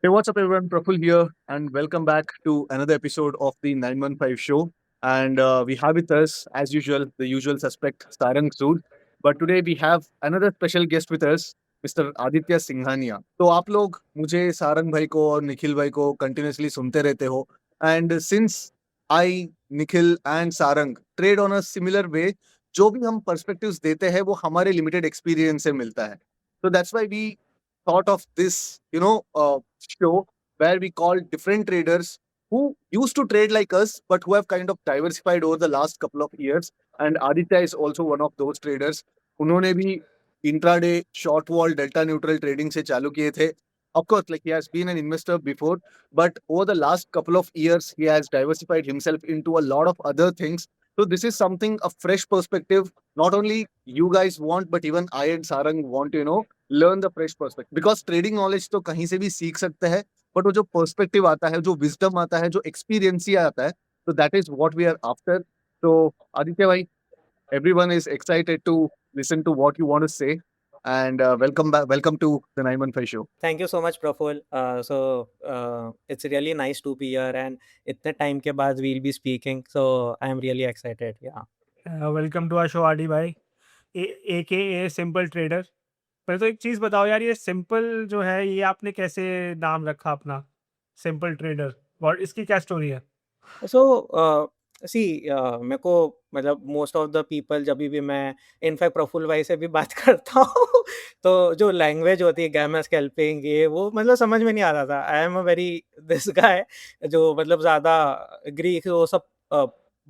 Hey, what's up, everyone? Praful here, and welcome back to another episode of the 915 show. And we have with us, as usual, the usual suspect, Sarang Sood. But today we have another special guest with us, Mr. Aditya Singhania. तो आप लोग मुझे सारंग भाई को और निखिल भाई को continuously सुनते रहते हो and since I Nikhil and Sarang trade on a similar way, जो भी हम पर्सपेक्टिव्स देते हैं वो हमारे लिमिटेड एक्सपीरियंस से मिलता है. So that's why we thought of this, show where we call different traders who used to trade like us, but who have kind of diversified over the last couple of years. And Aditya is also one of those traders. उन्होंने भी intraday short wall delta neutral trading से चालू किए थे. Of course, like he has been an investor before, but over the last couple of years, he has diversified himself into a lot of other things. So this is something a fresh perspective. Not only you guys want, but even I and Sarang want to, learn the fresh perspective because trading knowledge तो कहीं से भी सीख सकते हैं but वो जो perspective आता है जो विजडम आता है जो एक्सपीरियंस ही आता है तो that is what we are after तो आदित्य भाई everyone is excited to listen to what you want to say and welcome back welcome to the 915 show. Thank you so much, Praful. It's really nice to be here, and इतने time के बाद we'll be speaking. So I am really excited. Yeah. Welcome to our show Adi भाई a simple trader. पहले तो एक चीज़ बताओ यार, ये सिंपल जो है ये आपने कैसे नाम रखा अपना, सिंपल ट्रेडर, और इसकी क्या स्टोरी है? So मेरे को मतलब मोस्ट ऑफ द पीपल जब भी मैं इनफैक्ट प्रफुल्ल भाई से भी बात करता हूँ तो जो लैंग्वेज होती है गैमा स्कैल्पिंग ये वो मतलब समझ में नहीं आता था. आई am a very this guy जो मतलब ज़्यादा ग्रीक वो सब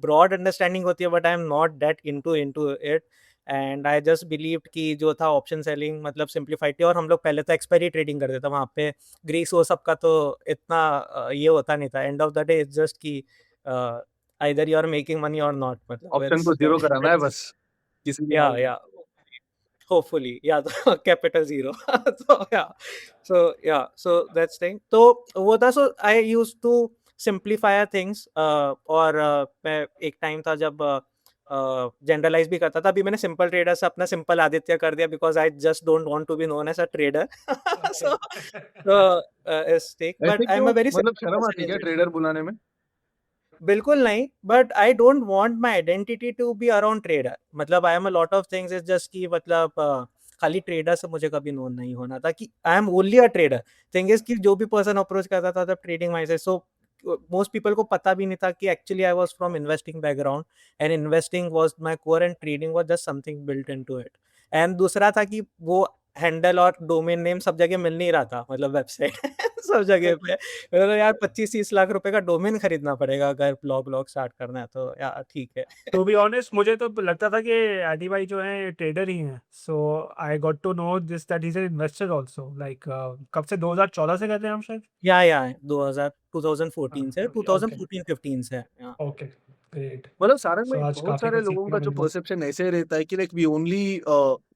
ब्रॉड अंडरस्टैंडिंग होती है but I am not that into it. And I just believe कि जो था ऑप्शन सेलिंग मतलब सिंप्लीफाइड थी और हम लोग पहले तो एक्सपायरी ट्रेडिंग करते थे वहाँ पे. ग्रीस वो सब का तो इतना ये होता नहीं था. End of the day it's just कि either you are making money or not. मतलब ऑप्शन को जीरो कराना है it's बस किसी भी yeah हाल में. yeah hopefully yeah तो capital zero. so yeah so that's thing तो वो था. So I used to simplify things और मैं एक टाइम था जब जनरलाइज भी करता था. अभी मैंने सिंपल ट्रेडर से अपना सिंपल आदित्य कर दिया because I just don't want to be known as a trader. so इस ऐसे बट आई एम क्यों अ वेरी मतलब सिंपल शर्म पर्सन आती है इन क्या जनरल. ट्रेडर बुलाने में? बिल्कुल नहीं but I don't want my identity to be around trader. मतलब I am a lot of things is just कि मतलब खाली ट्रेडर से मुझे कभी नोन नहीं होना था कि I am only a trader. Thing is कि जो भी पर्सन अप्रोच करता था तब ट्रेडिंग माइंड से. सो मोस्ट पीपल को पता भी नहीं था कि actually I was from investing background and investing was my core and trading was just something built into it. And दूसरा था कि वो हैंडल और डोमेन नेम सब जगह मिल नहीं रहा था मतलब वेबसाइट सब जगह पे. मतलब यार 25-30 लाख रुपए का डोमेन खरीदना पड़ेगा अगर ब्लॉग स्टार्ट करना है तो यार ठीक है. टू बी ऑनेस्ट मुझे तो लगता था कि आदि भाई जो है ट्रेडर ही हैं. So I got to know this that he is an investor also. Like कब से 2014 से कहते हैं हम शायद. या 2014 से ओके 2014-15 से. या ओके ग्रेट. मतलब सारंग सो में आज बहुत काफी सारे कुछ लोगों सीखने का को जो मिल गया. परसेप्शन ऐसे रहता है कि लाइक वी ओनली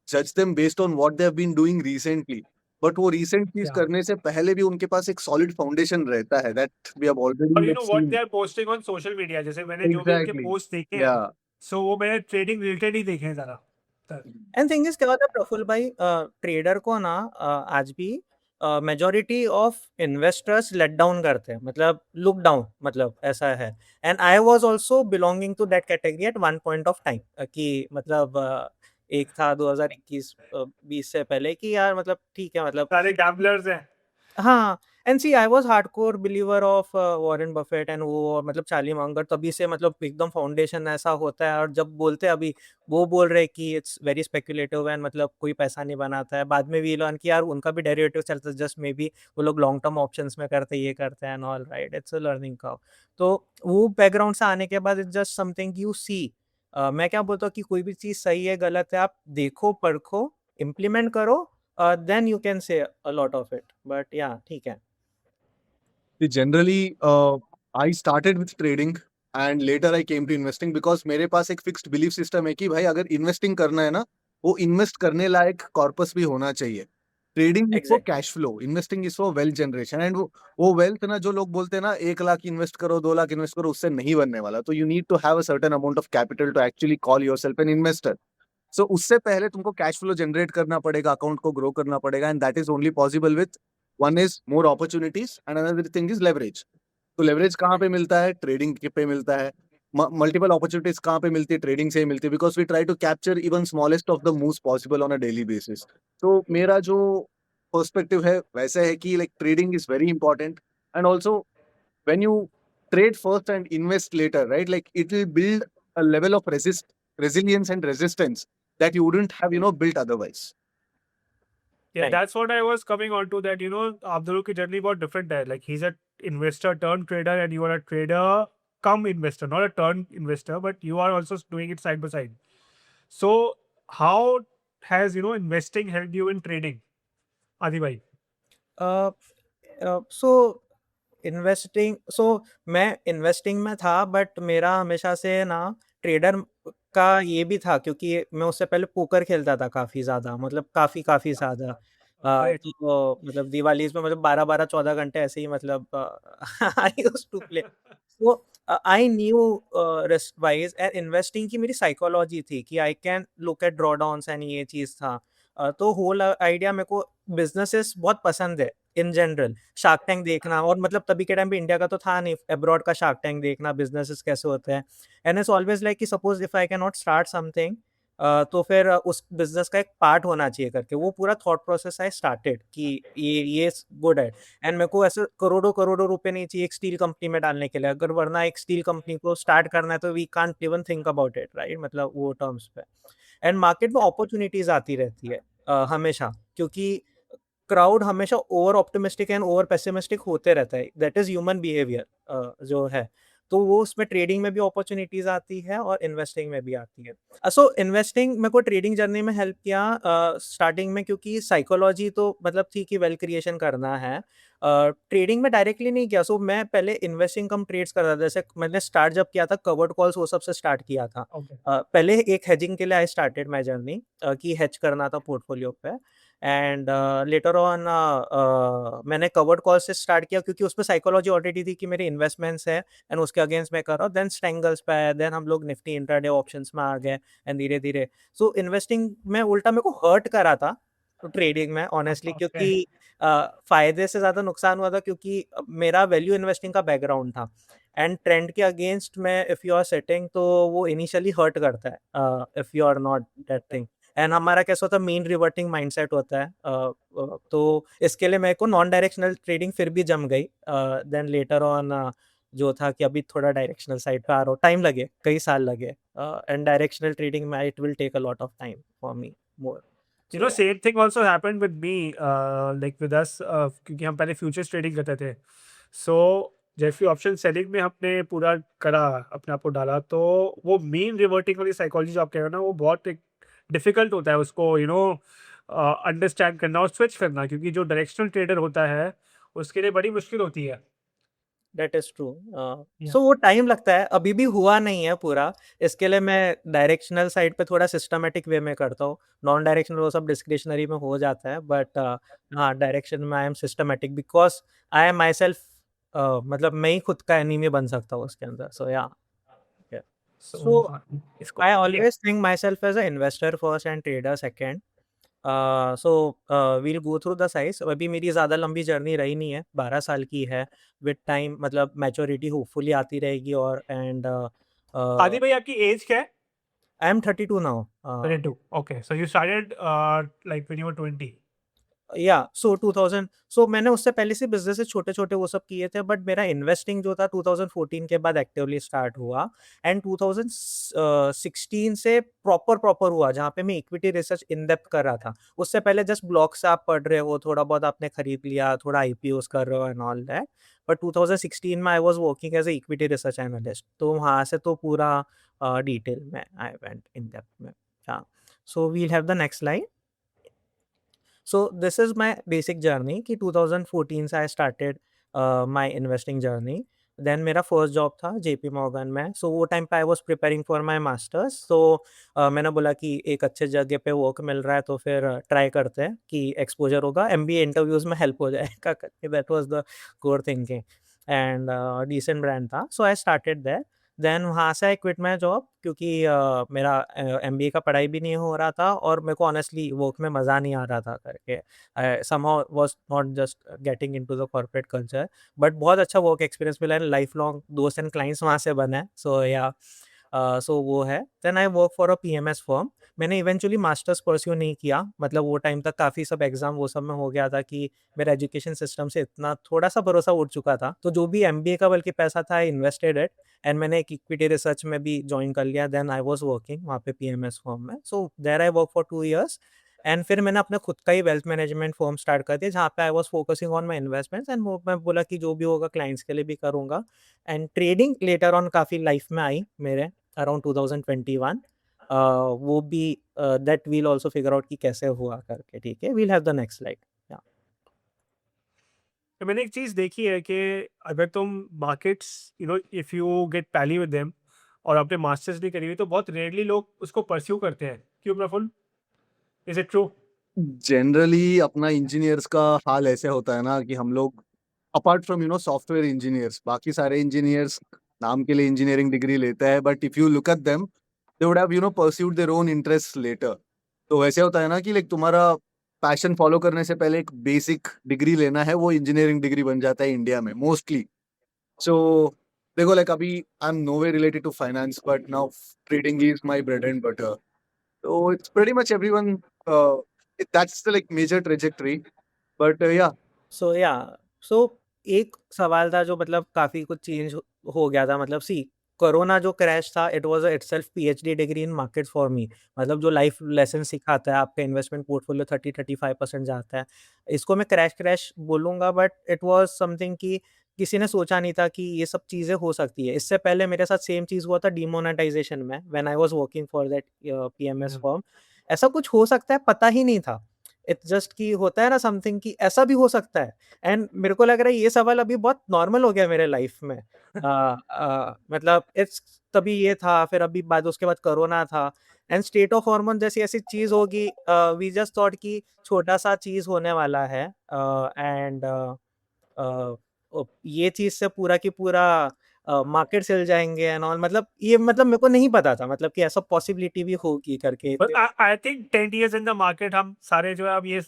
जज them based on what they have been doing recently but वो रिसेंट चीज या करने से पहले भी उनके पास एक सॉलिड फाउंडेशन रहता है दैट वी हैव और already you like know what scene. They are posting on social media, जैसे मैंने जो भी उनके एग्जैक्टली. पोस्ट देखे या. हैं सो वो मैंने ट्रेडिंग रिलेटेड ही देखे हैं ज़्यादा. एंड थिंग इज क्या होता है प्रफुल्ल भाई ट्रेडर को ना आज भी majority of investors let down करते हैं मतलब लुक डाउन मतलब ऐसा है. And I was also belonging to that category at one point of time कि मतलब एक था 2021 20 से पहले कि यार मतलब ठीक है मतलब सारे गैम्बलर्स हैं. हाँ. And see I was hardcore believer of Warren Buffett and वो मतलब चार्ली मगर तभी से मतलब एकदम फाउंडेशन ऐसा होता है. और जब बोलते हैं अभी वो बोल रहे कि इट्स वेरी स्पेकुलेटिव एंड मतलब कोई पैसा नहीं बनाता है. बाद में भी एलन कि यार उनका भी डेरिवेटिव चलता है जस्ट मे बी वो लोग लॉन्ग टर्म ऑप्शंस में करते ये करते हैं and all right. It's a learning curve. तो वो बैकग्राउंड से आने के बाद it's just something you see. मैं क्या बोलता हूँ कि कोई भी चीज़ सही है गलत है आप देखो परखो इम्प्लीमेंट करो then you can say a lot of it. But yeah, ठीक है. Generally, I started with trading and later I came to investing because मेरे पास एक फिक्स्ड बिलीफ सिस्टम है कि भाई अगर इन्वेस्टिंग करना है ना वो इन्वेस्ट करने लायक कॉर्पस भी होना चाहिए. Trading is for Exactly. Cash flow, investing is for wealth generation and वो वेल्थ ना जो लोग बोलते हैं ना 1 लाख इन्वेस्ट करो 2 लाख इन्वेस्ट करो उससे नहीं बनने वाला. तो you need to have a certain amount of capital to actually call yourself an investor. So उससे पहले तुमको कैश फ्लो जनरेट करना पड़ेगा, अकाउंट को ग्रो करना पड़ेगा and that is only possible with one is more opportunities and another thing is leverage. तो leverage कहाँ पे मिलता है? ट्रेडिंग पे मिलता है. मल्टीपल अपॉर्चुनिटीज कहाँ पे मिलती है? ट्रेडिंग से ही मिलती है, because we try to capture even smallest of the moves possible on a daily basis. तो मेरा जो पर्सपेक्टिव है वैसा है कि like trading is very important. And also when you trade first and invest later, right, like it will build a level of resilience and resistance that you wouldn't have built otherwise. Yeah, Right. that's what I was coming on to, that, Abdul ki journey बहुत different है. Like, he's a investor turned trader, and you are a trader come investor, not a turn investor, but you are also doing it side by side. So, how has, investing helped you in trading, Adi bhai? सो मैं investing में था, but मेरा हमेशा से ना trader का ये भी था, क्योंकि मैं उससे पहले पोकर खेलता था काफ़ी ज़्यादा, मतलब काफ़ी ज़्यादा। Right. तो मतलब दिवालीज़ में मतलब 12-12 14 घंटे ऐसे ही, मतलब I used to play. So I knew risk wise and investing की मेरी साइकोलॉजी थी कि I can look at drawdowns and ये चीज़ था। तो होल आइडिया मेरे को बिजनेसेस बहुत पसंद है इन जनरल। शार्क टैंक देखना, और मतलब तभी के टाइम पे इंडिया का तो था नहीं, अब्रॉड का शार्क टैंक देखना, बिजनेसेस कैसे होते हैं। एंड इट्स ऑलवेज लाइक कि suppose if I can not start something, तो फिर उस बिजनेस का एक पार्ट होना चाहिए करके, वो पूरा थॉट प्रोसेस आई स्टार्टेड कि ये गुड है। एंड मेरे को ऐसे करोड़ों करोड़ों रुपए नहीं चाहिए एक स्टील कंपनी में डालने के लिए, अगर वरना एक स्टील कंपनी को स्टार्ट करना है तो we can't even think about it, right, मतलब वो टर्म्स पे। एंड मार्केट में अपॉर्चुनिटीज आती रहती है हमेशा, क्योंकि क्राउड हमेशा over optimistic and over pessimistic होते रहता है, दैट इज ह्यूमन बिहेवियर जो है। तो वो उसमें ट्रेडिंग में भी अपॉर्चुनिटीज आती है और इन्वेस्टिंग में भी आती है। सो इन्वेस्टिंग मेरे को ट्रेडिंग जर्नी में हेल्प किया स्टार्टिंग में, क्योंकि साइकोलॉजी तो मतलब थी कि वेल्थ क्रिएशन करना है। ट्रेडिंग में डायरेक्टली नहीं किया, सो मैं पहले इन्वेस्टिंग कम ट्रेड्स कर रहा था। जैसे मैंने स्टार्ट जब किया था कवर्ड कॉल्स वो सबसे स्टार्ट किया था। Okay. पहले एक हेजिंग के लिए आई स्टार्टेड माई जर्नी, कि हेज करना था पोर्टफोलियो पे। एंड लेटर ऑन मैंने कवर्ड कॉल से स्टार्ट किया, क्योंकि उसमें साइकोलॉजी ऑलरेडी थी कि मेरे इन्वेस्टमेंट्स है एंड उसके अगेंस्ट मैं कर रहा हूँ। देन स्ट्रेंगल्स पे आया, देन हम लोग निफ्टी इंट्राडे ऑप्शंस में आ गए, एंड धीरे धीरे सो इन्वेस्टिंग में उल्टा मेरे को हर्ट करा था तो ट्रेडिंग में ऑनेस्टली, Okay. क्योंकि फायदे से ज़्यादा नुकसान हुआ था, क्योंकि मेरा वैल्यू इन्वेस्टिंग का बैकग्राउंड था एंड ट्रेंड के अगेंस्ट में इफ़ यू आर सेटिंग तो वो इनिशियली हर्ट करता है if you are not that thing. And हमारा कैसा होता है, मीन रिवर्टिंग माइंडसेट होता है। तो इसके लिए मेरे को नॉन डायरेक्शनल ट्रेडिंग फिर भी जम गई। देन लेटर ऑन जो था कि अभी थोड़ा डायरेक्शनल साइड पे आ रहा हूँ, टाइम लगे, कई साल लगे, एंड डायरेक्शनल ट्रेडिंग में it will take a lot of time for me more. Same thing also happened with me, like with us, क्योंकि हम पहले फ्यूचर्स ट्रेडिंग करते थे. So जैसे ऑप्शन सेलिंग में हमने पूरा करा, अपने आप को डाला, तो वो मीन रिवर्टिंग वाली साइकोलॉजी जो आप कह रहे हो ना, वो बहुत एक डिफिकल्ट होता है उसको अंडरस्टैंड करना और स्विच करना, क्योंकि जो डायरेक्शनल ट्रेडर होता है उसके लिए बड़ी मुश्किल होती है. That is true. Yeah. सो वो टाइम लगता है, अभी भी हुआ नहीं है पूरा। इसके लिए मैं डायरेक्शनल साइड पे थोड़ा सिस्टमेटिक वे में करता हूँ। नॉन डायरेक्शनल वो सब डिस्क्रिशनरी में हो जाता है, बट हाँ, डायरेक्शन में I am systematic because I am my self, मतलब मैं ही खुद का एनिमी बन सकता हूँ उसके अंदर। सो या So सो इसको I yeah. Always think myself as a investor first and trader second. So we'll go through the size. अभी मेरी ज़्यादा लंबी जर्नी रही नहीं है, 12 साल की है। विद टाइम मतलब मैच्योरिटी होपफुली आती रहेगी। और एंड आदि भाई आपकी एज क्या है? I am 32 now. 32. Okay, so you started like when you were 20. या सो 2000, सो मैंने उससे पहले से बिजनेस छोटे छोटे वो सब किए थे, बट मेरा इन्वेस्टिंग जो था 2014 के बाद एक्टिवली स्टार्ट हुआ। एंड 2016 से प्रॉपर हुआ, जहाँ पे मैं इक्विटी रिसर्च इन डेप्थ कर रहा था। उससे पहले जस्ट ब्लॉग्स आप पढ़ रहे हो, थोड़ा बहुत आपने खरीद लिया, थोड़ा आईपीओस कर रहे हो एंड ऑल दैट। बट 2016 में I was working as a equity research analyst, तो वहाँ से तो पूरा डिटेल में आई वेंट इन डेप्थ में। हाँ, so we'll have the next slide. So this is my basic journey कि 2014 से I started my investing journey. Then मेरा first job था JP Morgan में। So वो time पे I was preparing for my masters. So मैंने बोला कि एक अच्छे जगह पे work मिल रहा है तो फिर try करते हैं कि exposure होगा, MBA interviews में help हो जाएगा करके। That was the core thinking and decent brand था। So I started there. Then वहाँ से आई क्विट माई जॉब क्योंकि मेरा MBA का पढ़ाई भी नहीं हो रहा था और मेरे को ऑनेस्टली वर्क में मज़ा नहीं आ रहा था करके somehow was not just getting into the corporate culture, but बहुत अच्छा वर्क एक्सपीरियंस मिला है, लाइफ लॉन्ग दोस्त एंड क्लाइंट्स वहाँ से बने हैं, सो या सो वो है। Then I work for a PMS firm. मैंने इवेंचुअली मास्टर्स परस्यू नहीं किया, मतलब वो टाइम तक काफ़ी सब एग्जाम वो सब में हो गया था कि मेरा एजुकेशन सिस्टम से इतना थोड़ा सा भरोसा उठ चुका था, तो जो भी MBA का बल्कि पैसा था आई इन्वेस्टेड इट एंड मैंने एक इक्विटी रिसर्च में भी ज्वाइन कर लिया। देन आई वाज वर्किंग वहाँ पे PMS फर्म में, so there I work for 2 years and फिर मैंने अपना खुद का ही वेल्थ मैनेजमेंट फर्म स्टार्ट कर दिया जहाँ पे I was focusing on my investments and वो मैं बोला कि जो भी होगा क्लाइंट्स के लिए भी करूँगा। एंड ट्रेडिंग लेटर ऑन काफ़ी लाइफ में आई मेरे अराउंड 2021। वो भी that we'll also figure out कि कैसे हुआ करके, ठीक है, we'll have the next slide. तो मैंने एक चीज़ देखी है कि अगर तुम markets if you get pally with them और आपने मास्टर्स नहीं करी हुई तो बहुत रेयरली लोग उसको परस्यू करते हैं। क्यों Praful? Is it true? Generally अपना इंजीनियर्स का हाल ऐसे होता है ना कि हम लोग अपार्ट फ्रॉम सॉफ्टवेयर इंजीनियर्स, बाकी सारे इंजीनियर्स नाम के लिए इंजीनियरिंग डिग्री लेते हैं, but if you look at them they would have pursued their own interest later. तो वैसे होता है ना कि लाइक तुम्हारा पैशन फॉलो करने से पहले एक बेसिक डिग्री लेना है, वो इंजीनियरिंग डिग्री बन जाता है इंडिया में मोस्टली। सो देखो, लाइक अभी I am no way related to finance, but now trading is my bread and butter. So it's pretty much everyone. That's the like major trajectory. But yeah, सो एक सवाल था जो मतलब काफ़ी कुछ चेंज हो गया था, मतलब सी कोरोना जो क्रैश था it was itself PhD degree in market for me, मतलब जो लाइफ लेसन सिखाता है, आपका इन्वेस्टमेंट पोर्टफोलियो 30-35% जाता है, इसको मैं क्रैश बोलूँगा, बट इट वाज समथिंग कि किसी ने सोचा नहीं था कि ये सब चीज़ें हो सकती है। इससे पहले मेरे साथ सेम चीज़ हुआ था डिमोनेटाइजेशन में when I was working for that PMS firm. ऐसा कुछ हो सकता है पता ही नहीं था। इट्स जस्ट कि होता है ना समथिंग कि ऐसा भी हो सकता है। एंड मेरे को लग रहा है ये सवाल अभी बहुत नॉर्मल हो गया मेरे लाइफ में। मतलब इट्स तभी ये था, फिर अभी बाद उसके बाद कोरोना था एंड स्टेट ऑफ हार्मोन जैसी ऐसी चीज होगी, वी जस्ट थॉट कि छोटा सा चीज होने वाला है एंड ये चीज से पूरा की पूरा मार्केट हिल जाएंगे एंड ऑल, मतलब ये मतलब मेरे को नहीं पता था मतलब कि ऐसा पॉसिबिलिटी भी होगी करके। But I think 10 years in the market हम सारे जो है अब ये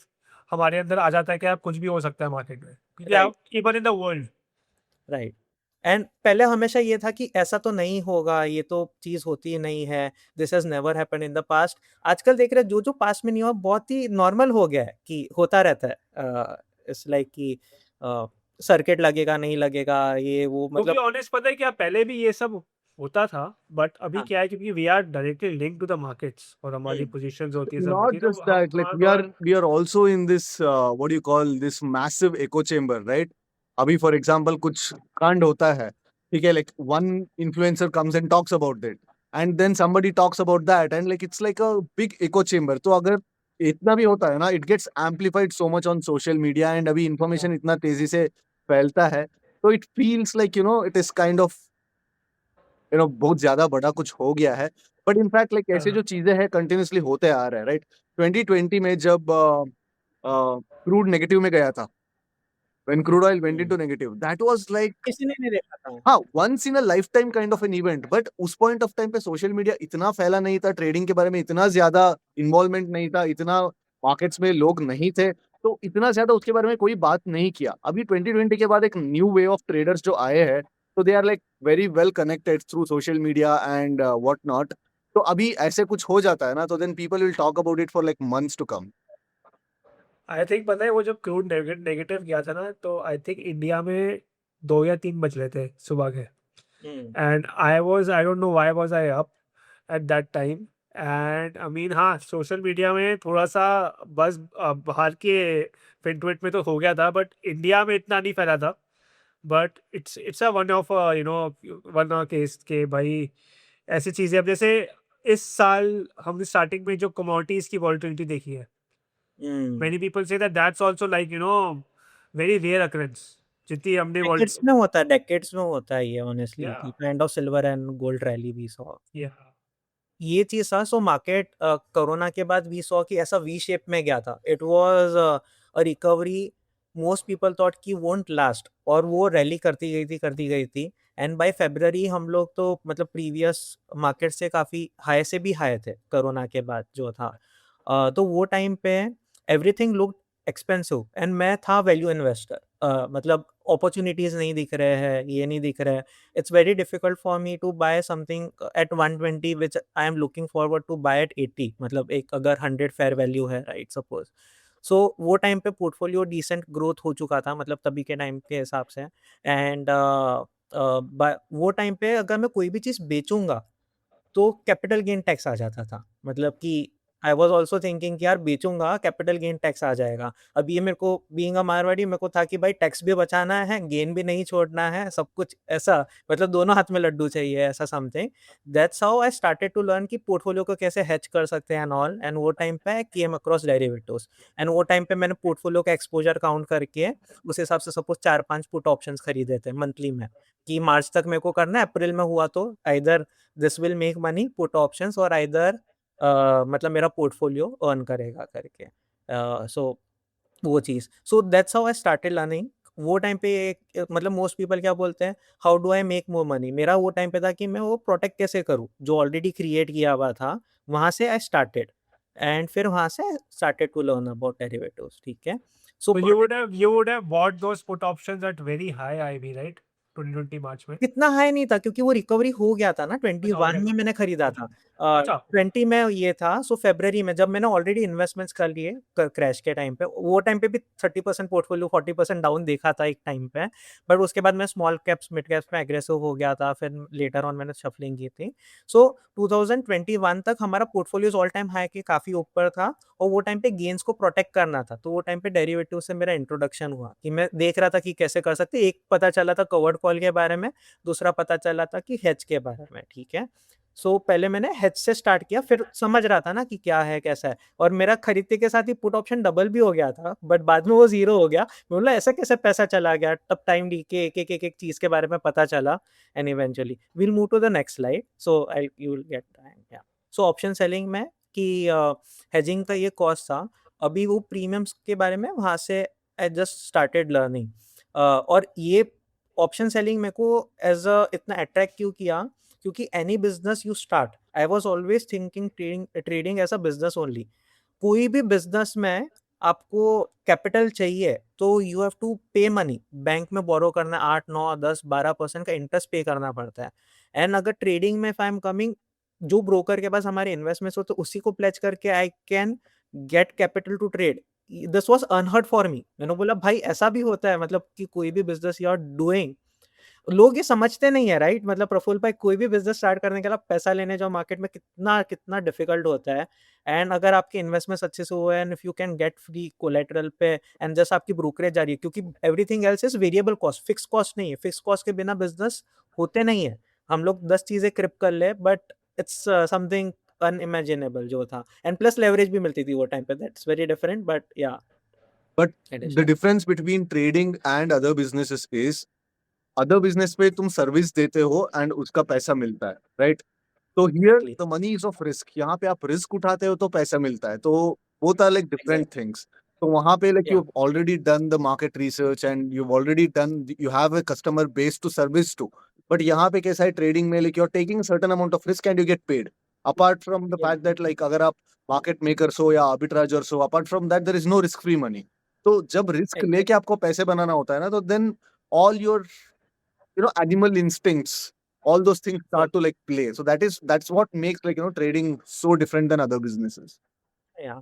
हमारे अंदर आ जाता है कि अब कुछ भी हो सकता है मार्केट में, क्योंकि Right. Even in the world. Right and पहले हमेशा ये था कि ऐसा तो नहीं होगा, ये तो चीज होती ही नहीं है, this has never happened in the past. आजकल देख रहे हैं जो जो पास्ट में नहीं हुआ बहुत ही नॉर्मल हो गया है कि होता रहता है। इट्स लाइक कि सर्किट लगेगा नहीं लगेगा ये वो, टू बी मतलब ऑनेस्ट पता है क्या, पहले भी ये सब होता था, बट अभी हाँ। क्या है क्योंकि we are directly link to the markets और हमारी पोजीशंस होती है सब होती not है, तो just हम that. Like we are also in this what do you call this massive echo chamber, right? अभी for example कुछ कांड होता है, ठीक है, like one influencer comes and talks about it, and then somebody talks about that, and like it's like a big echo chamber. तो अगर इतना भी होता है ना, it gets amplified so much on social media, and अभी information इतना तेजी से फैलता है, तो it feels like it is kind of बहुत ज्यादा बड़ा कुछ हो गया है। बट इनफैक्ट लाइक ऐसे जो चीजें हैं कंटिन्यूअसली होते आ रहे हैं, राइट? 2020 में जब क्रूड नेगेटिव में गया था, when crude oil went into negative, that was like किसी ने नहीं देखा था। हाँ, once in a life time kind of an event. But उस पॉइंट ऑफ टाइम पे सोशल मीडिया इतना फैला नहीं था, ट्रेडिंग के बारे में इतना ज्यादा इन्वॉल्वमेंट नहीं था, इतना मार्केट्स में लोग नहीं थे, तो इतना ज्यादा उसके बारे में कोई बात नहीं किया। अभी 2020 के बाद एक न्यू वे ऑफ ट्रेडर्स जो आए हैं, तो they are like very well connected through social media and what not. तो अभी ऐसे कुछ हो जाता है ना, तो then people will talk about it for like months to come. I think पता है वो जब क्रूड नेगेटिव गया था ना, तो आई थिंक इंडिया में 2 या 3 बज रहे थे सुबह के, and I don't know why was I up at that time. And I mean हाँ, सोशल मीडिया में थोड़ा सा बस बाहर के फिनट्विट में तो हो गया था, बट इंडिया में इतना नहीं फैला था। But it's a one of one case के भाई ऐसी चीज़ें। अब जैसे इस साल हमने स्टार्टिंग में जो कमोडिटीज़ की वॉलेटिलिटी देखी है, many people say that that's also like very rare occurrence, जितनी हमने डेकेड्स में होता है, डेकेड्स में होता है ये ऑनेस्टली, Yeah. कि kind of silver and gold rally we saw yeah ये चीज था। सो मार्केट कोरोना के बाद वी सॉ कि ऐसा वी शेप में गया था। It was a recovery most people thought कि वोंट लास्ट, और वो रैली करती गई थी एंड बाय फरवरी हम लोग तो मतलब प्रीवियस मार्केट से काफ़ी हाई से भी हाई थे कोरोना के बाद जो था। तो वो टाइम पे एवरीथिंग लुक एक्सपेंसिव एंड मैं था वैल्यू इन्वेस्टर। मतलब अपॉर्चुनिटीज़ नहीं दिख रहे हैं, ये नहीं दिख रहा है। It's very difficult for me to buy something at 120 which I am looking forward to buy at 80। मतलब एक अगर 100 फेयर वैल्यू है, राइट, सपोज। सो वो टाइम पे पोर्टफोलियो डिसेंट ग्रोथ हो चुका था, मतलब तभी के टाइम के हिसाब से। एंड वो टाइम पे अगर मैं कोई भी चीज़ बेचूंगा तो कैपिटल गेन टैक्स आ जाता था। मतलब कि आई वाज आल्सो थिंकिंग कि यार बेचूंगा कैपिटल गेन टैक्स आ जाएगा। अब ये मेरे को बीइंग अ मारवाड़ी मेरे को था कि भाई टैक्स भी बचाना है, गेन भी नहीं छोड़ना है, सब कुछ ऐसा, मतलब दोनों हाथ में लड्डू चाहिए, ऐसा something. That's how I started to learn कि पोर्टफोलियो को कैसे हेज कर सकते हैं एंड ऑल। एंड वो टाइम पे I came across derivatives. And वो टाइम पे मैंने पोर्टफोलियो का एक्सपोजर काउंट करके उस हिसाब से सपोज 4-5 पुट ऑप्शंस खरीदे थे मंथली में, कि मार्च तक मेरे को करना है, अप्रैल में हुआ तो either this will make money put options और आइदर मतलब मेरा पोर्टफोलियो अर्न करेगा करके। सो वो चीज़, so that's how I started learning. वो टाइम पे मतलब मोस्ट पीपल क्या बोलते हैं, how do I make more money. मेरा वो टाइम पे था कि मैं वो प्रोटेक्ट कैसे करूँ जो ऑलरेडी क्रिएट किया हुआ था। वहाँ से आई स्टार्टेड एंड फिर वहाँ से started to learn about derivatives. ठीक है, सो So you would have bought those put options at very high IV, right? 2020 March में। इतना हाई नहीं था क्योंकि वो रिकवरी हो गया था ना। अच्छा, हो 21 गया में था। मैंने खरीदा अच्छा। था। अच्छा। 20 में ये था। सो फरवरी में जब मैंने ऑलरेडी इन्वेस्टमेंट्स कर लिए क्रैश के टाइम पे, वो टाइम पे भी 30% पोर्टफोलियो 40% डाउन देखा था एक टाइम पे। बट उसके बाद मैं स्मॉल कैप्स मिड कैप्स में एग्रेसिव हो गया था, फिर लेटर ऑन मैंने शफलिंग की थी। सो 2021 तक हमारा पोर्टफोलियो ऑल टाइम हाई के काफ़ी ऊपर था और वो टाइम पे गेन्स को प्रोटेक्ट करना था। तो वो टाइम पे डेरिवेटिव से मेरा इंट्रोडक्शन हुआ कि मैं देख रहा था कि कैसे कर सकते। एक पता चला था कवर्ड कॉल के बारे में, दूसरा पता चला था कि हेज के बारे में। ठीक है, सो पहले मैंने हेज से स्टार्ट किया, फिर समझ रहा था ना कि क्या है कैसा है। और मेरा खरीदते के साथ ही पुट ऑप्शन डबल भी हो गया था, बट बाद में वो जीरो हो गया। मैं बोला ऐसा कैसे पैसा चला गया। तब टाइम ली के एक चीज के बारे में पता चला। And eventually we'll move to the next slide, so I you will get time. या सो ऑप्शन सेलिंग में कि हेजिंग का ये कॉस्ट था। अभी वो प्रीमियम्स के बारे में वहां से आई जस्ट स्टार्टेड लर्निंग। और ये ऑप्शन सेलिंग मेरे को एज अ इतना अट्रैक्ट क्यों किया, क्योंकि any business you start, I was always thinking trading as a business only. कोई भी बिजनेस में आपको कैपिटल चाहिए तो you have to pay money. Bank में बोरो करना 8, 9, 10, 12% का इंटरेस्ट पे करना पड़ता है। एंड अगर ट्रेडिंग में आई एम कमिंग, जो ब्रोकर के पास हमारे इन्वेस्टमेंट्स हो तो उसी को प्लेज करके I can get capital to trade. This was unheard for me. मैंने बोला भाई ऐसा भी होता है, मतलब कि कोई भी बिजनेस यू आर डूइंग, लोग ये समझते नहीं है, राइट। मतलब प्रफुल्ल भाई कोई भी बिजनेस स्टार्ट करने के लिए पैसा लेने जाओ मार्केट में, कितना कितना डिफिकल्ट होता है। एंड अगर आपके इन्वेस्टमेंट्स अच्छे से हुए and if you can get free collateral पे एंड जस्ट आपकी ब्रोकरेज जा रही है, क्योंकि everything else is variable cost, fix cost नहीं है। फिक्स कॉस्ट के बिना बिजनेस होते नहीं है। हम लोग 10 चीजें क्रिप कर ले, बट इट्स समथिंग अनइमेजिनेबल जो था। एंड प्लस लेवरेज भी मिलती थी वो टाइम पे, दैट्स वेरी डिफरेंट, बट या But it is. the difference between trading and other businesses is other business पे तुम सर्विस देते हो एंड उसका पैसा मिलता है, राइट? तो here exactly the money is of risk. यहाँ पे आप रिस्क उठाते हो तो पैसा मिलता है। तो both are like different exactly things. तो वहाँ पे लाइक या you already done the market research and you already done, you have a customer base to service too. But यहाँ पे कैसा है ट्रेडिंग में, like you are taking certain amount of risk and you get paid. Apart from the या fact that like अगर आप market makers हो या आर्बिट्राजर्स हो, apart from that there is no risk free money. तो जब risk लेके exactly आपको पैसे बनाना होता है ना, तो then all your animal instincts, all those things start to like play. So that's what makes like trading so different than other businesses. या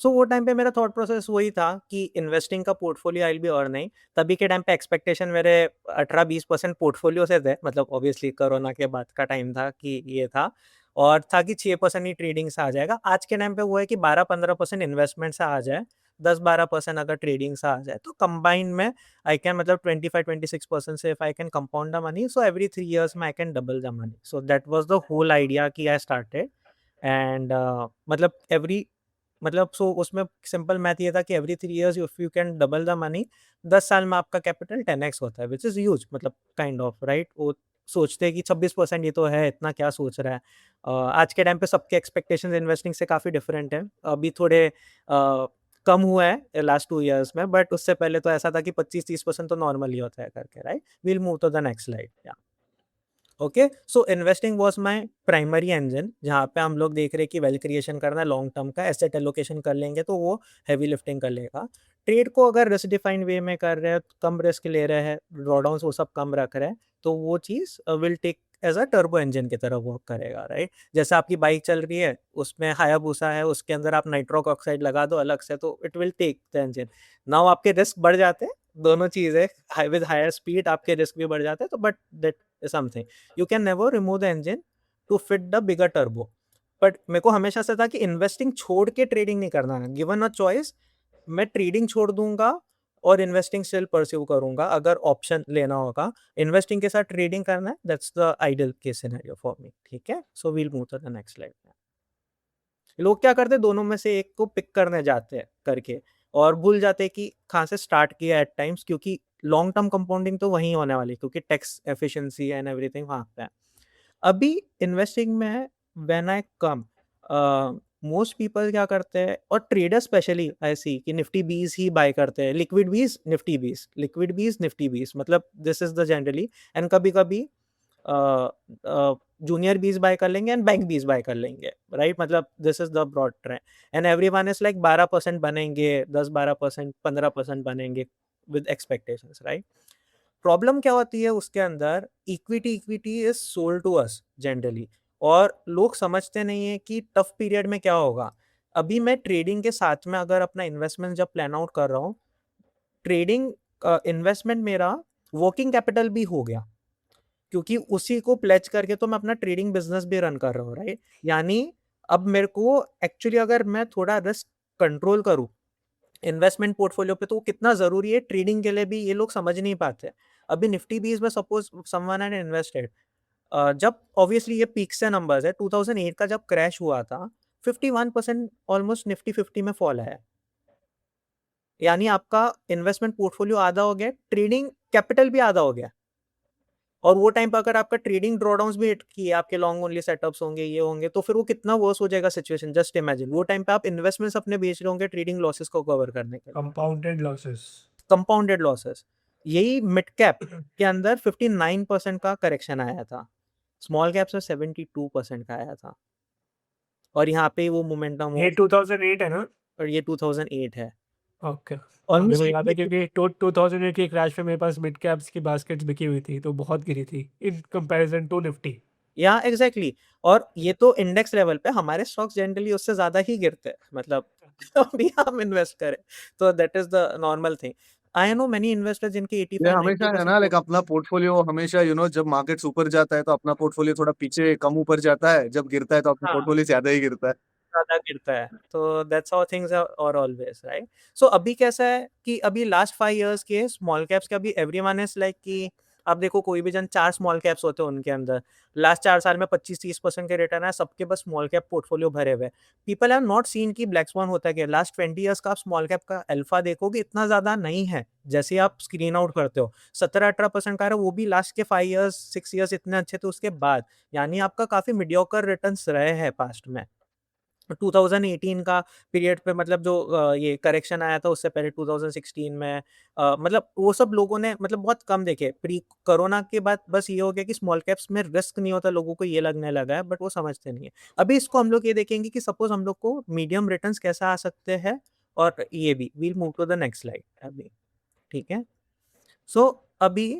सो वो टाइम पे मेरा थॉट प्रोसेस वही था कि इन्वेस्टिंग का portfolio I will be earning. तभी के टाइम पे एक्सपेक्टेशन मेरे 18-20% पोर्टफोलियो से थे, मतलब ऑब्वियसली कोरोना के बाद का टाइम था कि ये था। और था कि 6% ही ट्रेडिंग से आ जाएगा। आज के टाइम पे वो है कि 12-15% इन्वेस्टमेंट से आ जाए, 10-12% अगर ट्रेडिंग से आ जाए, तो कंबाइन में आई कैन मतलब 25-26% से if I can compound the money, so every 3 years में I can double the money. So that was the whole idea कि आई स्टार्टेड। एंड मतलब एवरी, मतलब सो उसमें सिंपल मैथ ये था कि every 3 years if you can double the money, 10 साल में आपका कैपिटल 10x होता है, विच इज ह्यूज, मतलब काइंड ऑफ राइट। वो सोचते हैं कि 26% ये तो है, इतना क्या सोच रहा है। आज के टाइम पे सबके एक्सपेक्टेशंस इन्वेस्टिंग से काफ़ी डिफरेंट है। अभी थोड़े कम हुआ है लास्ट 2 years में, बट उससे पहले तो ऐसा था कि 25-30% तो नॉर्मल ही होता है करके, right. We'll move to the next slide. या okay, so investing was my primary engine, जहाँ पे हम लोग देख रहे हैं कि वेल्थ क्रिएशन करना है लॉन्ग टर्म का, एसेट एलोकेशन कर लेंगे तो वो हैवी लिफ्टिंग कर लेगा। ट्रेड को अगर रिस्क डिफाइंड वे में कर रहे हैं, कम रिस्क ले रहे हैं, ड्रॉडाउन्स वो सब कम रख रहे हैं, तो वो चीज़ will take as a turbo engine की तरह वर्क करेगा, राइट? जैसे आपकी बाइक चल रही है, उसमें हायाबुसा है, उसके अंदर आप नाइट्रोक ऑक्साइड लगा दो अलग से, तो it will take the engine. Now आपके रिस्क बढ़ जाते हैं, दोनों चीज़ें विद हायर स्पीड आपके रिस्क भी बढ़ जाते हैं, तो but that is something you can never remove the engine to fit the bigger turbo. But मेरे को हमेशा से था कि इन्वेस्टिंग छोड़ के ट्रेडिंग नहीं करना है, गिवन अ चॉइस मैं ट्रेडिंग छोड़ दूंगा और इन्वेस्टिंग स्टिल परस्यू करूंगा अगर ऑप्शन लेना होगा। इन्वेस्टिंग के साथ ट्रेडिंग करना है, that's the ideal case scenario for me, ठीक है? So we'll move to the next slide. लोग क्या करते हैं, दोनों में से एक को पिक करने जाते हैं करके और भूल जाते हैं कि कहाँ से स्टार्ट किया एट टाइम्स, क्योंकि लॉन्ग टर्म कंपाउंडिंग तो वहीं होने वाली है, क्योंकि टैक्स एफिशिएंसी एंड एवरीथिंग वहाँ पे है। अभी इन्वेस्टिंग में when I come, most people क्या करते हैं, और ट्रेडर स्पेशली आई सी कि निफ्टी बीज ही बाय करते हैं, लिक्विड बीज निफ्टी बीज, लिक्विड बीज निफ्टी बीज, मतलब this is the generally. And कभी कभी जूनियर बीज बाय कर लेंगे एंड बैंक बीज बाय कर लेंगे, राइट? मतलब this is the broad trend and everyone is like 12% बनेंगे, 10-12%, 15% बनेंगे विद एक्सपेक्टेशंस, राइट? प्रॉब्लम क्या होती है उसके अंदर, equity is sold to us generally, और लोग समझते नहीं है कि टफ पीरियड में क्या होगा। अभी मैं ट्रेडिंग के साथ में अगर अपना इन्वेस्टमेंट जब प्लान आउट कर रहा हूँ, ट्रेडिंग इन्वेस्टमेंट मेरा वर्किंग कैपिटल भी हो गया, क्योंकि उसी को प्लेज करके तो मैं अपना ट्रेडिंग बिजनेस भी रन कर रहा हूँ, राइट? यानी अब मेरे को एक्चुअली अगर मैं थोड़ा रिस्क कंट्रोल करूँ इन्वेस्टमेंट पोर्टफोलियो पे, तो वो कितना जरूरी है ट्रेडिंग के लिए भी ये लोग समझ नहीं पाते। अभी निफ्टी बीस में सपोज समवन हैड इन्वेस्टेड, जब ऑब्वियसली ये पीक से नंबर्स है, 2008 का जब क्रैश हुआ था 51% ऑलमोस्ट निफ्टी 50 में फॉल है, यानी आपका इन्वेस्टमेंट पोर्टफोलियो आधा हो गया, ट्रेडिंग कैपिटल भी आधा हो गया। और वो टाइम पर अगर आपका ट्रेडिंग ड्रॉडाउन्स भी हिट किए, आपके लॉन्ग ओनली सेटअप्स होंगे, ये होंगे, तो फिर वो कितना वर्स हो जाएगा सिचुएशन, जस्ट इमेजिन। वो टाइम पे आप इन्वेस्टमेंट्स अपने बेच रहे होंगे ट्रेडिंग लॉसेस को कवर करने के लिए, कंपाउंडेड लॉसेस। Compounded losses. यही मिड कैप के अंदर 59% का करेक्शन आया था, स्मॉल कैप्स में 72% का आया था, और यहाँ पे वो मोमेंटम ये 2008 है ना? और ये 2008 है ओके, मेरे ऑलमोस्ट। को याद है क्योंकि 2008 के क्रैश में मेरे पास मिड कैप्स की बास्केट्स बिकी हुई थी, तो बहुत गिरी थी इन कंपैरिजन टू निफ्टी। या एग्जैक्टली, और ये तो इंडेक्स लेवल पे हमारे स्टॉक्स जनरली उससे ज्यादा ही गिरते हैं, मतलब अभी हम इन्वेस्ट करें, तो that is the normal thing. I know many investors जिनके ये 85 हमेशा है ना, 90% लाइक अपना पोर्टफोलियो हमेशा जब मार्केट्स ऊपर जाता है तो अपना पोर्टफोलियो थोड़ा पीछे कम ऊपर जाता है, जब गिरता है तो अपना हाँ, पोर्टफोलियो ज्यादा ही गिरता है। ज्यादा गिरता है, तो that's how things are always, right? So अभी कैसा है कि अभी लास्ट 5 इयर्स के स्मॉल कैप्स के, अभी एवरीवन इज लाइक कि आप देखो कोई भी जन 4 स्मॉल कैप्स होते हैं उनके अंदर, लास्ट 4 साल में 25-30% के रिटर्न है, सबके बस स्मॉल कैप पोर्टफोलियो भरे हुए। पीपल हैव नॉट सीन कि ब्लैक स्वान होता है क्या। लास्ट 20 इयर्स का आप स्मॉल कैप का अल्फा देखोगे, इतना ज्यादा नहीं है जैसे आप स्क्रीन आउट करते हो। 17-18% का है, वो भी लास्ट के 5 इयर्स 6 इयर्स इतने अच्छे थे उसके बाद, यानी आपका काफी मीडियोकर रिटर्न्स रहे हैं पास्ट में। 2018 का पीरियड पे, मतलब जो ये करेक्शन आया था उससे पहले 2016 में, मतलब वो सब लोगों ने मतलब बहुत कम देखे। प्री कोरोना के बाद बस ये हो गया कि स्मॉल कैप्स में रिस्क नहीं होता, लोगों को ये लगने लगा है, बट वो समझते नहीं है। अभी इसको हम लोग ये देखेंगे कि सपोज हम लोग को मीडियम रिटर्न्स कैसे आ सकते हैं, और ये भी we'll move to the next slide अभी, ठीक है? सो अभी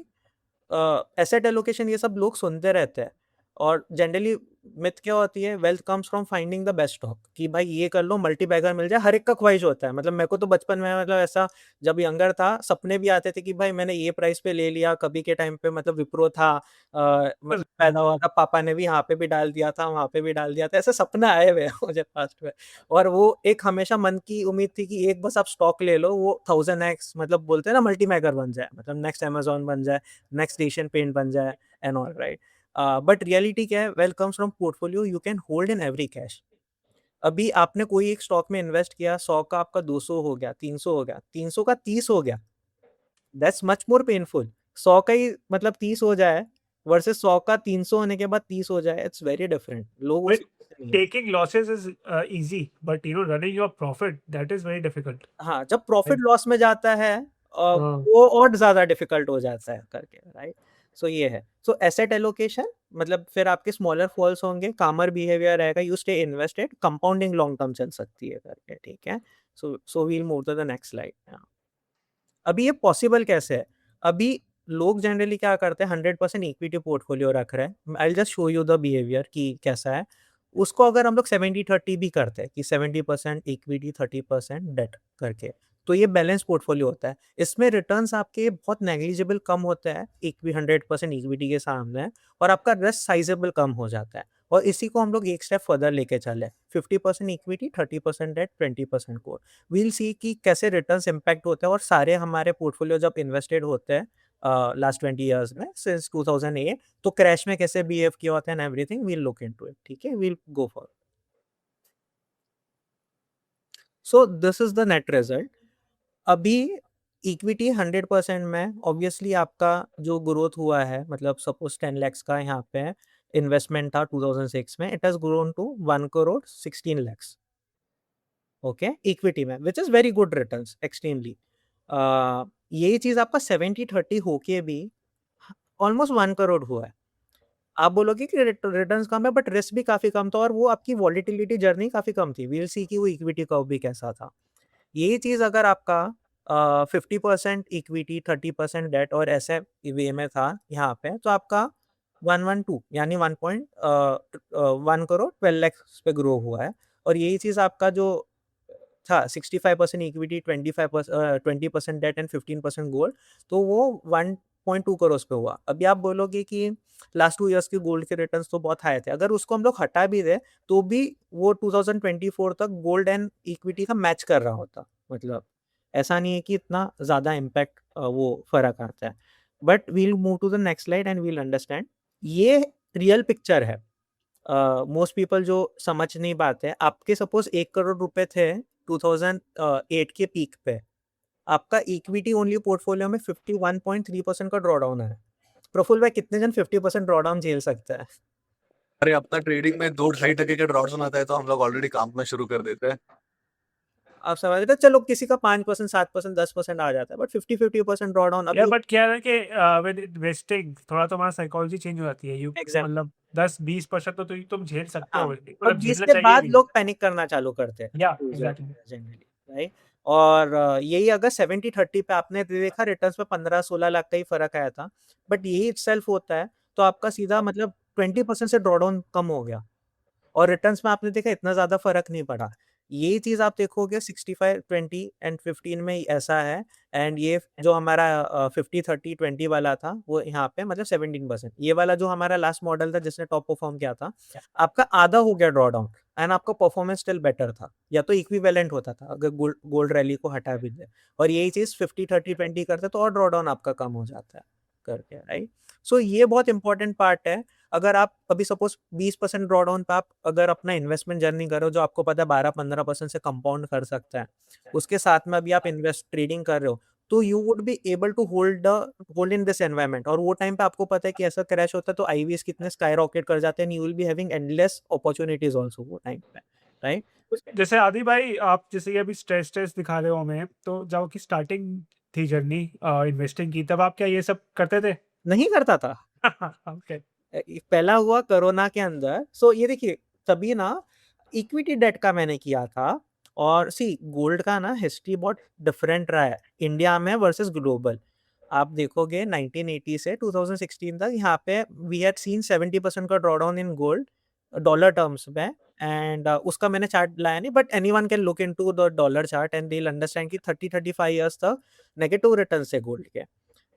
एसेट एलोकेशन ये सब लोग सुनते रहते हैं, और जनरली मिथ क्या होती है, wealth comes from finding the best stock, कि भाई ये कर लो मल्टी बैगर मिल जाए, हर एक का ख्वाहिश होता है। मतलब मेरे को तो बचपन में, मतलब ऐसा जब यंगर था, सपने भी आते थे कि भाई मैंने ये प्राइस पे ले लिया। कभी के टाइम पे मतलब विप्रो था, मतलब पैदा हुआ था, पापा ने भी यहाँ पे भी डाल दिया था, वहाँ पे भी डाल दिया था, ऐसे सपने आए हुए हैं मुझे पास्ट में। और वो एक हमेशा मन की उम्मीद थी कि एक बस आप स्टॉक ले लो, वो 1000x, मतलब बोलते हैं ना, मल्टी मैगर बन जाए, मतलब नेक्स्ट अमेजोन बन जाए, नेक्स्ट एशियन पेंट बन जाए, and all, right? But reality क्या है, wealth comes from portfolio you can hold in every cash. अभी आपने कोई एक स्टॉक में इन्वेस्ट किया, 100 का आपका 200 हो गया, 300 हो गया, 300 का 30 हो गया, दैट्स मच मोर पेनफुल। 100 का ही मतलब 30 हो जाए वर्सेस 100 का 300 होने के बाद 30 हो जाए, इट्स वेरी डिफरेंट। लोग Well, उसको नहीं है। taking losses is easy, but running your profit, that is very difficult. हाँ, जब प्रॉफिट लॉस में जाता है हाँ, वो और ज्यादा डिफिकल्ट हो जाता है करके, राइट? सो ये है। सो एसेट एलोकेशन मतलब फिर आपके स्मॉलर फॉल्स होंगे, कामर बिहेवियर रहेगा, you stay invested, compounding long term चल सकती है करके, ठीक है। So we'll move to the next slide. अभी ये पॉसिबल कैसे है? अभी लोग जनरली क्या करते हैं, 100% इक्विटी पोर्टफोलियो रख रहे हैं। आई will just show you the behaviour कि कैसा है। उसको अगर हम लोग 70-30 भी करते हैं कि 70% इक्विटी 30% डेट करके, तो ये बैलेंस पोर्टफोलियो होता है। इसमें रिटर्न्स आपके बहुत नेग्लिजिबल कम होते हैं 100% इक्विटी के सामने, और आपका रिस्क साइजेबल कम हो जाता है। और इसी को हम लोग एक स्टेप फर्दर लेके चले, 50% इक्विटी, 30% डेट, 20% कोर। वील सी कि कैसे रिटर्न्स इम्पैक्ट होते हैं, और सारे हमारे पोर्टफोलियो जब इन्वेस्टेड होते हैं लास्ट 20 ईयर्स में सिंस 2008, तो क्रैश में कैसे बिहेव किया होता है and everything, we'll look into it, ठीक है। We'll go for. So this is the net result. अभी इक्विटी 100% में ऑब्वियसली आपका जो ग्रोथ हुआ है, मतलब सपोज 10 lakhs का यहाँ पे इन्वेस्टमेंट था 2006 में, it has grown to 1 crore 16 lakhs, okay, equity में, which is very good returns extremely. यही चीज आपका 70-30 होके भी ऑलमोस्ट 1 करोड़ हुआ है। आप बोलोगे कि रिटर्न्स कम है, बट रिस्क भी काफी कम था, और वो आपकी वॉलिटिलिटी जर्नी काफी कम थी। वील सी की वो इक्विटी कर्व भी कैसा था। यही चीज अगर आपका 50% इक्विटी, 30% डेट और ऐसे वे में था यहाँ पे, तो आपका 112 यानी 1 करोड़ 12 लाख पे ग्रो हुआ है। और यही चीज आपका जो था 65% इक्विटी, 20% डेट एंड 15% गोल्ड, तो वो 1.2 करोड़ पे हुआ। अभी आप बोलोगे कि लास्ट 2 इयर्स के गोल्ड के रिटर्न्स तो बहुत हाई थे, अगर उसको हम लोग हटा भी दे तो भी वो 2024 तक गोल्ड एंड इक्विटी का मैच कर रहा होता। मतलब ऐसा नहीं है कि इतना ज़्यादा इम्पैक्ट वो फर्क आता है। But we'll move to the next slide and we'll understand. ये रियल पिक्चर है। मोस्ट पीपल जो समझ नहीं पाते, आपके सपोज 1 करोड़ रुपए थे 2008 के पीक पे, आपका इक्विटी ओनली पोर्टफोलियो में 51.3% का ड्रॉडाउन है। प्रफुल भाई, कितने जन 50% ड्रॉडाउन झेल सकते हैं? अरे अपना ट्रेडिंग में 2-2.5% का ड्रॉडाउन आता है तो हम लोग ऑलरेडी काम में शुरू कर देते हैं। आप समझ रहे थे, चलो किसी का 5%, 7%, 10% आ जाता है, बट 50% ड्रॉडाउन यार अभी। बट क्या है कि विद इन्वेस्टिंग थोड़ा तुम्हारा साइकोलॉजी चेंज हो जाती है। यू एग्जैक्ट, मतलब 10-20% तो तुम झेल सकते हाँ, हो, और मतलब 20 झेलना के चाहिए बाद भी। लोग पैनिक करना चालू करते हैं या एग्जैक्टली। Generally, right. और यही अगर 70-30 पे आपने देखा, रिटर्न्स पे 15-16 लाख का ही फर्क आया था, बट यही इटसेल्फ होता है, तो आपका सीधा मतलब 20% से ड्रॉडाउन कम हो गया, और रिटर्न्स में आपने देखा इतना ज़्यादा फ़र्क नहीं पड़ा। ये चीज़ आप देखोगे 65-20 एंड 15 में ऐसा है, एंड ये जो हमारा 50-30-20 वाला था, वो यहाँ पे मतलब 17%। ये वाला जो हमारा लास्ट मॉडल था जिसने टॉप परफॉर्म किया था, आपका आधा हो गया ड्रॉडाउन, एंड आपका परफॉर्मेंस स्टिल बेटर था, या तो इक्विवेलेंट होता था अगर गोल्ड रैली को हटा भी दे। और यही चीज़ 50-30-20 करते तो और ड्रॉडाउन आपका कम हो जाता है करके, राइट। सो ये बहुत इंपॉर्टेंट पार्ट है। अगर आप अभी सपोज 20% ड्रॉडाउन पे आप अगर अपना इन्वेस्टमेंट जर्नी करो, जो आपको पता है 12-15% से कंपाउंड कर सकता है, उसके साथ में अभी आप इन्वेस्ट ट्रेडिंग कर रहे हो, तो you would be able to hold in this environment. और वो टाइम पे आपको पता है कि ऐसा क्रैश होता है तो आईवीएस कितने स्काई रॉकेट कर जाते हैं, you will be having endless opportunities also वो टाइम पे, राइट। जैसे आदि भाई, आप जैसे कि अभी स्ट्रेस दिखा रहे हो हमें, तो जब की स्टार्टिंग थी जर्नी इन्वेस्टिंग की, तब आप क्या ये सब करते थे? नहीं करता था। ओके। पहला हुआ कोरोना के अंदर। सो ये देखिए, तभी ना इक्विटी डेट का मैंने किया था। और सी गोल्ड का ना हिस्ट्री बहुत डिफरेंट रहा है इंडिया में वर्सेस ग्लोबल। आप देखोगे 1980 से 2016 तक यहाँ पे वी हैड सीन 70% का drawdown in gold dollar terms में। एंड उसका मैंने चार्ट लाया नहीं, but anyone can look into the dollar chart and they will understand कि 30-35 इयर्स तक नेगेटिव रिटर्न्स है गोल्ड के।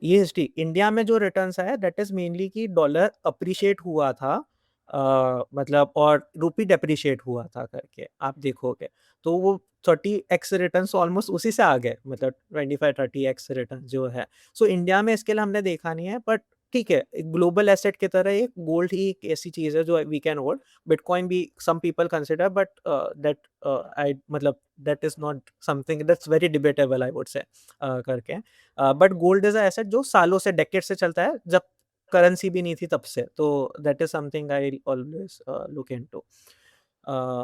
ये हिस्ट्री इंडिया में जो रिटर्न्स आया, दैट इज मेनली कि डॉलर अप्रिशिएट हुआ था, मतलब, और रूपी डेप्रिशिएट हुआ था करके आप देखोगे, तो वो 30x रिटर्न्स ऑलमोस्ट उसी से आ गए, मतलब 25-30x रिटर्न जो है। सो इंडिया में इसके लिए हमने देखा नहीं है, बट ठीक है, ग्लोबल एसेट की तरह एक गोल्ड ही एक ऐसी चीज है जो वी कैन होल्ड। बिटकॉइन भी some people consider, but that I मतलब that is not something that's very debatable, I would say करके। बट गोल्ड इज एसेट जो सालों से, डेकेड से चलता है, जब करेंसी भी नहीं थी तब से, तो that is something I always look into.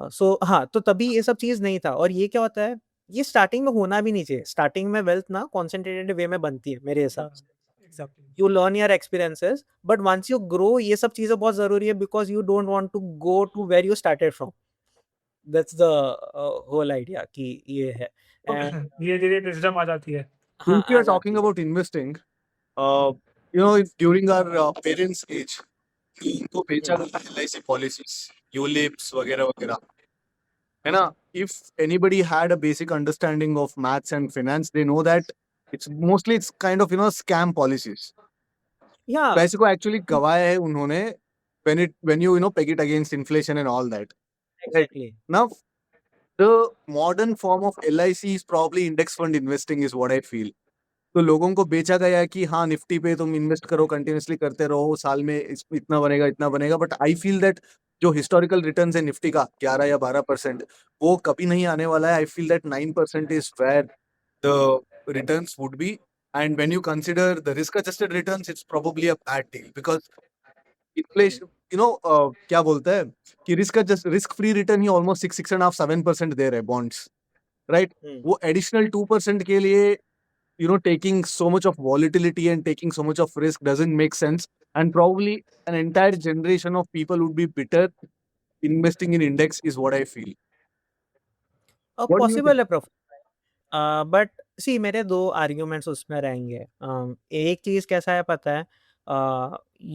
So हाँ, तो तभी ये सब चीज नहीं था। और ये क्या होता है, ये स्टार्टिंग में होना भी नहीं चाहिए। स्टार्टिंग में वेल्थ ना कॉन्सेंट्रेटेड वे में बनती है मेरे हिसाब से। Exactly you learn your experiences, but once you grow ये सब चीजें बहुत जरूरी है because you don't want to go to where you started from. That's the whole idea कि ये है and धीरे धीरे विजडम आ जाती है हाँ Since we आ are जाती talking है. about investing, during our parents' age, इनको बेचा हम्म, गया LIC policies, ULIPs वगैरह वगैरह, है ना? If anybody had a basic understanding of maths and finance, they know that it's kind of scam policies. yeah पैसे को actually गवाया है उन्होंने when you peg it against inflation and all that. Right. exactly. Now, the modern form of LIC is probably index fund investing is what I feel. तो लोगों को बेचा गया है कि हाँ निफ्टी पे तुम इन्वेस्ट करो कंटिन्यूअसली करते रहो साल में इतना बनेगा बट आई फील दैट जो हिस्टोरिकल रिटर्न्स है निफ्टी का 11 या 12% वो कभी नहीं आने वाला है I feel that 9% is where the returns would be and when you consider the risk adjusted returns it's probably a bad deal because inflation क्या बोलते हैं कि रिस्क फ्री रिटर्न ही ऑलमोस्ट 6.5-7% दे रहे बॉन्ड्स राइट हम्म. वो एडिशनल 2% के लिए taking so much of volatility and taking so much of risk doesn't make sense. And probably an entire generation of people would be bitter investing in index, is what I feel. What do you think? Possible है professor but सी मेरे दो arguments उसमें रहेंगे. एक चीज कैसा है पता है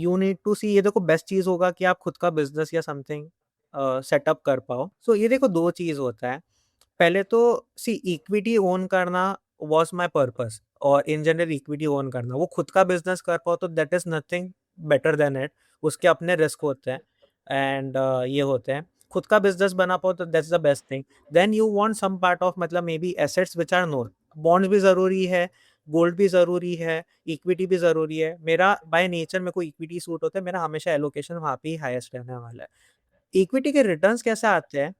यू नीड टू सी ये देखो बेस्ट चीज होगा कि आप खुद का बिजनेस या समथिंग सेटअप कर पाओ. सो ये देखो दो चीज होता है. पहले तो सी इक्विटी ओन करना वॉज माई पर्पस और इन जनरल इक्विटी ओन करना वो खुद का बिजनेस कर पाओ तो that is nothing better than it. उसके अपने रिस्क होते हैं एंड ये होते हैं. खुद का बिजनेस बना पाओ तो that's the best thing. Then you want some part of मतलब maybe assets which are known. Bonds भी जरूरी है, गोल्ड भी जरूरी है, इक्विटी भी जरूरी है. मेरा बाय नेचर मेरे को इक्विटी सूट होता है. मेरा हमेशा एलोकेशन वहाँ पे ही हाईएस्ट रहने वाला है. इक्विटी के रिटर्न्स कैसे आते हैं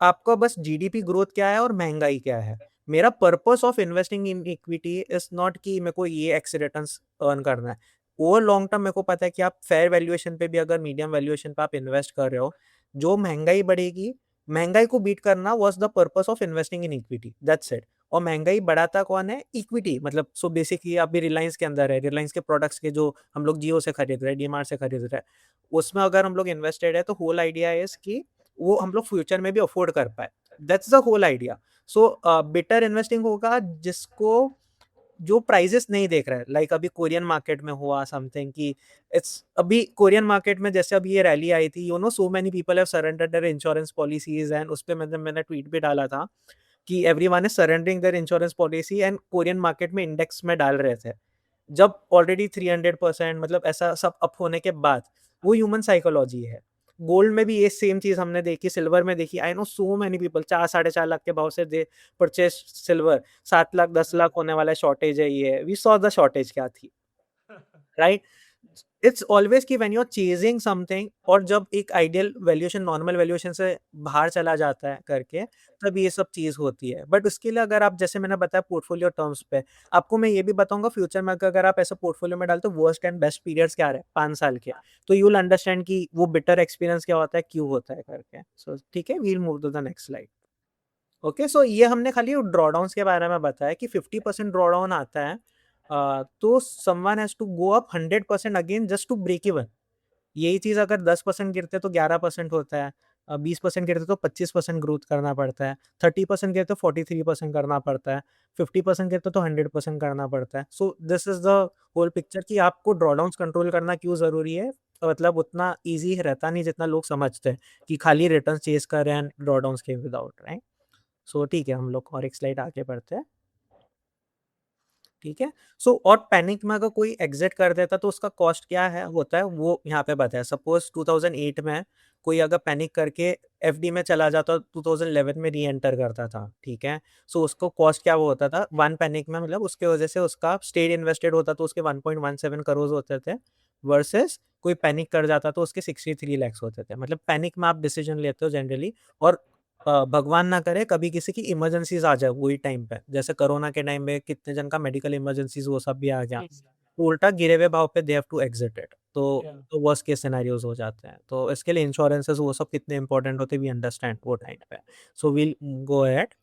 आपका बस जीडीपी ग्रोथ क्या है और महंगाई क्या है. मेरा purpose of investing in equity is not कि मेरे को ये एक्स रिटर्न्स अर्न करना है. ओवर लॉन्ग टर्म मेरे को पता है कि आप फेयर वैल्यूएशन पे भी अगर मीडियम वैल्यूएशन पे आप इन्वेस्ट कर रहे हो जो महंगाई बढ़ेगी महंगाई को बीट करना was the purpose of investing in equity. That's it. और महंगाई बढ़ाता कौन है? इक्विटी. मतलब सो बेसिकली आप भी रिलायंस के अंदर है. रिलायंस के प्रोडक्ट्स के जो हम लोग जियो से खरीद रहे हैं, डीमार्ट से खरीद रहे हैं, उसमें अगर हम लोग इन्वेस्टेड है तो होल आइडिया इज कि वो हम लोग फ्यूचर में भी अफोर्ड कर पाए. That's the whole idea. So better investing होगा जिसको जो प्राइजेस नहीं देख रहा है. लाइक अभी कोरियन मार्केट में हुआ समथिंग कि इट्स अभी कोरियन मार्केट में जैसे अभी ये रैली आई थी so many people have surrendered their insurance policies and उस पे मैंने ट्वीट भी डाला था कि everyone is surrendering their insurance policy and Korean market में इंडेक्स में डाल रहे थे जब ऑलरेडी 300% मतलब ऐसा सब अप होने के बाद. वो ह्यूमन साइकोलॉजी है. गोल्ड में भी ये सेम चीज हमने देखी, सिल्वर में देखी. I know so many people 4-4.5 lakh के भाव से दे परचेज सिल्वर. 7 लाख 10 लाख होने वाला शॉर्टेज है. ये वी सॉ द शॉर्टेज क्या थी, राइट. इट्स ऑलवेज कि when you are chasing something और जब एक आइडियल वैल्यूएशन नॉर्मल वैल्यूएशन से बाहर चला जाता है करके तब ये सब चीज होती है. बट उसके लिए अगर आप जैसे मैंने बताया पोर्टफोलियो टर्म्स पे आपको मैं ये भी बताऊंगा फ्यूचर में अगर आप ऐसा पोर्टफोलियो में डालते हो वर्स्ट एंड बेस्ट पीरियड्स क्या रहे 5 साल के तो यू विल अंडरस्टैंड कि वो बिटर एक्सपीरियंस क्या होता है क्यों होता है करके. सो ठीक है, we'll move to the next slide. Okay, so ये हमने खाली ड्रॉडाउन्स के बारे में बताया कि 50% ड्रॉडाउन आता है तो someone has to go up 100% again just to break even. यही चीज अगर 10% गिरते तो 11% होता है, 20% गिरते तो 25% ग्रोथ करना पड़ता है, 30% गिरते तो 43% करना पड़ता है, 50% गिरते तो 100% करना पड़ता है. So this is the whole picture कि आपको ड्रॉडाउन्स कंट्रोल करना क्यों जरूरी है. मतलब उतना ईजी रहता नहीं जितना लोग समझते हैं कि खाली रिटर्न चेज कर रहे हैं ड्रॉडाउन्स के विदाउट, राइट. सो ठीक है, हम लोग और एक स्लाइड आगे बढ़ते हैं. ठीक है. सो और पैनिक में अगर कोई एग्जिट कर देता तो उसका कॉस्ट क्या है होता है वो यहाँ पे बताया. सपोज 2008 में कोई अगर पैनिक करके एफडी में चला जाता 2011 में री एंटर करता था. ठीक है. सो उसको कॉस्ट क्या वो होता था वन पैनिक में, मतलब उसके वजह से उसका स्टेट इन्वेस्टेड होता तो उसके 1.17 करोड़ होते थे वर्सेस कोई पैनिक कर जाता तो उसके 63 लैक्स होते थे. मतलब पैनिक में आप डिसीजन लेते हो जनरली और भगवान ना करे कभी किसी की इमरजेंसीज आ जाए वही टाइम पे. जैसे कोरोना के टाइम पे कितने जन का मेडिकल इमरजेंसीज वो सब भी आ गया तो उल्टा गिरे हुए भाव पे they have to exit it. तो वर्स्ट केस सिनेरियोज हो जाते हैं. तो इसके लिए इंश्योरेंसेस वो सब कितने इंपॉर्टेंट होते हैं वी अंडरस्टैंड वो टाइम पे. So we'll go ahead.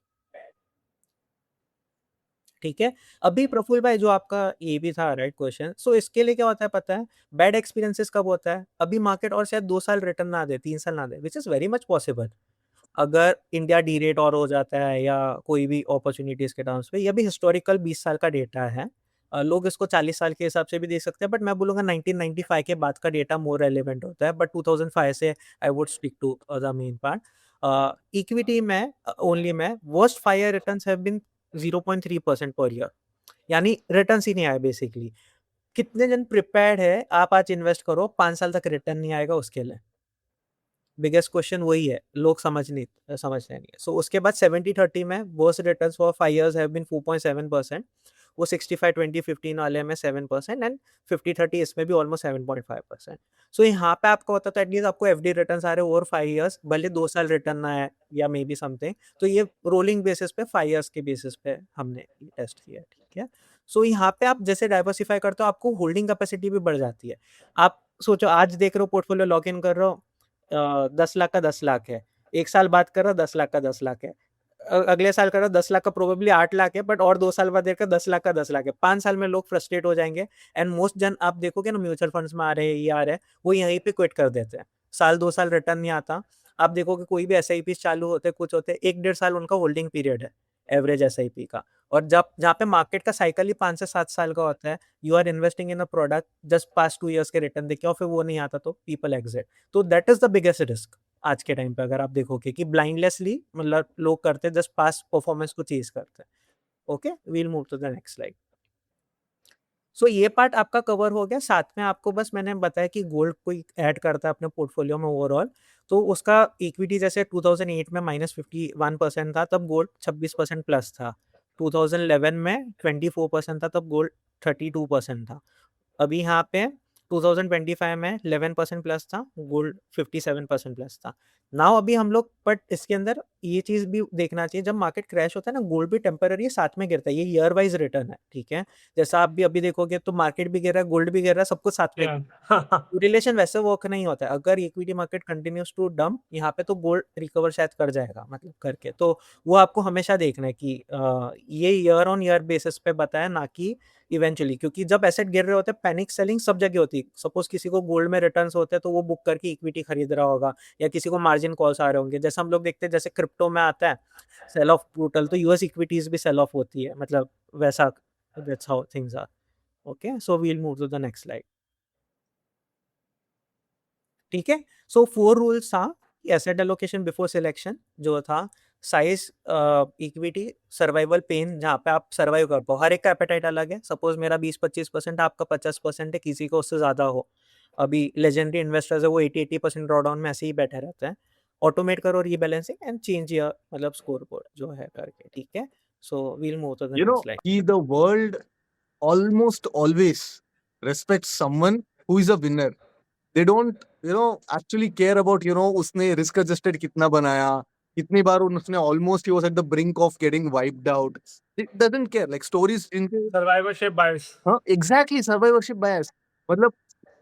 ठीक है। अभी प्रफुल्ल भाई जो आपका ये भी था राइट क्वेश्चन, सो इसके लिए क्या होता है पता है, बैड एक्सपीरियंसेस कब होता है, अभी मार्केट और शायद 2 साल रिटर्न ना दे, 3 साल ना दे, which is very much possible. अगर इंडिया डीरेट और हो जाता है या कोई भी अपॉर्चुनिटीज के टर्म्स पे, ये भी हिस्टोरिकल 20 साल का डेटा है। लोग इसको 40 साल के हिसाब से भी देख सकते हैं, बट मैं बोलूंगा 1995 के बाद का डेटा मोर रेलिवेंट होता है, बट 2005 से I would stick to the main part. Equity में ओनली में worst 5 year returns have been 0.3% per year, यानी रिटर्न्स ही नहीं आए बेसिकली। कितने जन प्रिपेयर्ड है आप आज इन्वेस्ट करो 5 साल तक रिटर्न नहीं आएगा उसके लिए? बिगेस्ट क्वेश्चन वही है, लोग समझते नहीं है। सो उसके बाद 70-30 में worst returns for 5 years have been 4.7%, वो 65-20-15 वाले में 7% एंड 50-30 इसमें भी ऑलमोस्ट 7.5%। सो यहाँ पे आपको होता तो एटलीस्ट आपको एफडी रिटर्न्स आ रहे ओवर 5 इयर्स, भले 2 साल रिटर्न ना आए या मे बी समथिंग, तो ये रोलिंग बेसिस पे 5 इयर्स के बेसिस पे हमने टेस्ट किया, ठीक है। सो यहाँ पे आप जैसे डाइवर्सिफाई करते हो आपको होल्डिंग कैपेसिटी भी बढ़ जाती है। आप सोचो आज देख रहे हो पोर्टफोलियो लॉक इन कर रहे हो, 10 लाख का 10 लाख है, 1 साल बाद कर रहा 10 लाख का 10 लाख है, अगले साल कर रहा 10 लाख का प्रोबेबली 8 लाख है, बट और 2 साल बाद देखकर 10 लाख का 10 लाख है। 5 साल में लोग फ्रस्ट्रेट हो जाएंगे एंड मोस्ट जन आप देखोगे ना म्यूचुअल फंड्स में आ रहे हैं, ये आ रहे हैं, वो यहीं पे क्विट कर देते हैं। साल 2 साल रिटर्न नहीं आता। आप देखोगे कोई भी एसआईपी चालू होते कुछ होते 1-1.5 साल उनका होल्डिंग पीरियड है एवरेज एसआईपी का, और जब जहाँ पे मार्केट का साइकिल ही 5 से 7 साल का होता है, you are investing in a product just past 2 years के रिटर्न देखे और फिर वो नहीं आता तो पीपल एग्जिट। तो that is the biggest risk आज के टाइम पे, अगर आप देखोगे कि ब्लाइंडलेसली मतलब लोग करते हैं जस्ट पास्ट परफॉर्मेंस को चेज करते हैं। Okay, we'll move to the next slide. So ये पार्ट आपका कवर हो गया। साथ में आपको बस मैंने बताया कि गोल्ड कोई ऐड करता है अपने पोर्टफोलियो में ओवरऑल, तो उसका इक्विटी जैसे 2008 में -51% था, तब गोल्ड 26% प्लस था। 2011 में 24% था, तब गोल्ड 32% था। अभी यहाँ पे 2025 में 11% प्लस था, गोल्ड 57% प्लस था। नाउ अभी हम लोग, बट इसके अंदर ये चीज भी देखना चाहिए, जब मार्केट क्रैश होता है ना, गोल्ड भी टेम्पररी साथ में गिरता है, ये ईयर वाइज रिटर्न है, ठीक है। जैसा आप भी अभी देखोगे तो मार्केट भी गिर रहा है, गोल्ड भी गिर रहा है, सब कुछ साथ में। Yeah. रिलेशन वैसे वर्क नहीं होता है। अगर equity market continues to dump, यहाँ पे तो गोल्ड रिकवर शायद कर जाएगा, मतलब करके, तो वो आपको हमेशा देखना है कि ये ईयर ऑन ईयर बेसिस पे बताया, ना कि इवेंचुअली, क्योंकि जब एसेट गिर रहे होते हैं पैनिक सेलिंग सब जगह होती है। सपोज किसी को गोल्ड में रिटर्न्स होते हैं तो वो बुक करके इक्विटी खरीद रहा होगा, या किसी को मार्जिन कॉल्स आ रहे होंगे, जैसे हम लोग देखते हैं जैसे क्रिप्टो में आता है सेल ऑफ ब्रूटल, तो यूएस इक्विटीज भी सेल ऑफ होती है, मतलब वैसा, that's how things are. Okay, so we'll move to the next slide, ठीक है। सो 4 रूल्स था, एसेट एलोकेशन बिफोर सिलेक्शन जो था, साइज, इक्विटी, सर्वाइवल पेन, जहाँ पे आप सर्वाइव कर पाओ। हर एक का एपेटाइट अलग है, सपोज मेरा 20-25% आपका 50% है, किसी को उससे ज्यादा हो। अभी लेजेंडरी इन्वेस्टर्स है वो 80% ड्रॉडाउन में ऐसे ही बैठे रहते हैं। ऑटोमेट करो रीबैलेंसिंग एंड चेंज योर मतलब स्कोर बोर्ड जो है करके, ठीक है। So we'll move to the You next know, slide. the world almost always respects someone who is a winner. They don't, actually care about, उसने risk adjusted कितना बनाया, कितनी बार उसने almost he was at the brink of getting wiped out. It doesn't care. Like stories इनके, Survivorship bias. हाँ, exactly, survivorship bias. मतलब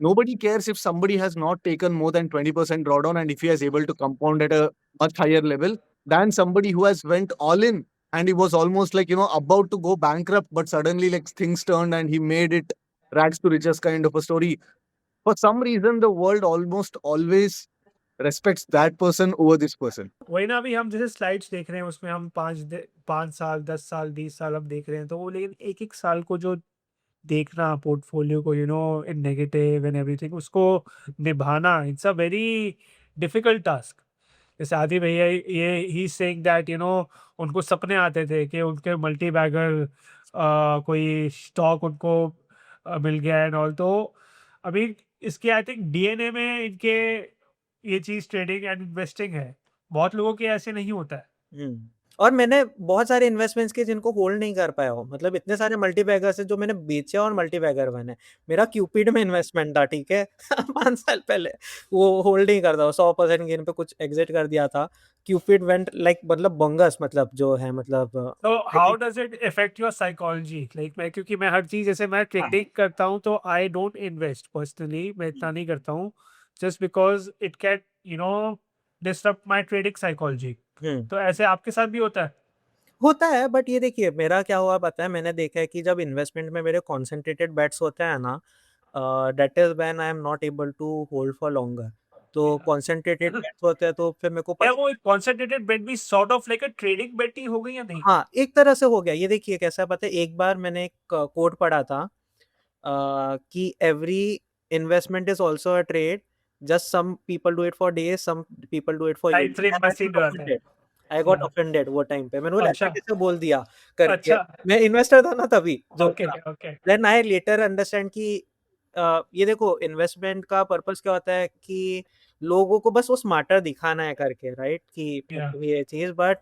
nobody cares if somebody has not taken more than 20% drawdown and if he is able to compound at a much higher level than somebody who has went all in and he was almost like, about to go bankrupt, but suddenly like things turned and he made it rags to riches kind of a story. For some reason, the world almost always respects that person over this person. वही ना, अभी हम जैसे slides देख रहे हैं उसमें हम 5 साल 10 साल 20 साल अब देख रहे हैं, तो वो लेकिन एक एक साल को जो देखना पोर्टफोलियो को इन नेगेटिव एंड एवरीथिंग उसको निभाना, it's a very difficult task. जैसे आदि भैया ये ही सेइंग दैट उनको सपने आते थे कि उनके मल्टी बैगर कोई स्टॉक उनको मिल गया एंड ऑल, तो अभी इसके आई थिंक डीएनए में इनके ये चीज़ ट्रेडिंग एंड इन्वेस्टिंग है। बहुत लोगों के ऐसे नहीं होता है। और मैंने बहुत सारे इन्वेस्टमेंट्स के जिनको होल्ड नहीं कर पाया हो, मतलब इतने सारे मल्टीबैगर्स हैं जो मैंने बेचे और मल्टीबैगर बने। मेरा क्यूपिड में इन्वेस्टमेंट था, ठीक है 5 साल पहले, वो होल्ड नहीं करता, 100% गेन पे कुछ एग्जिट कर दिया था। क्यूपिड वेंट लाइक मतलब बंगस, मतलब जो है मतलब तो how does it affect your psychology? Like मैं, क्योंकि मैं हर चीज जैसे मैं ट्रेडिंग करता हूँ तो आई डोंट इन्वेस्ट पर्सनली, मैं इतना नहीं करता हूँ, just because it can disturb my trading psychology. तो ऐसे आपके साथ भी होता है? होता है, बट ये देखिए मेरा क्या हुआ पता है, मैंने देखा है कि जब इन्वेस्टमेंट में मेरे कॉन्सेंट्रेटेड बेट्स होते हैं ना, that is when I am not able to hold for longer. तो कॉन्सेंट्रेटेड बेट्स होते हैं तो फिर मेरे को क्या पता, वो एक कॉन्सेंट्रेटेड बेट भी sort of like a trading bet ही हो गई या नहीं? हाँ एक तरह से हो गया। ये देखिए कैसा है पता है, एक बार मैंने एक कोट पढ़ा था कि every investment is also a trade, just some people do it for days, some people do it for time years. Frame and में सीन रहता है। आई गॉट या ऑफेंडेड वो टाइम पे, मैंने बोला ऐसे अच्छा, कैसे बोल दिया करके। अच्छा, मैं इन्वेस्टर था ना तभी जो ओके, था। Okay, then I later understand कि ये देखो इन्वेस्टमेंट का पर्पस क्या होता है कि लोगों को बस वो स्मार्टर दिखाना है करके, राइट, कि या ये चीज। बट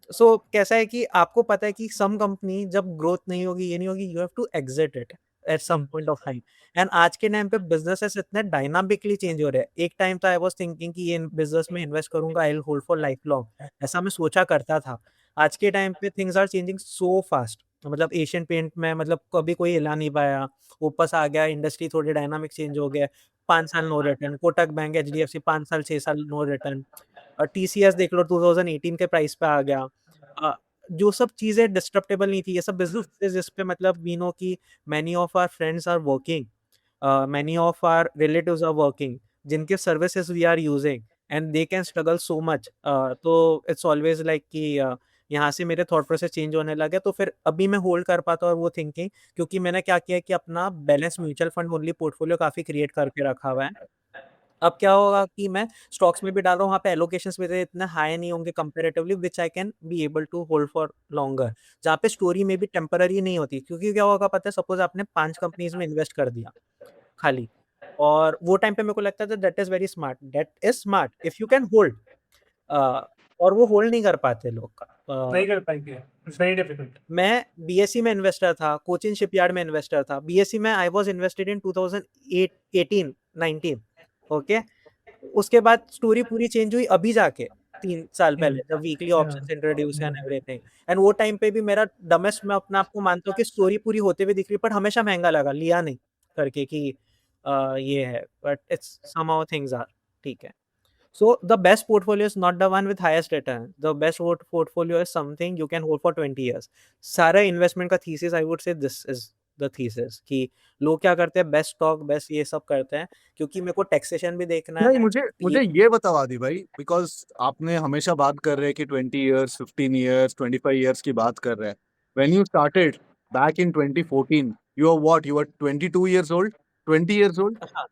सो कैसा है कि आपको पता है कि सम कंपनी जब ग्रोथ नहीं होगी, ये नहीं होगी, you have to exit it at some point of time. And आज के टाइम पे बिजनेसेस इतने डायनामिकली चेंज हो रहे हैं। एक टाइम था आई वाज थिंकिंग कि ये बिजनेस में इन्वेस्ट करूंगा, I will hold for life long, ऐसा मैं सोचा करता था। आज के टाइम पे things are changing so fast. मतलब एशियन पेंट में मतलब कभी कोई हिला नहीं पाया, वापस आ गया, इंडस्ट्री थोड़ी डायनामिक चेंज हो गया। 5 साल no return, Kotak bank, HDFC 5 साल 6 साल नो रिटर्न। टीसीएस देख लो 2018 के प्राइस पे आ गया। जो सब चीजें डिस्ट्रप्टेबल नहीं थी, ये सब बिजनेस जिस पे मतलब वी नो कि many of our friends are working, many of our relatives are working, जिनके services we are using and they can struggle so much. तो इट्स ऑलवेज लाइक कि यहाँ से मेरे थॉट प्रोसेस चेंज होने लगे। तो फिर अभी मैं होल्ड कर पाता और वो थिंकिंग, क्योंकि मैंने क्या किया कि अपना balance mutual fund only portfolio काफी क्रिएट करके रखा हुआ है। अब क्या होगा कि मैं स्टॉक्स में भी डाल रहा हूँ, वहाँ पे एलोकेशंस मेरे इतने हाई नहीं होंगे comparatively, which I can be able to hold for longer, जहाँ पे स्टोरी में भी टेम्पररी नहीं होती। क्योंकि क्या होगा पता है, सपोज आपने 5 कंपनीज में इन्वेस्ट कर दिया खाली, और वो टाइम पे मेरे को लगता था that is very smart, that is smart if you can hold, और वो होल्ड नहीं कर पाते लोग। नहीं कर पाएंगे, इट्स वेरी डिफिकल्ट। मैं बीएससी में इन्वेस्टर था, कोचिन शिपयार्ड में इन्वेस्टर था। बीएससी में I was invested in 2008 19 okay. उसके बाद स्टोरी पूरी चेंज हुई अभी जाके 3 साल पहले, जब weekly options introduce and everything. And वो टाइम पे भी मेरा डमेस्ट, मैं अपने आप को मानता हूँ कि स्टोरी पूरी होते हुए दिख रही, बट हमेशा महंगा लगा, लिया नहीं करके कि ये है। But it's somehow things are ठीक है। So the best portfolio is not the one with highest return. The best portfolio is something you can hold for 20 years. सारा इन्वेस्टमेंट का थीसिस आई वुड से दिस इज द थीसिस कि लोग क्या करते हैं, बेस्ट स्टॉक बेस्ट ये सब करते हैं, क्योंकि मेरे को टैक्सेशन भी देखना नहीं, है। मुझे मुझे ये बताओ आदि भाई, बिकॉज आपने हमेशा बात कर रहे हैं कि 20 years, 15 years, 25 years की बात कर रहे हैं। When you started back in 2014, you are what, you are 22 years old, 20 years old। हाँ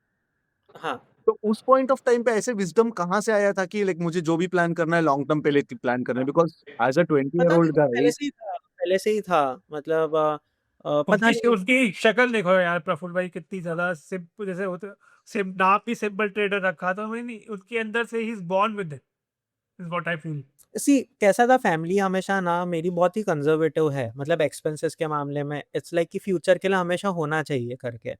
हाँ। तो उस पॉइंट ऑफ टाइम पे ऐसे विजडम कहाँ से आया था कि लाइक मुझे जो भी प्लान करना है लॉन्ग टर्म पे लेके प्लान करना है? बिकॉज एज अ 20 year पता नहीं, old वो गाय। पहले से ही था, पहले से ही था। मतलब पता उसकी नहीं। उसकी शक्ल देखो यार प्रफुल्ल भाई, कितनी ज्यादा सिंपल, जैसे होते नाम भी सिंपल ट्रेडर रखा था मैंने, उसके अंदर से ही is born with it, is what I feel. See कैसा था, फैमिली हमेशा ना मेरी बहुत ही कंजर्वेटिव है, मतलब एक्सपेंसेस के मामले में। इट्स लाइक कि फ्यूचर के लिए हमेशा होना चाहिए करके।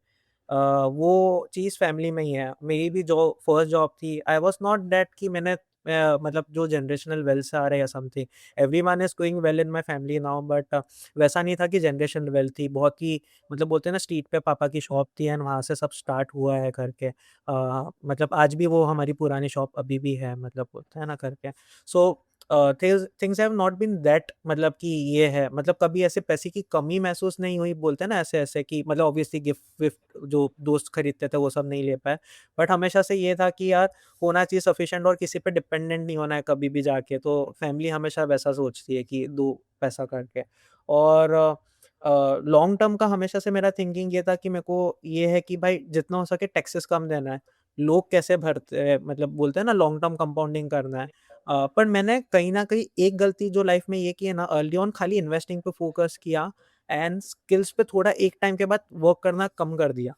वो चीज़ फैमिली में ही है। मेरी भी जो फर्स्ट जॉब थी, आई वाज नॉट दैट कि मैंने मतलब जो जनरेशनल वेल्थ से आ रहे या something. Everyone is going well in my family now, but वैसा नहीं था कि जनरेशनल वेल्थ थी बहुत ही। मतलब बोलते हैं ना, स्ट्रीट पे पापा की शॉप थी एंड वहाँ से सब स्टार्ट हुआ है करके। मतलब आज भी वो हमारी पुरानी शॉप अभी भी है, मतलब बोलते हैं ना करके। So things have not been that, मतलब कि ये है, मतलब कभी ऐसे पैसे की कमी महसूस नहीं हुई। बोलते हैं ना ऐसे ऐसे कि मतलब ऑब्वियसली गिफ्ट विफ्ट जो दोस्त खरीदते थे वो सब नहीं ले पाए, बट हमेशा से ये था कि यार होना चाहिए सफिशिएंट, और किसी पे डिपेंडेंट नहीं होना है कभी भी जाके। तो फैमिली हमेशा वैसा सोचती है कि दो पैसा करके। और लॉन्ग टर्म का हमेशा से मेरा थिंकिंग ये था कि मेरे को ये है कि भाई जितना हो सके टैक्सेस कम देना है। लोग कैसे भरते हैं, मतलब बोलते हैं ना लॉन्ग टर्म कंपाउंडिंग करना है। पर मैंने कहीं न कहीं एक गलती जो लाइफ में ये की है ना, अर्ली ऑन खाली इन्वेस्टिंग पे फ़ोकस किया एंड स्किल्स पे थोड़ा एक टाइम के बाद वर्क करना कम कर दिया।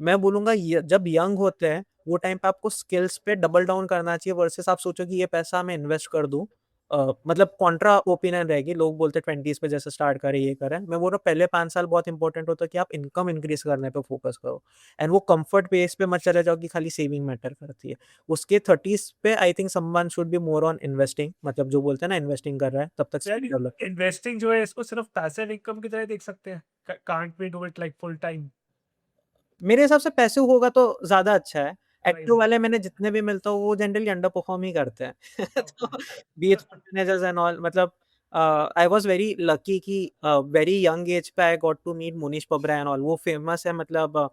मैं बोलूँगा य जब यंग होते हैं, वो टाइम पे आपको स्किल्स पे डबल डाउन करना चाहिए वर्सेस आप सोचो कि ये पैसा मैं इन्वेस्ट कर दूँ। मतलब कॉन्ट्रा ओपिनियन रहेगी, लोग बोलते हैं 20s पे जैसे स्टार्ट करें, ये करें। मैं बोल रहा हूँ पहले 5 साल बहुत इंपॉर्टेंट होता है कि आप इनकम इंक्रीज़ करने पे फ़ोकस करो एंड वो कम्फर्ट बेस पे मत चले जाओ कि खाली सेविंग मैटर करती है। उसके 30s पे I think someone should be more on investing, मतलब जो बोलते हैं ना इन्वेस्टिंग कर रहा है, तब तक यार स्किल डेवलप। इन्वेस्टिंग जो है इसको सिर्फ पैसिव इनकम की तरह देख सकते हैं, can't we do it like full time. मेरे हिसाब से पैसिव होगा तो ज़्यादा अच्छा है। एक्टिव राइट, वाले मैंने जितने भी मिलता हूँ वो जनरली अंडर परफॉर्म ही करते हैं। तो be it fund managers and all, मतलब आई वाज वेरी लकी कि वेरी यंग एज पे I got to meet Mohnish Pabrai and all. वो फेमस है, मतलब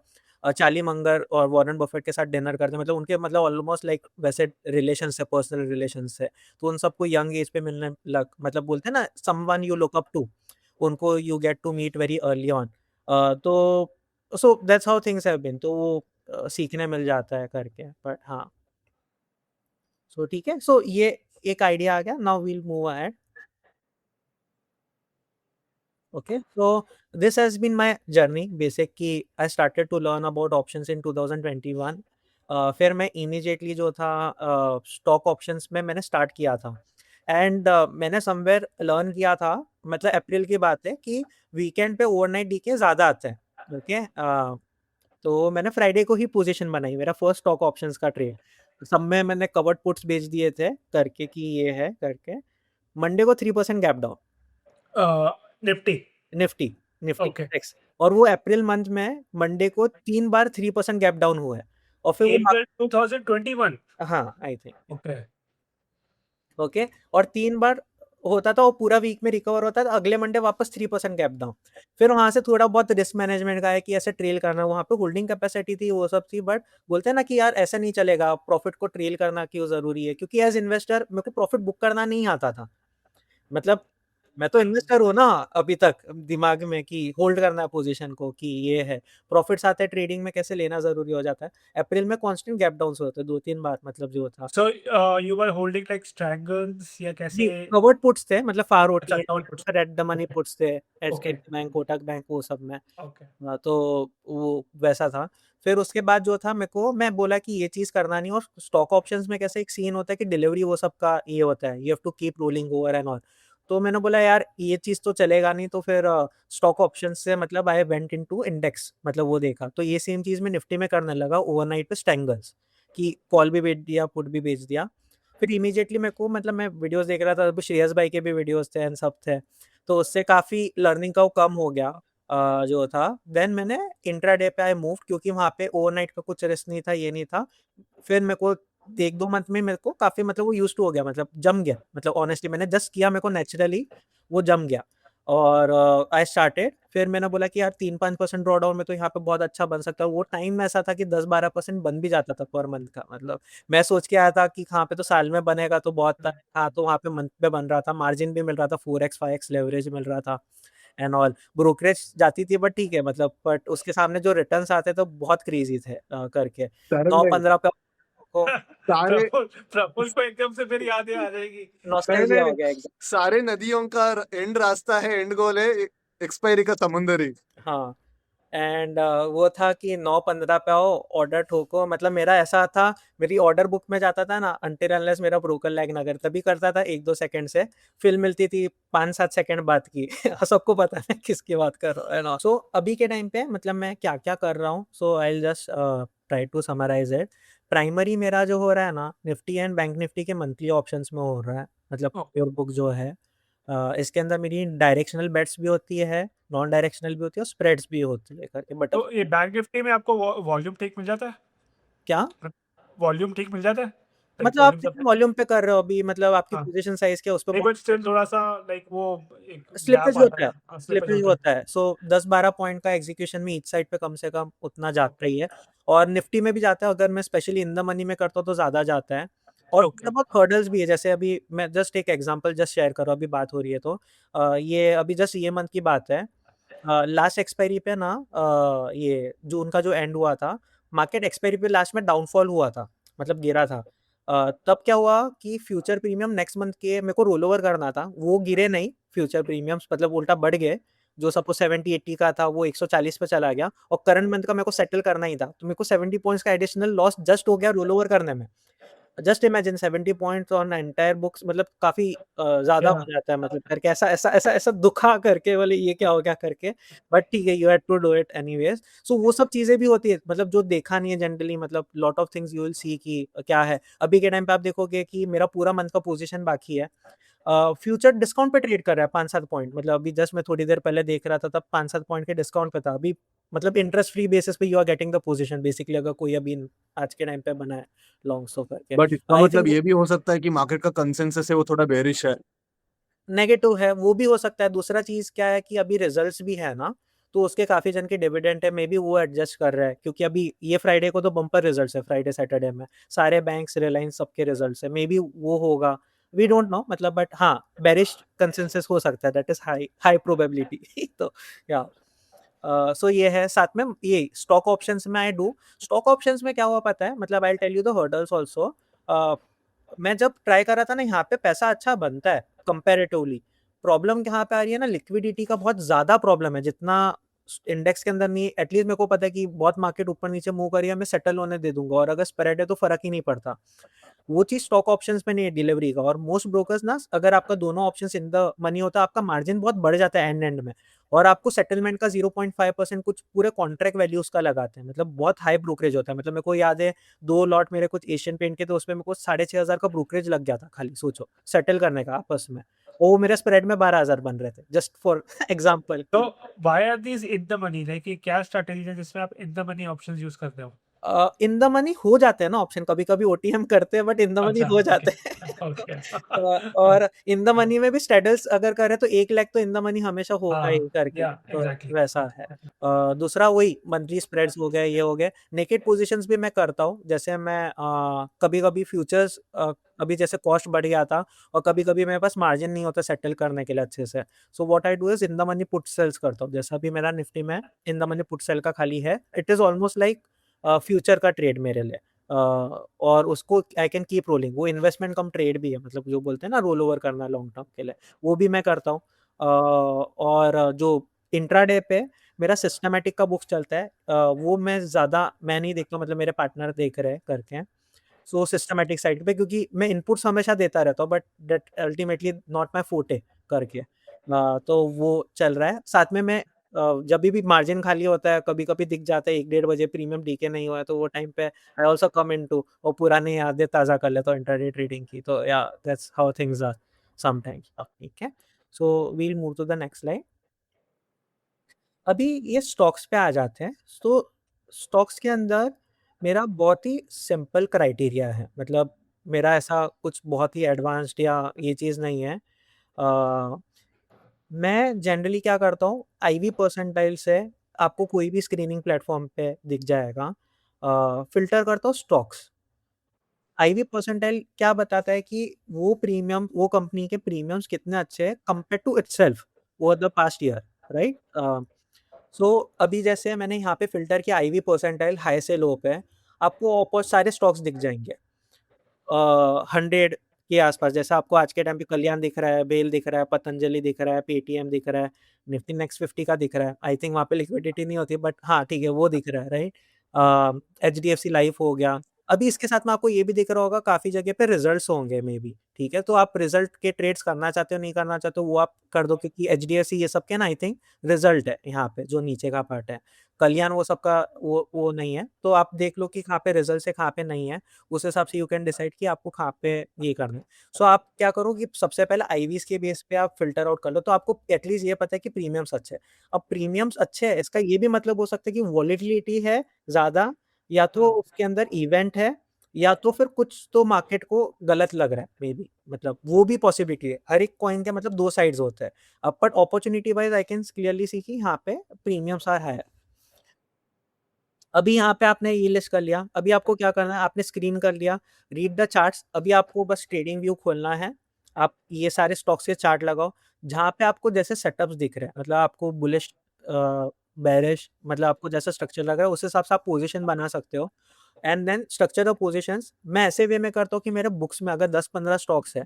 चार्ली मंगर और वॉरेन बफेट के साथ डिनर करते हैं, मतलब उनके मतलब ऑलमोस्ट लाइक वैसे रिलेशन है, पर्सनल रिलेशन है। तो उन सबको यंग एज पे मिलने लग, मतलब बोलते हैं ना someone you look up to, उनको you get to meet very early on. तो so that's how things have been. तो वो सीखने मिल जाता है करके, बट हाँ। सो ठीक है, सो ये एक आइडिया आ गया। Now we'll move ahead. Okay, so this has been my journey basic कि I started to learn about options in 2021। फिर मैं immediately जो था स्टॉक ऑप्शंस में मैंने स्टार्ट किया था। एंड मैंने समवेयर लर्न किया था, मतलब अप्रैल की बात है, कि वीकेंड पे ओवरनाइट डीके ज़्यादा आते हैं। ओके, तो मैंने फ्राइडे को ही पोजीशन बनाई, मेरा फर्स्ट स्टॉक ऑप्शंस का ट्रेड। सब में मैंने कवर्ड पुट्स बेच दिए थे करके कि ये है करके। मंडे को 3% gap down Nifty. Nifty Nifty okay. Index. और वो अप्रैल मंथ में मंडे को 3 बार 3% गैप डाउन हुआ है। और फिर वो अप्रैल 2021। हाँ आई थिंक ओके। ओके। और 3 बार होता था, वो पूरा वीक में रिकवर होता था, अगले मंडे वापस 3% गैप डाउन। फिर वहां से थोड़ा बहुत रिस्क मैनेजमेंट का है कि ऐसे ट्रेल करना, वहां पे होल्डिंग कैपेसिटी थी, वो सब थी। बट बोलते हैं ना कि यार ऐसा नहीं चलेगा, प्रॉफिट को ट्रेल करना क्यों जरूरी है, क्योंकि एज इन्वेस्टर मेरे को प्रॉफिट बुक करना नहीं आता था। मतलब मैं तो इन्वेस्टर हूँ ना अभी तक, दिमाग में कि होल्ड करना है पोजीशन को, कि ये है प्रॉफिट्स आते हैं ट्रेडिंग में, कैसे लेना जरूरी हो जाता है। अप्रैल में कांस्टेंट गैप डाउन होते 2-3 बार, मतलब जो था। So you were holding like strangles या कैसे? जी, कवर्ड पुट्स थे, मतलब फार अच्छा, ओटी, कॉल पुट्स। रेड द मनी ओके। पुट्स थे, okay. HDFC bank, Kotak bank, वो सब में। ओके। तो वो वैसा था। फिर उसके बाद जो था, मेरे को मैं बोला कि ये चीज करना नहीं। और स्टॉक ऑप्शंस में कैसे एक सीन होता है कि डिलीवरी वो सब का ये होता है, you have to keep rolling over and all. तो मैंने बोला यार ये चीज तो चलेगा नहीं, तो फिर स्टॉक ऑप्शन से मतलब आई वेंट इनटू इंडेक्स, मतलब वो देखा। तो ये सेम चीज मैं निफ्टी में करने लगा ओवरनाइट पे स्टैंगल्स, कि कॉल भी बेच दिया, पुट भी बेच दिया। फिर इमीडिएटली मेरे को, मतलब मैं वीडियोस देख रहा था, अभी श्रेयस भाई के भी वीडियोस थे एंड सब थे, तो उससे काफी लर्निंग का वो कम हो गया जो था। देन मैंने इंट्राडे पे आई मूव, क्योंकि वहाँ पे ओवरनाइट का कुछ रिस्क नहीं था, ये नहीं था। फिर मेरे को 1-2 मंथ में मेरे को काफी, मतलब वो यूज टू हो गया, मतलब जम गया। मतलब ऑनेस्टली मैंने जस्ट किया, मेरे को नेचुरली वो जम गया। और आई स्टार्टेड। फिर मैंने बोला कि यार 3-5% ड्रॉ डाउन में तो यहाँ पे बहुत अच्छा बन सकता है। वो टाइम में ऐसा था कि 10-12% बन भी जाता था पर मंथ का। मतलब मैं सोच के आया था कि यहाँ पे तो साल में बनेगा तो बहुत था। हाँ, तो वहाँ पे मंथ पे बन रहा था, मार्जिन भी मिल रहा था, 4x 5x लेवरेज मिल रहा था एंड ऑल। ब्रोकरेज जाती थी बट ठीक है, मतलब बट उसके सामने जो रिटर्न्स आते तो बहुत क्रेजी थे करके सारंग भाई 9-15 पे को सारे प्रफुल्ल को एकदम से फिर यादें आ जाएगी। नहीं नॉस्टैल्जिया नहीं हो नहीं, गया एकदम। सारे नदियों का एंड रास्ता है, एंड गोल है एक्सपायरी का समुंदर ही। हाँ, एंड वो था कि 9-15 पे आओ, ऑर्डर ठोको। मतलब मेरा ऐसा था, मेरी ऑर्डर बुक में जाता था ना, अनटिल अनलेस मेरा ब्रोकर लैग ना करे, तभी करता था 1-2 सेकंड से। फिल मिलती थी 5-7 सेकंड बाद की। सबको पता है किसकी बात कर रहा हूँ, है ना। सो अभी के टाइम पे मतलब मैं क्या क्या कर रहा हूँ, so I just try to summarize it. Primary मेरा जो हो रहा है ना, निफ्टी एंड बैंक निफ्टी के मंथली ऑप्शंस में हो रहा है, मतलब ओके। प्योर बुक जो है। इसके अंदर मेरी डायरेक्शनल बेट्स भी होती है, नॉन डायरेक्शनल भी होती है, और स्प्रेड्स भी होती है करके। बट तो ये बैंक निफ्टी में आपको वॉल्यूम ठीक मिल जाता है? क्या, वॉल्यूम ठीक मिल जाता है? लाइक मतलब आप वॉल्यूम कितने सब। वॉल्यूम पे कर रहे हो अभी, मतलब आपकी हाँ। पोजीशन साइज क्या है उस पे नहीं, बट स्टिल थोड़ा-सा लाइक वो एक स्लिपेज गैप आता होता है है, ना, हाँ, स्लिपेज स्लिपेज होता है। होता है। सो 10-12 पॉइंट का एग्जीक्यूशन में ईच साइड पे कम से कम उतना जाता ही है। और निफ्टी में भी जाता है, अगर मैं स्पेशली इन द मनी में करता हूँ तो ज्यादा जाता है। और ओके। थोड़ा बहुत हर्डल्स भी है, जैसे अभी मैं जस्ट एक एग्जांपल जस्ट शेयर कर रहा हूँ, अभी बात हो रही है तो ये अभी जस्ट ये मंथ की बात है। लास्ट एक्सपायरी पे ना, ये जून का जो एंड हुआ था, मार्केट एक्सपायरी पे लास्ट में डाउनफॉल हुआ था, मतलब गिरा था। तब क्या हुआ कि फ्यूचर प्रीमियम नेक्स्ट मंथ के मेरे को रोल ओवर करना था, वो गिरे नहीं फ्यूचर प्रीमियम्स, मतलब उल्टा बढ़ गए। जो सपोज 70-80 का था वो 140 पे चला गया, और करंट मंथ का मेरे को सेटल करना ही था, तो मेरे को 70 पॉइंट्स का एडिशनल लॉस जस्ट हो गया रोल ओवर करने में। Just imagine 70 points on entire books, मतलब काफी ज्यादा क्या? हो जाता है, मतलब करके ऐसा ऐसा ऐसा ऐसा दुखा करके बोले ये क्या हो गया करके। बट ठीक है, you had to do it anyways. So वो सब चीजें भी होती है, मतलब जो देखा नहीं है जनरली, मतलब lot of things you will सी कि क्या है। अभी के टाइम पे आप देखोगे कि मेरा पूरा मंथ का पोजीशन बाकी है, फ्यूचर डिस्काउंट पे ट्रेड कर रहा है 5-7 पॉइंट। मतलब अभी जस्ट मैं थोड़ी देर पहले देख रहा था, तब 5-7 पॉइंट के डिस्काउंट पे था अभी। मतलब इंटरेस्ट फ्री बेसिस पे you are getting the position basically, अगर कोई अभी आज के टाइम पे बना है लॉन्ग सो करके। बट इसका आई मतलब थिंक ये भी हो सकता है कि मार्केट का कंसेंसस है वो थोड़ा बेरिश है। नेगेटिव है, वो भी हो सकता है। दूसरा चीज़ क्या है कि अभी रिजल्ट्स भी है ना, तो उसके काफ़ी जन के डिविडेंड है, मे बी वो एडजस्ट कर रहा है, क्योंकि अभी ये फ्राइडे को तो बम्पर रिजल्ट्स है, फ्राइडे सैटरडे में सारे बैंक्स, रिलायंस सबके रिजल्ट्स है, मे बी वो होगा, वी डोंट नो। मतलब बट हाँ, बेरिश कंसेंसस हो सकता है, that is high high probability तो या सो ये है। साथ में ये स्टॉक ऑप्शंस में आई डू। स्टॉक ऑप्शंस में क्या हुआ पता है, मतलब I tell you the hurdles also. मैं जब ट्राई कर रहा था ना, यहाँ पे पैसा अच्छा बनता है कंपेरेटिवली। प्रॉब्लम कहाँ पे आ रही है ना, लिक्विडिटी का बहुत ज्यादा प्रॉब्लम है, जितना इंडेक्स के अंदर नहीं। एटलीस्ट मेरे को पता है कि बहुत मार्केट ऊपर नीचे मूव करी है, मैं सेटल होने दे दूंगा, और अगर स्प्रेड है तो फर्क ही नहीं पड़ता। वो चीज स्टॉक ऑप्शंस में नहीं है, डिलीवरी का। और मोस्ट ब्रोकर्स ना, अगर आपका दोनों ऑप्शंस इन द मनी होता है, आपका मार्जिन बहुत बढ़ जाता है एंड एंड में, और आपको सेटलमेंट का 0.5% कुछ पूरे कॉन्ट्रैक्ट वैल्यूज का लगाते हैं। मतलब बहुत हाई ब्रोकरेज होता है। मतलब मेरे को याद है 2 लॉट मेरे कुछ एशियन पेंट के, तो उसमें मेरे को 6,500 का ब्रोकरेज लग गया था खाली, सोचो सेटल करने का आपस में। और वो मेरे स्प्रेड में 12,000 बन रहे थे, जस्ट फॉर एग्जाम्पल। तो why are these in the money, like कि क्या स्ट्रैटेजी है जिसमें आप in the money options use करते हो? इन द मनी हो जाते हैं ना ऑप्शन, कभी कभी ओटीएम करते हैं, बट इन द मनी अच्छा, हो ओके, जाते हैं ओके। और इन द मनी में भी स्टेडल्स अगर करें तो 1 लाख तो इन द मनी हमेशा होगा ही हाँ, करके, या तो एग्जैक्टली। वैसा है। दूसरा वही मंथली स्प्रेड्स हो गए, ये हो गए। नेकेड पोजीशंस भी मैं करता हूँ, जैसे मैं कभी कभी फ्यूचर्स, अभी जैसे कॉस्ट बढ़ गया था, और कभी कभी मेरे पास मार्जिन नहीं होता सेटल करने के लिए अच्छे से, so what I do is in the money put sells करता हूँ। जैसा भी मेरा निफ्टी में in the money put sell का खाली है, it is almost like future का ट्रेड मेरे लिए। और उसको आई कैन कीप रोलिंग, वो इन्वेस्टमेंट कम ट्रेड भी है, मतलब जो बोलते हैं ना रोल ओवर करना लॉन्ग टर्म के लिए, वो भी मैं करता हूँ। और जो इंट्राडे पे मेरा सिस्टमेटिक का बुक चलता है, वो मैं नहीं देखता हूँ, मतलब मेरे पार्टनर देख रहे हैं करके हैं। सो सिस्टमेटिक साइड पे, क्योंकि मैं इनपुट्स हमेशा देता रहता हूँ, but that ultimately not my फोटे करके। तो वो चल रहा है। साथ में मैं जब भी मार्जिन खाली होता है, कभी कभी दिख जाता है 1-1.5 बजे प्रीमियम डीके नहीं हुआ है, तो वो टाइम पे आई ऑल्सो कम इनटू, और पुरानी यादें ताज़ा कर लेता हूँ इंट्राडे ट्रेडिंग की। तो या that's how things are sometimes. ठीक है, so we'll move to the next slide. अभी ये स्टॉक्स पे आ जाते हैं। तो स्टॉक्स के अंदर मेरा बहुत ही सिंपल क्राइटेरिया है, मतलब मेरा ऐसा कुछ बहुत ही एडवांस्ड या ये चीज़ नहीं है। मैं जनरली क्या करता हूँ, आईवी परसेंटाइल से आपको कोई भी स्क्रीनिंग प्लेटफॉर्म पे दिख जाएगा, फिल्टर करता हूँ स्टॉक्स। आईवी परसेंटाइल क्या बताता है कि वो कंपनी के प्रीमियम्स कितने अच्छे हैं compare to itself over the past year, right. So अभी जैसे मैंने यहाँ पे फिल्टर किया आईवी परसेंटाइल हाई से लो पे, आपको बहुत सारे स्टॉक्स दिख जाएंगे 100 के आसपास। जैसा आपको आज के टाइम पे कल्याण दिख रहा है, बेल दिख रहा है, पतंजलि दिख रहा है, पेटीएम दिख रहा है, निफ्टी नेक्स्ट 50 का दिख रहा है। आई थिंक वहाँ पे लिक्विडिटी नहीं होती, बट हाँ ठीक है, वो दिख रहा है, राइट। एचडीएफसी लाइफ हो गया। अभी इसके साथ में आपको ये भी दिख रहा होगा, काफी जगह पे रिजल्ट्स होंगे मे बी, ठीक है। तो आप रिजल्ट के ट्रेड्स करना चाहते हो नहीं करना चाहते हो, वो आप कर दो, क्योंकि एचडीएफसी ये सब के ना आई थिंक रिजल्ट है यहाँ पे, जो नीचे का पार्ट है। कल्याण वो सबका वो नहीं है, तो आप देख लो कि कहाँ पे रिजल्ट है कहाँ पे नहीं है, उस हिसाब से यू कैन डिसाइड कि आपको कहाँ पे ये करना है। सो आप क्या करो कि सबसे पहले आईवीज के बेस पे आप फिल्टर आउट कर लो, तो आपको एटलीस्ट ये पता है कि प्रीमियम्स अच्छे हैं। अब प्रीमियम्स अच्छे हैं, इसका ये भी मतलब हो सकता है कि वॉलेटिलिटी है ज्यादा, या तो उसके अंदर इवेंट है, या तो फिर कुछ तो मार्केट को गलत लग रहा है मे बी, मतलब वो भी पॉसिबिलिटी है। हर एक कॉइन के मतलब दो साइड्स होते हैं। अब but opportunity wise I can clearly सी कि यहाँ पे प्रीमियम्स आर हायर। अभी यहाँ पे आपने ये लिस्ट कर लिया, अभी आपको क्या करना है, आपने स्क्रीन कर लिया, रीड द चार्ट्स। अभी आपको बस ट्रेडिंग व्यू खोलना है, आप ये सारे स्टॉक्स के चार्ट लगाओ, जहाँ पे आपको जैसे सेटअप्स दिख रहे हैं, मतलब आपको बुलिश, बेरिश, मतलब आपको जैसा स्ट्रक्चर लग रहा है उस हिसाब से आप पोजीशन बना सकते हो। And then structure of positions मैं ऐसे वे में करता हूँ कि मेरे बुक्स में अगर 10-15 स्टॉक्स है,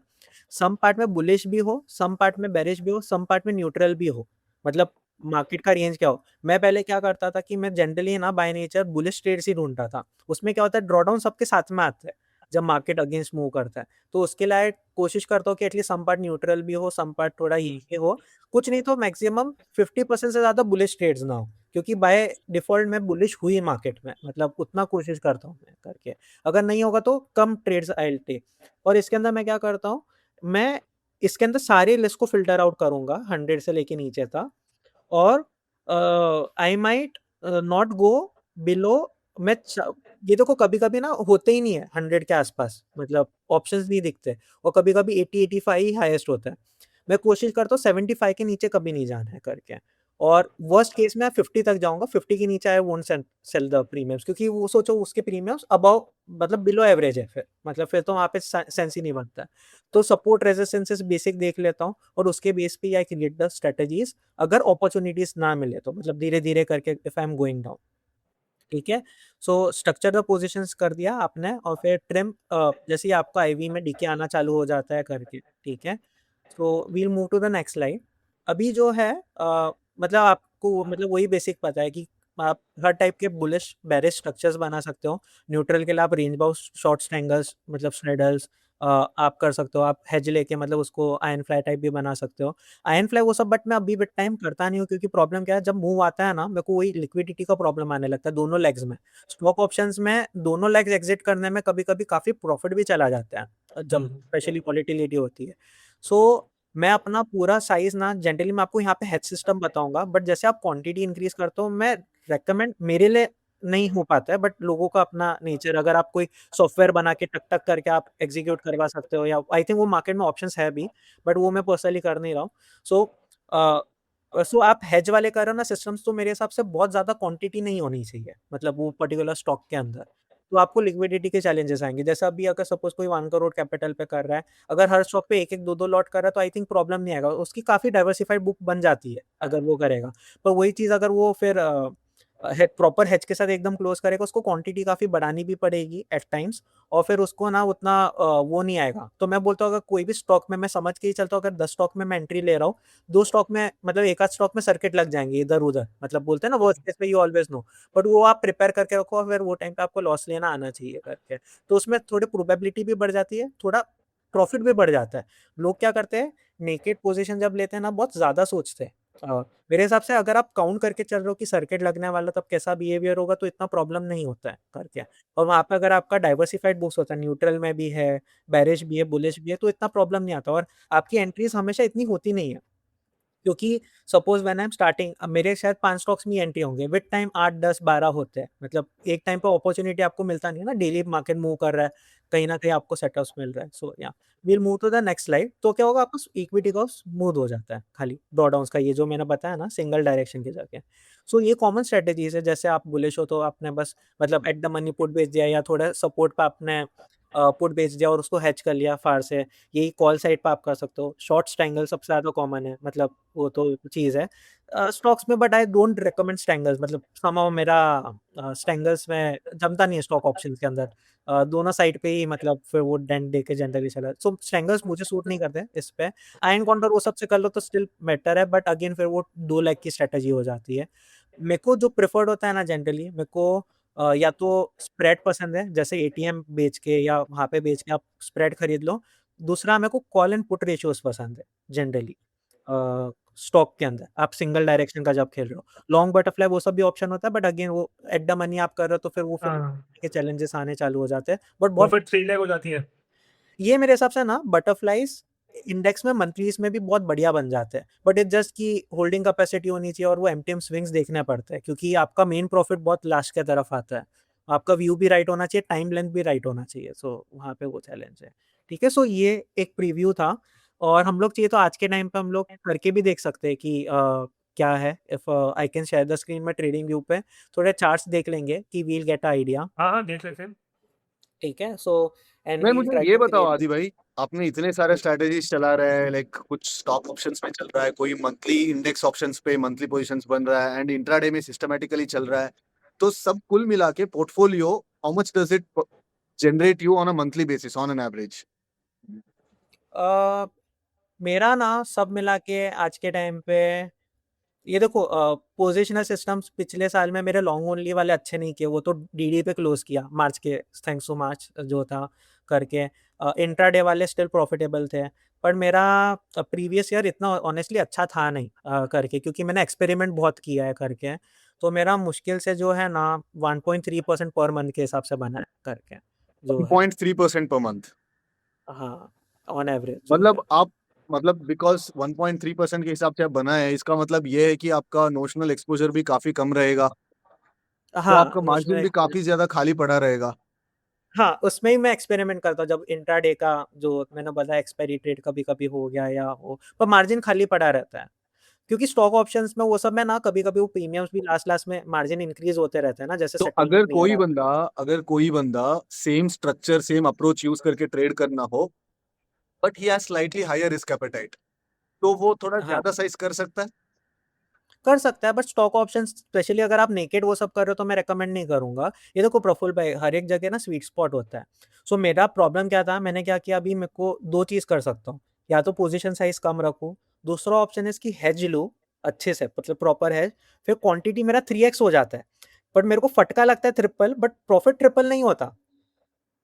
सम पार्ट में बुलिश भी हो, सम पार्ट में बेरिश भी हो, सम पार्ट में न्यूट्रल भी हो, मतलब मार्केट का रेंज क्या हो। मैं पहले क्या करता था कि मैं जनरली ना बाय नेचर बुलिश ट्रेड्स ही ढूंढता था। उसमें क्या होता है, ड्रॉडाउन सबके साथ में आते हैं जब मार्केट अगेंस्ट मूव करता है, तो उसके लिए कोशिश करता हूँ कि एटलीस्ट सम पार्ट न्यूट्रल भी हो, सम पार्ट थोड़ा ये हो, कुछ नहीं तो मैक्सिमम 50% से ज्यादा बुलिश ट्रेड्स ना हो, क्योंकि बाय डिफॉल्ट मैं बुलिश हुई मार्केट में, मतलब उतना कोशिश करता हूँ मैं करके। अगर नहीं होगा तो कम ट्रेड्स आई टेक। और इसके अंदर मैं क्या करता हूँ, मैं इसके अंदर सारे लिस्ट को फिल्टर आउट करूंगा 100 से लेके नीचे तक, और I might not go below. मैं ये देखो कभी कभी ना होते ही नहीं है 100 के आसपास, मतलब ऑप्शंस नहीं दिखते, और कभी कभी 80-85 ही हाईएस्ट होता है। मैं कोशिश करता हूँ 75 के नीचे कभी नहीं जाना है करके, और वर्स्ट केस में 50 तक जाऊँगा, 50 के नीचे I won't sell the premiums, क्योंकि वो सोचो उसके प्रीमियम्स अबव मतलब बिलो एवरेज है, फिर मतलब फिर तो वहाँ पे सेंस ही नहीं बनता है। तो सपोर्ट रेजिस्टेंसेस बेसिक देख लेता हूँ, और उसके बेस पे आई क्रिएट द स्ट्रेटजीज, अगर अपॉर्चुनिटीज ना मिले तो, मतलब धीरे-धीरे करके if I am going down, ठीक है? सो स्ट्रक्चर द पोज़ीशंस कर दिया आपने, और फिर ट्रिम जैसे ही आपका आईवी में डीके आना चालू हो जाता है करके, ठीक है? So we'll move to the next slide. अभी जो है मतलब आपको मतलब वही बेसिक पता है कि आप हर टाइप के बुलिश बेरिश स्ट्रक्चर्स बना सकते हो। न्यूट्रल के लिए आप रेंज बाउंड शॉर्ट स्ट्रैंगल्स मतलब स्ट्रेडल्स आप कर सकते हो। आप हेज लेके मतलब उसको आयरन फ्लाई टाइप भी बना सकते हो। आयरन फ्लाई वो सब बट मैं अभी टाइम करता नहीं हूँ, क्योंकि प्रॉब्लम क्या है, जब मूव आता है ना मेरे को वही लिक्विडिटी का प्रॉब्लम आने लगता है दोनों लेग्स में। स्टॉक ऑप्शंस में दोनों लेग्स एग्जिट करने में कभी-कभी काफ़ी प्रॉफिट भी चला जाता है, जब स्पेशली वॉलेटिलिटी होती है। सो मैं अपना पूरा साइज़ ना जनरली मैं आपको यहाँ पे हेज सिस्टम बताऊँगा, बट जैसे आप क्वांटिटी इंक्रीज़ करते हो, मैं रिकमेंड मेरे लिए नहीं हो पाता है, बट लोगों का अपना नेचर, अगर आप कोई सॉफ्टवेयर बना के टक-टक करके आप एग्ज़ीक्यूट करवा सकते हो, या आई थिंक वो मार्केट में ऑप्शंस है भी, बट वो मैं पर्सनली कर नहीं रहा हूँ। सो आप हेज वाले कर रहे हो ना सिस्टम्स, तो मेरे हिसाब से बहुत ज़्यादा क्वांटिटी नहीं होनी चाहिए, मतलब वो पर्टिकुलर स्टॉक के अंदर। तो आपको लिक्विडिटी के चैलेंजेस आएँगे। जैसे अभी अगर सपोज़ कोई 1 करोड़ कैपिटल पे कर रहा है, अगर हर स्टॉक पे 1-1, 2-2 लॉट कर रहा है, तो आई थिंक प्रॉब्लम नहीं आएगा। उसकी काफ़ी डाइवर्सिफाइड बुक बन जाती है, अगर वो करेगा। पर वही चीज़ अगर वो फिर प्रॉपर हेज के साथ एकदम क्लोज़ करेगा, उसको क्वांटिटी काफ़ी बढ़ानी भी पड़ेगी एट टाइम्स, और फिर उसको ना उतना वो नहीं आएगा। तो मैं बोलता हूँ अगर कोई भी स्टॉक में मैं समझ के ही चलता हूँ, अगर 10 स्टॉक में मैं एंट्री ले रहा हूँ, 2 स्टॉक में मतलब एक आध स्टॉक में सर्किट लग जाएँगे इधर-उधर, मतलब बोलते हैं ना वर्स्ट केस में यू ऑलवेज़ नो, बट वो आप प्रिपेयर करके रखो, और फिर वो टाइम पे आपको लॉस लेना आना चाहिए करके। तो उसमें थोड़ी प्रोबेबिलिटी भी बढ़ जाती है, थोड़ा प्रॉफिट भी बढ़ जाता है। लोग क्या करते हैं, नेकेड पोज़ीशन जब लेते हैं ना, बहुत ज़्यादा सोचते हैं। मेरे हिसाब से अगर आप काउंट करके चल रहे हो कि सर्किट लगने वाला तब कैसा बिहेवियर होगा, तो इतना प्रॉब्लम नहीं होता है करके। और वहाँ पे अगर आपका डाइवर्सिफाइड बुक्स होता है, न्यूट्रल में भी है, बेरिश भी है, बुलिश भी है, तो इतना प्रॉब्लम नहीं आता, और आपकी एंट्रीज़ हमेशा इतनी होती नहीं है। क्योंकि suppose when I am starting, अब मेरे शायद 5 स्टॉक्स में एंट्री होंगे, विद टाइम 8, 10, 12 होते हैं। मतलब एक टाइम पे अपॉर्च्युनिटी आपको मिलता नहीं है ना, डेली मार्केट मूव कर रहा है, कहीं न कहीं आपको सेटअप्स मिल रहा है। सो या we'll move to the next slide. तो क्या होगा, आपका इक्विटी कर्व स्मूथ हो जाता है, खाली ड्रॉडाउन्स का ये जो मैंने बताया ना सिंगल डायरेक्शन की जगह। सो ये कॉमन स्ट्रैटेजीज़ है, जैसे आप बुलिश हो तो आपने बस मतलब एट द मनी पुट बेच दिया, या थोड़ा सपोर्ट पे आपने पुट बेच दिया और उसको हेज कर लिया फार से। यही कॉल साइड पे आप कर सकते हो। शॉर्ट स्ट्रैंगल सबसे ज़्यादा कॉमन है, मतलब वो तो चीज़ है स्टॉक्स में, but I don't recommend strangles, मतलब समहाउ मेरा स्ट्रैंगल्स में जमता नहीं है स्टॉक ऑप्शंस के अंदर। दोनों साइड पे ही मतलब फिर वो डेंट दे के जनरली चला, सो स्ट्रैंगल्स मुझे सूट नहीं करते इस पे। आयरन काउंटर वो सबसे कर लो तो स्टिल बेटर है, बट अगेन फिर वो 2 लेग की स्ट्रैटेजी हो जाती है। मेरे को जो प्रेफर्ड होता है ना जनरली, मेरे को या तो स्प्रेड पसंद है, जैसे एटीएम बेच के या वहाँ पे बेच के आप स्प्रेड खरीद लो। दूसरा मेरे को कॉल एंड पुट रेशियोज़ पसंद है जनरली स्टॉक के अंदर, आप सिंगल डायरेक्शन का जब खेल रहे हो। लॉन्ग बटरफ्लाई वो सब भी ऑप्शन होता है, बट अगेन वो एट द मनी आप कर रहे हो, तो फिर वो फिर हाँ, के चैलेंजेस आने चालू हो जाते हैं। बट वो बहुत फिर 3 लेग हो जाती है। ये मेरे हिसाब से ना बटरफ्लाइज़ इंडेक्स में मंथलीज़ में भी बहुत बढ़िया बन जाते हैं। बट इट्स जस्ट कि होल्डिंग कैपेसिटी होनी चाहिए, और वो एमटीएम स्विंग्स देखने पड़ते हैं, क्योंकि आपका मेन प्रॉफिट बहुत लास्ट के तरफ आता है। आपका व्यू भी राइट होना चाहिए, टाइम लेंथ भी राइट होना चाहिए। सो वहाँ पे वो चैलेंज है। ठीक है, सो ये एक प्रीव्यू था, और हम लोग चाहिए तो आज के टाइम पे हम लोग करके भी देख सकते हैं कि क्या है। If I can share the screen में ट्रेडिंग व्यू पे थोड़े चार्ट्स देख लेंगे कि we will get a idea. हाँ, हाँ, देख लेते हैं। ठीक है, सो एंड मैं वी विल मुझे ट्राई ये टू बताओ क्रिएट आदि भाई, आपने इतने सारे स्ट्रेटेजीज चला रहे हैं, लाइक कुछ स्टॉक ऑप्शंस में चल रहा है, कोई मंथली इंडेक्स ऑप्शंस पे मंथली पोजीशंस बन रहा है, एंड इंट्राडे में सिस्टमैटिकली चल रहा है, तो सब कुल मिला के portfolio how much does it generate you on a monthly basis on an average? मेरा ना सब मिला के आज के टाइम पे ये देखो, पोजिशनल सिस्टम्स पिछले साल में मेरे लॉन्ग ओनली वाले अच्छे नहीं किए, वो तो डीडी पे क्लोज किया मार्च के, थैंक्स टू मार्च जो था करके। इंट्राडे वाले स्टिल प्रॉफिटेबल थे, पर मेरा प्रीवियस ईयर इतना ऑनेस्टली अच्छा था नहीं करके, क्योंकि मैंने एक्सपेरिमेंट बहुत किया है करके। तो मेरा मुश्किल से जो है ना 1.3% पर मंथ के हिसाब से बना है करके जो है। 1.3% पर मंथ? हाँ, ऑन एवरेज जो है। मतलब आप, मतलब बिकॉज 1.3% के हिसाब से आप बना है, इसका मतलब ये है कि आपका नोशनल एक्सपोजर भी काफी कम रहेगा, तो हाँ, आपका नोशनल मार्जिन भी एक्सपोजर। काफी ज्यादा खाली पड़ा रहेगा। हाँ, उसमें ही मैं एक्सपेरिमेंट करता हूँ जब इंट्राडे का जो मैंने बताया एक्सपायरी ट्रेड कभी-कभी हो गया या हो, पर मार्जिन खाली पड़ा रहता है। क्योंकि स्टॉक ऑप्शंस में वो सब में ना कभी-कभी वो प्रीमियम्स भी लास्ट-लास्ट में मार्जिन इंक्रीज़ होते रहते हैं ना, जैसे तो सेटलमेंट वगैरह। अगर कोई बंदा same structure same approach use करके ट्रेड करना हो but he has slightly higher risk appetite, तो वो थोड़ा हाँ, ज्यादा साइज कर सकता है। कर सकता है बट स्टॉक ऑप्शंस स्पेशली अगर आप नेकेड वो सब कर रहे हो तो मैं रिकमेंड नहीं करूँगा। ये देखो प्रफुल्ल भाई, हर एक जगह ना स्वीट स्पॉट होता है। सो मेरा प्रॉब्लम क्या था, मैंने क्या किया, अभी मेरे को 2 चीज़ कर सकता हूँ, या तो पोज़ीशन साइज़ कम रखूँ, दूसरा ऑप्शन है कि हेज लूँ अच्छे से, मतलब प्रॉपर हेज, फिर क्वांटिटी मेरा 3x हो जाता है। बट मेरे को फटका लगता है ट्रिपल, बट प्रॉफिट ट्रिपल नहीं होता,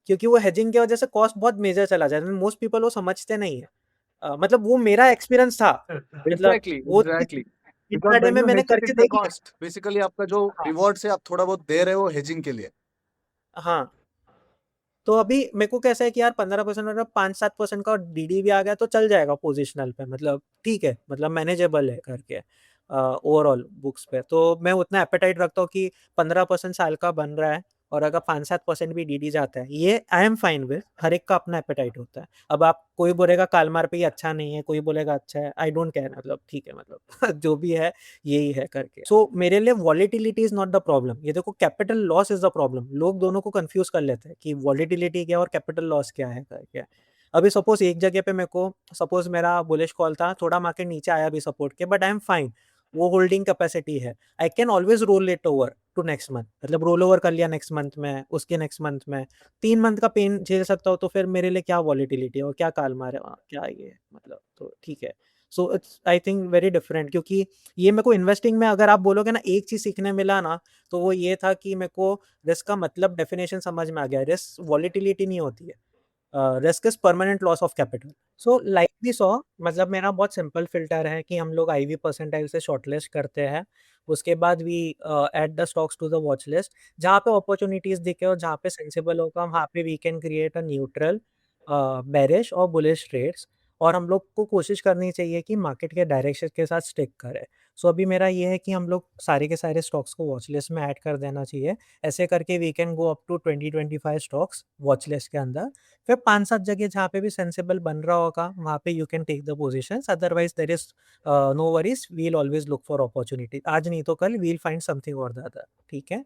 क्योंकि वो हेजिंग की वजह से कॉस्ट बहुत मेजर चला जाता है। मोस्ट पीपल वो समझते नहीं है। मतलब वो मेरा एक्सपीरियंस था, मतलब एग्जैक्टली वो चीज़ एग्जैक्टली। बिकॉज इंट्राडे व्हेन में यू मैंने हेज इट करके इट्स अ देखी है। कॉस्ट, बेसिकली आपका जो हाँ, रिवॉर्ड से आप थोड़ा बहुत दे रहे हो हेजिंग के लिए। हाँ। तो अभी मेरे को कैसा है कि यार 15% अगर 5-7% का डीडी भी आ गया तो चल जाएगा पोजिशनल पे, मतलब ठीक है, मतलब मैनेजेबल है करके ओवरऑल बुक्स पे। तो मैं उतना एपेटाइट रखता हूँ कि 15% साल का बन रहा है और अगर 5-7% भी डीडी जाता है, ये आई एम फाइन विद। हर एक का अपना एपेटाइट होता है। अब आप कोई बोलेगा कालमार पे ही अच्छा नहीं है, कोई बोलेगा अच्छा है, आई डोंट केयर, मतलब ठीक है, मतलब जो भी है यही है करके। सो मेरे लिए volatility is not the problem. ये देखो capital loss is the problem. लोग दोनों को कंफ्यूज कर लेते हैं कि वॉलेटिलिटी क्या और कैपिटल लॉस क्या है करके। अभी सपोज एक जगह पे मेरे को, सपोज मेरा बुलिश कॉल था, थोड़ा मार्केट नीचे आया भी सपोर्ट के, बट आई एम फाइन, वो होल्डिंग कैपेसिटी है। I can always roll it over to next month, मतलब रोल ओवर कर लिया नेक्स्ट मंथ में, उसके नेक्स्ट मंथ में 3 मंथ का पेन झेल सकता हूँ, तो फिर मेरे लिए क्या वॉलेटिलिटी है और क्या काल मारे, क्या ये, मतलब तो ठीक है। So it's I think very different, क्योंकि ये मेरे को इन्वेस्टिंग में अगर आप बोलोगे ना एक चीज सीखने मिला ना, तो वो ये था कि मेरे को रिस्क का मतलब डेफिनेशन समझ में आ गया। रिस्क वॉलेटिलिटी नहीं होती है, risk is permanent loss of capital. So like we saw, मतलब मेरा बहुत सिंपल फिल्टर है कि हम लोग आईवी परसेंटाइल से शॉर्टलिस्ट करते हैं, उसके बाद we add the stocks to the watch list. जहाँ पे अपॉर्चुनिटीज दिखे और जहाँ पे सेंसिबल होगा वहाँ पे we can create a neutral bearish और बुलिश ट्रेड्स। और हम लोग को कोशिश करनी चाहिए कि मार्केट के डायरेक्शन के साथ स्टिक करें। सो अभी मेरा ये है कि हम लोग सारे के सारे स्टॉक्स को वॉच लिस्ट में ऐड कर देना चाहिए। ऐसे करके we can go up to 20-25 stocks watch list के अंदर। फिर 5-7 जगह जहाँ पे भी सेंसिबल बन रहा होगा वहाँ पे you can take the positions, otherwise there is no worries, we will always look for opportunity. आज नहीं तो कल वी विल फाइंड समथिंग और द अदर, ठीक है।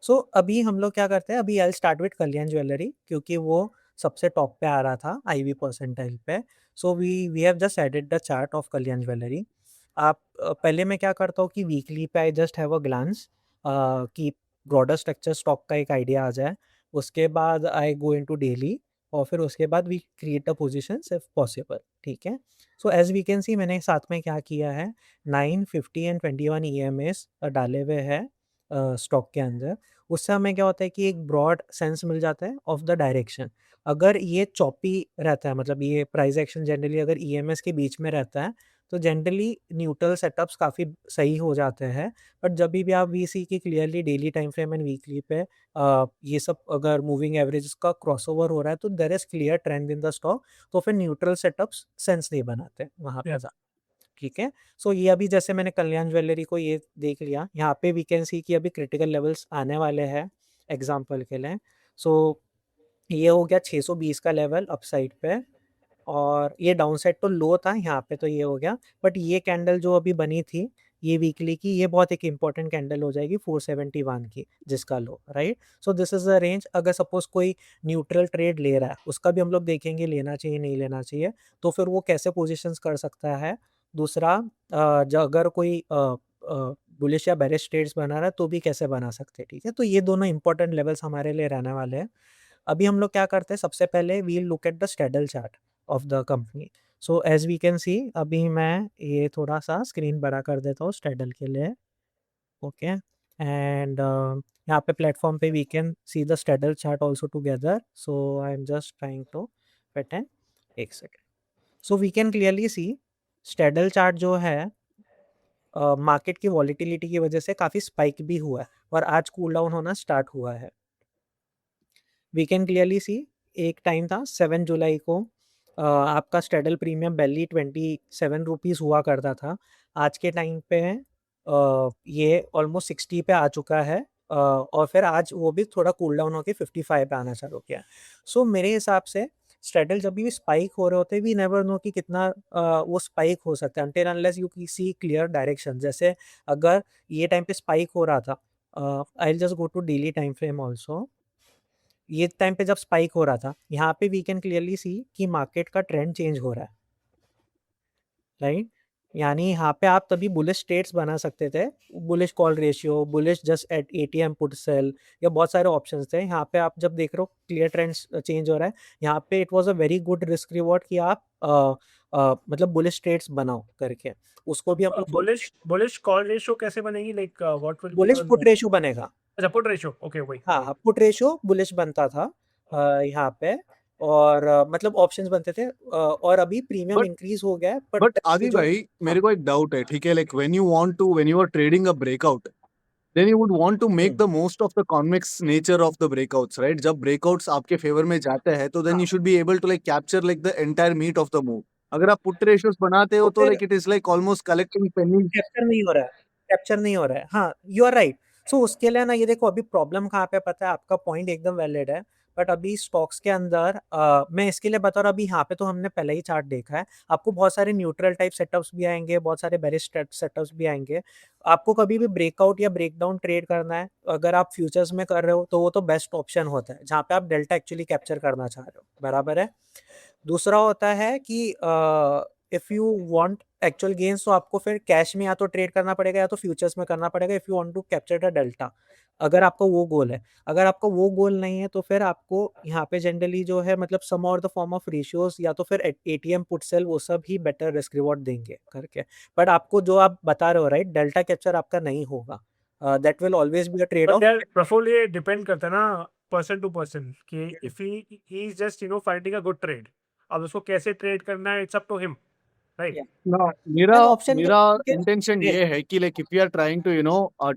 सो अभी हम लोग क्या करते हैं, अभी I start with Kalyan jewellery, क्योंकि वो सबसे टॉप पे आ रहा था आईवी परसेंटाइल पे। So we have just added the chart of Kalyan jewellery. आप पहले मैं क्या करता हूँ कि वीकली पे I just have a glance कि ब्रॉडर स्ट्रक्चर स्टॉक का एक आइडिया आ जाए। उसके बाद आई गो इनटू डेली, और फिर उसके बाद we create a position if possible, ठीक है। So as we can see, मैंने साथ में क्या किया है, 9, 50 एंड 21 ईएमएस डाले हुए हैं स्टॉक के अंदर। उससे हमें क्या होता है कि एक ब्रॉड सेंस मिल जाता है ऑफ द डायरेक्शन। अगर ये चॉपी रहता है, मतलब ये प्राइस एक्शन जनरली अगर ईएमएस के बीच में रहता है, तो जनरली न्यूट्रल सेटअप्स काफ़ी सही हो जाते हैं। बट जब भी आप वी सी की clearly daily time frame and weekly पे ये सब अगर मूविंग एवरेज का क्रॉसओवर हो रहा है, तो there is clear trend in the stock, तो फिर न्यूट्रल सेटअप्स सेंस नहीं बनाते वहाँ पे Yeah. ज़्यादा, ठीक है। सो ये अभी जैसे मैंने कल्याण ज्वेलरी को ये देख लिया, यहाँ पे वी कैन सी कि अभी क्रिटिकल लेवल्स आने वाले हैं एग्जाम्पल के लिए। सो ये हो गया 620 का लेवल अपसाइड पे, और ये डाउन साइड तो लो था यहाँ पे, तो ये हो गया। बट ये कैंडल जो अभी बनी थी ये वीकली की, ये बहुत एक इंपॉर्टेंट कैंडल हो जाएगी 471 की, जिसका low, right. So this is the range. अगर सपोज कोई न्यूट्रल ट्रेड ले रहा है, उसका भी हम लोग देखेंगे लेना चाहिए नहीं लेना चाहिए, तो फिर वो कैसे पोजिशंस कर सकता है। दूसरा जो अगर कोई बुलिश या बेरिश ट्रेड्स बना रहा है तो भी कैसे बना सकते हैं, ठीक है। तो ये दोनों इंपॉर्टेंट लेवल्स हमारे लिए रहने वाले हैं। अभी हम लोग क्या करते हैं, सबसे पहले we look at the straddle chart of the company. So as we can see, अभी मैं ये थोड़ा सा स्क्रीन बड़ा कर देता हूँ स्टेडल के लिए, ओके। एंड यहाँ पे प्लेटफॉर्म पे we can see the straddle chart also together. So I am just trying to fit in, एक second. So we can clearly see straddle chart जो है मार्केट की वॉलीटिलिटी की वजह से काफ़ी स्पाइक भी हुआ है और आज कूल डाउन होना स्टार्ट हुआ है। वी कैन क्लियरली सी, एक टाइम था 7 जुलाई को आपका स्टेडल प्रीमियम बैली 27 रुपीज़ हुआ करता था। आज के टाइम पे ये ऑलमोस्ट 60 पे आ चुका है और फिर आज वो भी थोड़ा कूल डाउन होके 55 पे आना चालू किया। सो मेरे हिसाब से स्ट्रेडल जब भी स्पाइक हो रहे होते हैं, वी नेवर नो कि कितना वो स्पाइक हो सकता है until unless you see clear direction. जैसे अगर ये टाइम पे स्पाइक हो रहा था, I will just go to daily time frame also. ये टाइम पे जब स्पाइक हो रहा था, यहाँ पे वी कैन क्लियरली सी कि मार्केट का ट्रेंड चेंज हो रहा है, राइट? यानी यहाँ पे आप तभी बुलिश ट्रेड्स बना सकते थे, bullish call ratio, bullish just at ATM put sell, या बहुत सारे ऑप्शंस थे। यहाँ पे आप जब देख रहे हो क्लियर ट्रेंड्स चेंज हो रहा है, यहाँ पे it was a very good risk reward कि आप मतलब बुलिश ट्रेड्स बनाओ करके। उसको भी हम लोग बुलिश बुलिश कॉल रेशियो कैसे बनेगी, like what will bullish put ratio बनेगा। अच्छा पुट रेशियो, ओके वही। हाँ, पुट रेशियो बुलिश बनता था यहाँ पे, और मतलब ऑप्शंस बनते थे, और अभी प्रीमियम बट इंक्रीज हो गया है, बट बट आदि जो भाई मेरे को एक डाउट है, ठीक है, like when you are trading a breakout, then you would want to make the most of the convex nature of the breakouts, right? जब breakouts आपके favor में जाते हैं तो then you should be able to like capture like the entire meat of the move. अगर आप put ratios बनाते तो हो तो फिर like it is like almost collecting pennies. Capture नहीं हो रहा है, कैप्चर नहीं हो रहा है। हाँ, यू आर राइट। सो उसके लिए ना, ये देखो अभी प्रॉब्लम कहाँ पे पता है, आपका पॉइंट एकदम वैलिड है, बट अभी स्टॉक्स के अंदर मैं इसके लिए बता रहा हूँ, अभी यहाँ पे तो हमने पहले ही चार्ट देखा है, आपको बहुत सारे न्यूट्रल टाइप सेटअप्स भी आएंगे, बहुत सारे बेरिश सेटअप्स भी आएंगे। आपको कभी भी ब्रेकआउट या ब्रेकडाउन ट्रेड करना है, अगर आप फ्यूचर्स में कर रहे हो तो वो तो बेस्ट ऑप्शन होता है, जहाँ पे आप डेल्टा एक्चुअली कैप्चर करना चाह रहे हो, बराबर है। दूसरा होता है कि if you want actual gains, तो आपको फिर कैश में या तो ट्रेड करना पड़ेगा या तो फ्यूचर्स में करना पड़ेगा, if you want to capture the delta, अगर आपका वो गोल है। अगर आपका वो गोल नहीं है तो फिर आपको यहाँ पे जनरली जो है मतलब सम और द फॉर्म ऑफ रेशियोज, या तो फिर एटीएम पुट सेल, वो सब ही बेटर रिस्क रिवॉर्ड देंगे करके। बट आपको जो आप बता रहे हो, राइट, डेल्टा कैप्चर आपका नहीं होगा, that will always be a trade but off. यार प्रफुल, ये डिपेंड करता है ना पर्सन टू पर्सन कि if he is just finding a good trade, अब उसको कैसे ट्रेड करना है, it's up to him, right? ना मेरा ऑप्शन मेरा intention ये है कि like if you are trying to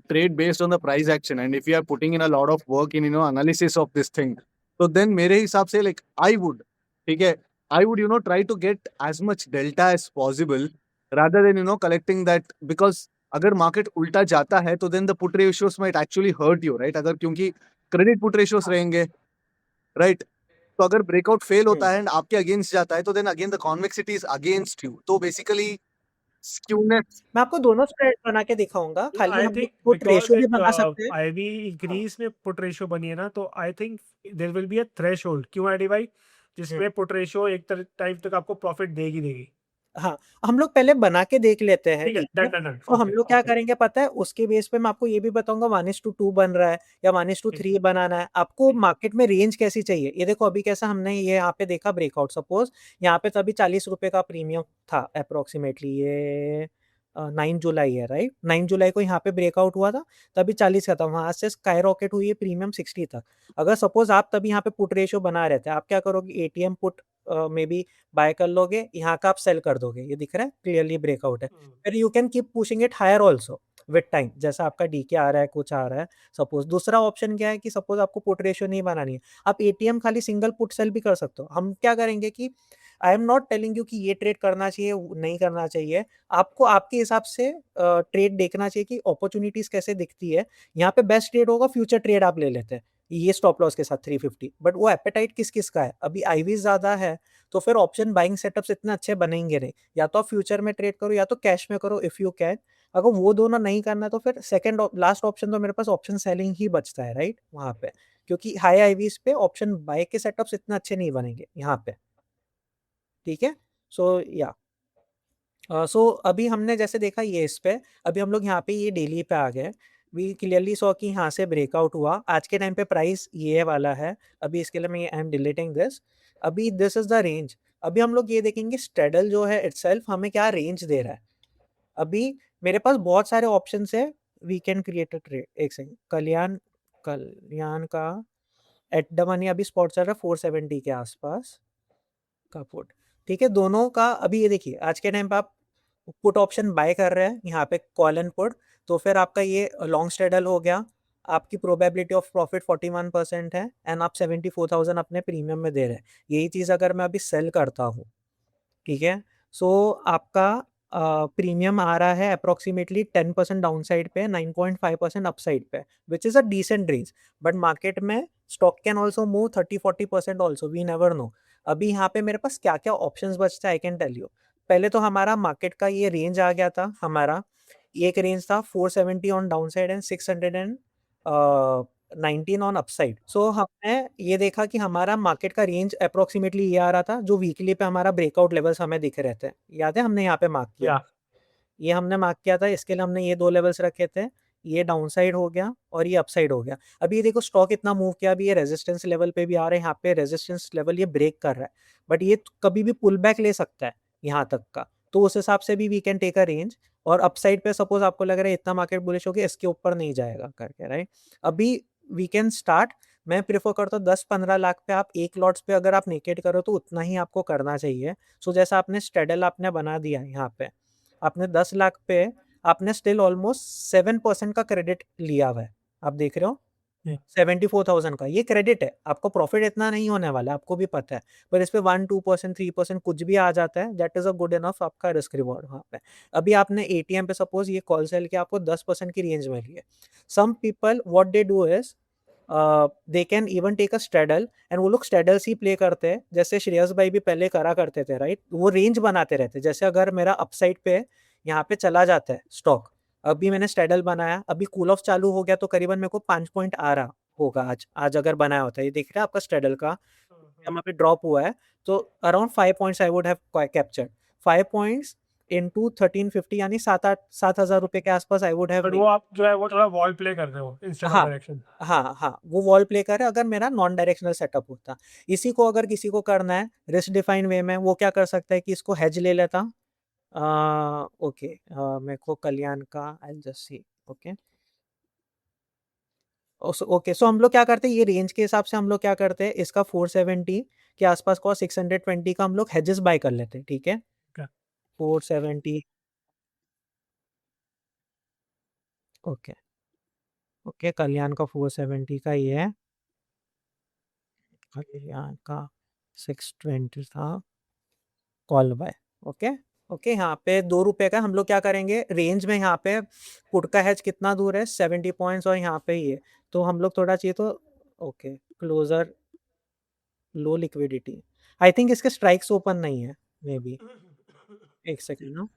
trade based on the price action and if you are putting in a lot of work in analysis of this thing, तो then मेरे हिसाब से like I would, ठीक है, I would try to get as much delta as possible rather than collecting that, because अगर market उल्टा जाता है तो then the put ratios might actually hurt you, right? अगर क्योंकि क्रेडिट पुट रेशियोस रहेंगे, राइट? तो अगर ब्रेकआउट फेल होता है एंड आपके अगेंस्ट जाता है तो then again the convexity is against you, तो बेसिकली स्क्यूनेस। मैं आपको दोनों स्प्रेड बना के दिखाऊंगा, खाली आई हम लोग थिंक पुट बिकॉज रेशियो भी बना सकते हैं। आईवी ग्रीस में पुट रेशियो बनी है ना, तो I think there will be a threshold, क्यों आईडी भाई, जिसमें पुट रेशियो एक टाइम तक आपको प्रॉफिट देगी। हाँ, हम लोग पहले बना के देख लेते हैं, ठीक है, ठीक है। डन डन, तो हम ओके लोग क्या ओके, करेंगे पता है, उसके बेस पे मैं आपको ये भी बताऊंगा 1:2 बन रहा है या 1:3 बनाना है, आपको मार्केट में रेंज कैसी चाहिए। ये देखो अभी कैसा हमने ये यहाँ पे देखा ब्रेकआउट, सपोज यहाँ पे तभी 40 रुपए का प्रीमियम था अप्रोक्सीमेटली, ये 9 जुलाई है, राइट। 9 जुलाई को यहाँ पे ब्रेकआउट हुआ था, तभी 40 का था, वहां से स्काई रॉकेट हुई है प्रीमियम 60 तक। अगर सपोज आप तभी यहाँ पे पुट रेशियो बना रहे थे, आप क्या करोगे, ATM put maybe buy कर लोगे, यहाँ का आप सेल कर दोगे, ये दिख रहा है क्लियरली ब्रेकआउट है। फिर you can keep pushing it higher also with time, जैसा आपका डीके आ रहा है, कुछ आ रहा है सपोज। दूसरा ऑप्शन क्या है कि सपोज आपको पुट रेशियो नहीं बनानी है, आप एटीएम खाली सिंगल पुट सेल भी कर सकते हो। हम क्या करेंगे कि आई एम नॉट टेलिंग यू कि ये ट्रेड करना चाहिए नहीं करना चाहिए, आपको आपके हिसाब से ट्रेड देखना चाहिए कि अपॉर्चुनिटीज कैसे दिखती है। यहाँ पे बेस्ट ट्रेड होगा फ्यूचर ट्रेड आप ले लेते हैं ये स्टॉप लॉस के साथ 350, बट वो एपेटाइट किस किस का है, अभी आईवी ज्यादा है तो फिर ऑप्शन बाइंग सेटअप्स इतने अच्छे बनेंगे नहीं, या तो आप फ्यूचर में ट्रेड करो या तो कैश में करो इफ यू कैन। अगर वो दोनों नहीं करना है तो फिर सेकंड लास्ट ऑप्शन तो मेरे पास ऑप्शन सेलिंग ही बचता है, राइट, वहां पे, क्योंकि हाई आईवीज पे ऑप्शन बाय के सेटअप्स इतने अच्छे नहीं बनेंगे यहाँ पे, ठीक है। सो या सो अभी हमने जैसे देखा ये इस पे, अभी हम लोग यहाँ पे ये डेली पे आ गए, वी क्लियरली सॉ कि यहाँ से ब्रेकआउट हुआ, आज के टाइम पे प्राइस ये वाला है। अभी इसके लिए मैं आई एम डिलीटिंग दिस, अभी दिस इज द रेंज। अभी हम लोग ये देखेंगे स्ट्रेडल जो है इटसेल्फ हमें क्या रेंज दे रहा है। अभी मेरे पास बहुत सारे ऑप्शन है, we can create a trade. एक सेकंड, कल्याण कल्याण का एट द मनी अभी स्पॉट चल रहा है 470 के आसपास का पुट, ठीक है। दोनों का अभी ये देखिए आज के टाइम पे आप पुट ऑप्शन बाय कर रहे हैं यहाँ पे कॉल एंड पुट, तो फिर आपका ये लॉन्ग स्ट्रेडल हो गया, आपकी प्रोबेबिलिटी ऑफ प्रॉफिट 41% है एंड आप 74,000 अपने प्रीमियम में दे रहे हैं। यही चीज़ अगर मैं अभी सेल करता हूँ, ठीक है, सो आपका प्रीमियम आ रहा है अप्रोक्सीमेटली 10% डाउन साइड पे, 9.5% अप साइड पे, which is a decent range. But market में stock can also move 30-40% also, we never know. अभी यहाँ पे मेरे पास क्या क्या ऑप्शंस बचते हैं आई कैन टेल यू। पहले तो हमारा मार्केट का ये रेंज आ गया था, हमारा एक रेंज था 470 on down side and 619 on upside. So हमने ये देखा कि हमारा मार्केट का रेंज अप्रोक्सीमेटली ये आ रहा था, जो वीकली पे हमारा ब्रेकआउट लेवल्स हमें दिख रहे थे। याद है हमने यहाँ पे मार्क किया, या ये हमने मार्क किया था, इसके लिए हमने ये 2 लेवल्स रखे थे, ये डाउन साइड हो गया और ये अपसाइड हो गया। अभी ये देखो स्टॉक इतना मूव किया, अभी ये रेजिस्टेंस लेवल पे भी आ रहा है, यहाँ पे रेजिस्टेंस लेवल ये ब्रेक कर रहा है, बट ये कभी भी पुल बैक ले सकता है यहाँ तक का, तो उस हिसाब से भी we can take a range. और अपसाइड पे सपोज आपको लग रहा है इतना मार्केट बुलिश हो गया, इसके ऊपर नहीं जाएगा करके, राइट। अभी वी कैन स्टार्ट, मैं प्रेफर करता हूँ 10-15 लाख पे आप एक लॉट्स पे अगर आप नेकेड करो तो उतना ही आपको करना चाहिए। सो जैसा आपने स्ट्रेडल आपने बना दिया यहाँ पे, आपने 10 लाख पे आपने स्टिल ऑलमोस्ट 7% का क्रेडिट लिया हुआ है, आप देख रहे हो, 74,000 का ये क्रेडिट है। आपको प्रॉफिट इतना नहीं होने वाला है, आपको भी पता है, पर इस पे 1-2%, 3% कुछ भी आ जाता है, that is a good enough आपका रिस्क रिवॉर्ड वहाँ पे। अभी आपने एटीएम पे सपोज ये कॉल सेल के आपको 10% की रेंज मिल रही है। Some people what they do is they can even take a straddle, and वो लोग स्ट्रेडल्स ही प्ले करते हैं, जैसे श्रेयस भाई भी पहले करा करते थे, राइट। वो रेंज बनाते रहते, जैसे अगर मेरा अपसाइड पे यहाँ पे चला जाता है स्टॉक, अभी मैंने स्ट्रेडल बनाया, अभी कूल ऑफ चालू हो गया तो करीबन मेरे को 5 पॉइंट आ रहा होगा आज अगर बनाया होता है, ये देख रहे हैं आपका स्ट्रेडल का यहाँ पे ड्रॉप हुआ है, तो around 5 points I would have captured. 5 points into 1350 यानी 7,000 रुपए के आसपास आई वुड हैव। बट वो आप जो है वो थोड़ा वॉल प्ले कर रहे हो इंस्टेड ऑफ हाँ डायरेक्शन। हाँ, वो वॉल प्ले कर रहा है, अगर मेरा नॉन डायरेक्शनल सेटअप होता। इसी को अगर किसी को करना है रिस्क डिफाइन वे में, वो क्या कर सकता है कि इसको हेज ले लेता। ओके, मेरे को कल्याण का I just see, okay okay. So हम लोग क्या करते हैं, ये रेंज के हिसाब से हम लोग क्या करते हैं, इसका 470 के आसपास का 620 का हम लोग हेजेस बाय कर लेते हैं, ठीक है। Okay. 470, ओके ओके, कल्याण का 470 का ये है, कल्याण का 620 था कॉल बाय, ओके ओके। यहाँ पे 2 रुपए का हम लोग क्या करेंगे, रेंज में यहाँ पे पुट का हैज कितना दूर है 70 पॉइंट्स, और यहाँ पे ये तो हम लोग थोड़ा चाहिए तो okay closer low liquidity, I think इसके स्ट्राइक्स ओपन नहीं है, मे बी एक सेकेंड ना।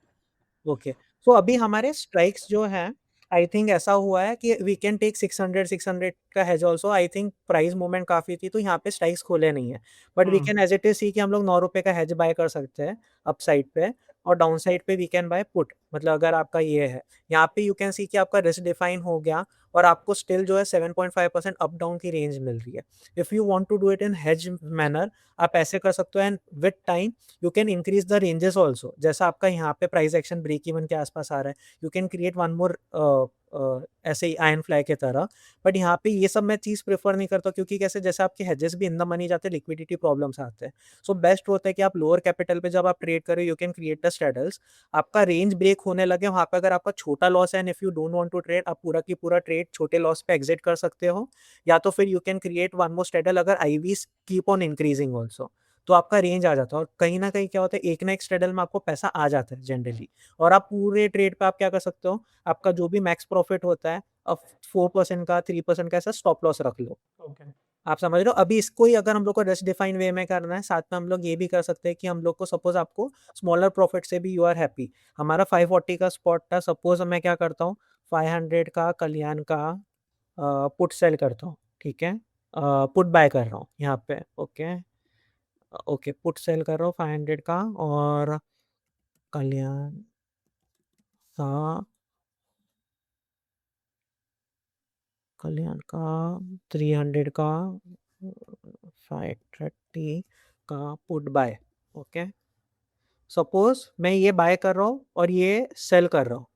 ओके, सो अभी हमारे स्ट्राइक्स जो है आई थिंक ऐसा हुआ है कि वी कैन टेक 600 का has also. I think price movement काफी थी तो यहाँ पे स्ट्राइक्स खोले नहीं है, but we can as it is see कि हम लोग 9 रुपए का हैज बाय कर सकते हैं अप साइड पे, और डाउन साइड पे वी कैन बाय पुट। मतलब अगर आपका ये है, यहाँ पे यू कैन सी कि आपका रिस्क डिफाइन हो गया और आपको स्टिल जो है 7.5% अप डाउन की रेंज मिल रही है। If you want to do it in hedge manner, आप ऐसे कर सकते हो, and with time you can increase the ranges also. जैसा आपका यहाँ पे प्राइस एक्शन ब्रेक इवन के आसपास आ रहा है, यू कैन क्रिएट वन मोर ऐसे ही आयन फ्लाई के तरह। बट यहाँ पे ये सब मैं चीज़ प्रेफर नहीं करता, क्योंकि कैसे जैसे आपके हेजेस भी इन द मनी जाते हैं, लिक्विडिटी प्रॉब्लम्स आते हैं। सो बेस्ट होता है कि आप लोअर कैपिटल पे जब आप ट्रेड करें, यू कैन क्रिएट द स्ट्रेडल्स। आपका रेंज ब्रेक होने लगे वहाँ पे, अगर आपका छोटा लॉस है and if you don't want to trade, आप पूरा की पूरा ट्रेड छोटे लॉस पे एग्जिट कर सकते हो, या तो फिर you can create one more straddle अगर IVs keep on increasing also, तो आपका रेंज आ जाता है। और कहीं ना कहीं क्या होता है, एक ना एक स्ट्रेडल में आपको पैसा आ जाता है जनरली, और आप पूरे ट्रेड पे आप क्या कर सकते हो, आपका जो भी मैक्स प्रॉफिट होता है, अब 4% का 3% का ऐसा स्टॉप लॉस रख लो। Okay. आप समझ रहे हो। अभी इसको ही अगर हम लोग को रिस्क डिफाइन वे में करना है, साथ में हम लोग ये भी कर सकते हैं कि हम लोग को सपोज आपको स्मॉलर प्रॉफिट से भी यू आर हैप्पी। हमारा 540 का स्पॉट था, सपोज मैं क्या करता हूँ, 500 का कल्याण का पुट सेल करता हूँ, ठीक है, पुट बाय कर रहा हूँ यहाँ पे, ओके ओके, पुट सेल कर रहा हूँ 500 का, और कल्याण का 300 का 530 का पुट बाय, ओके। सपोज मैं ये बाय कर रहा हूँ और ये सेल कर रहा हूँ,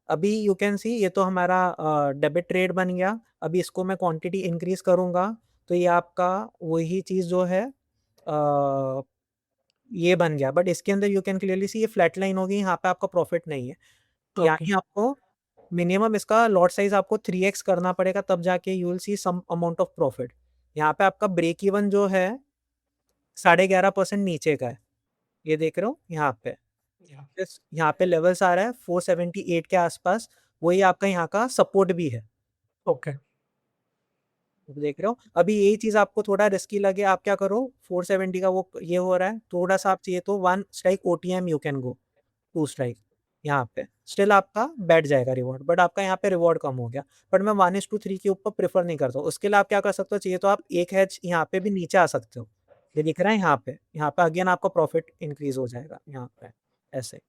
अभी यू कैन सी ये तो हमारा डेबिट ट्रेड बन गया। अभी इसको मैं क्वांटिटी इंक्रीज करूँगा तो ये आपका वही चीज़ जो है ये बन गया, बट इसके अंदर यू कैन क्लियरली सी ये फ्लैट लाइन होगी, यहाँ पे आपका प्रॉफिट नहीं है। Okay. यानी आपको मिनिमम इसका लॉट साइज आपको 3x करना पड़ेगा, तब जाके you will see some amount of profit. यहाँ पे आपका ब्रेक इवन जो है 11.5% नीचे का है, ये देख रहे हो यहाँ पे। या यहाँ पे लेवल्स आ रहा है 478 के आसपास, वही आपका यहाँ का सपोर्ट भी है। ओके देख रहे हो, अभी यही चीज आपको थोड़ा रिस्की लगे, आप क्या करो, 470 का वो ये हो रहा है, थोड़ा सा आप चाहिए तो 1 strike OTM you can go, 2 strike यहाँ पे स्टिल आपका बैठ जाएगा रिवॉर्ड, बट आपका यहाँ पे रिवॉर्ड कम हो गया। बट मैं 1:3 के ऊपर प्रेफर नहीं करता हूँ, उसके लिए आप क्या कर सकते हो, चाहिए तो आप एक हैच यहाँ पे भी नीचे आ सकते हो, ये दिख रहा है यहाँ पे अगेन आपका प्रॉफिट इंक्रीज हो जाएगा यहाँ पे ऐसे।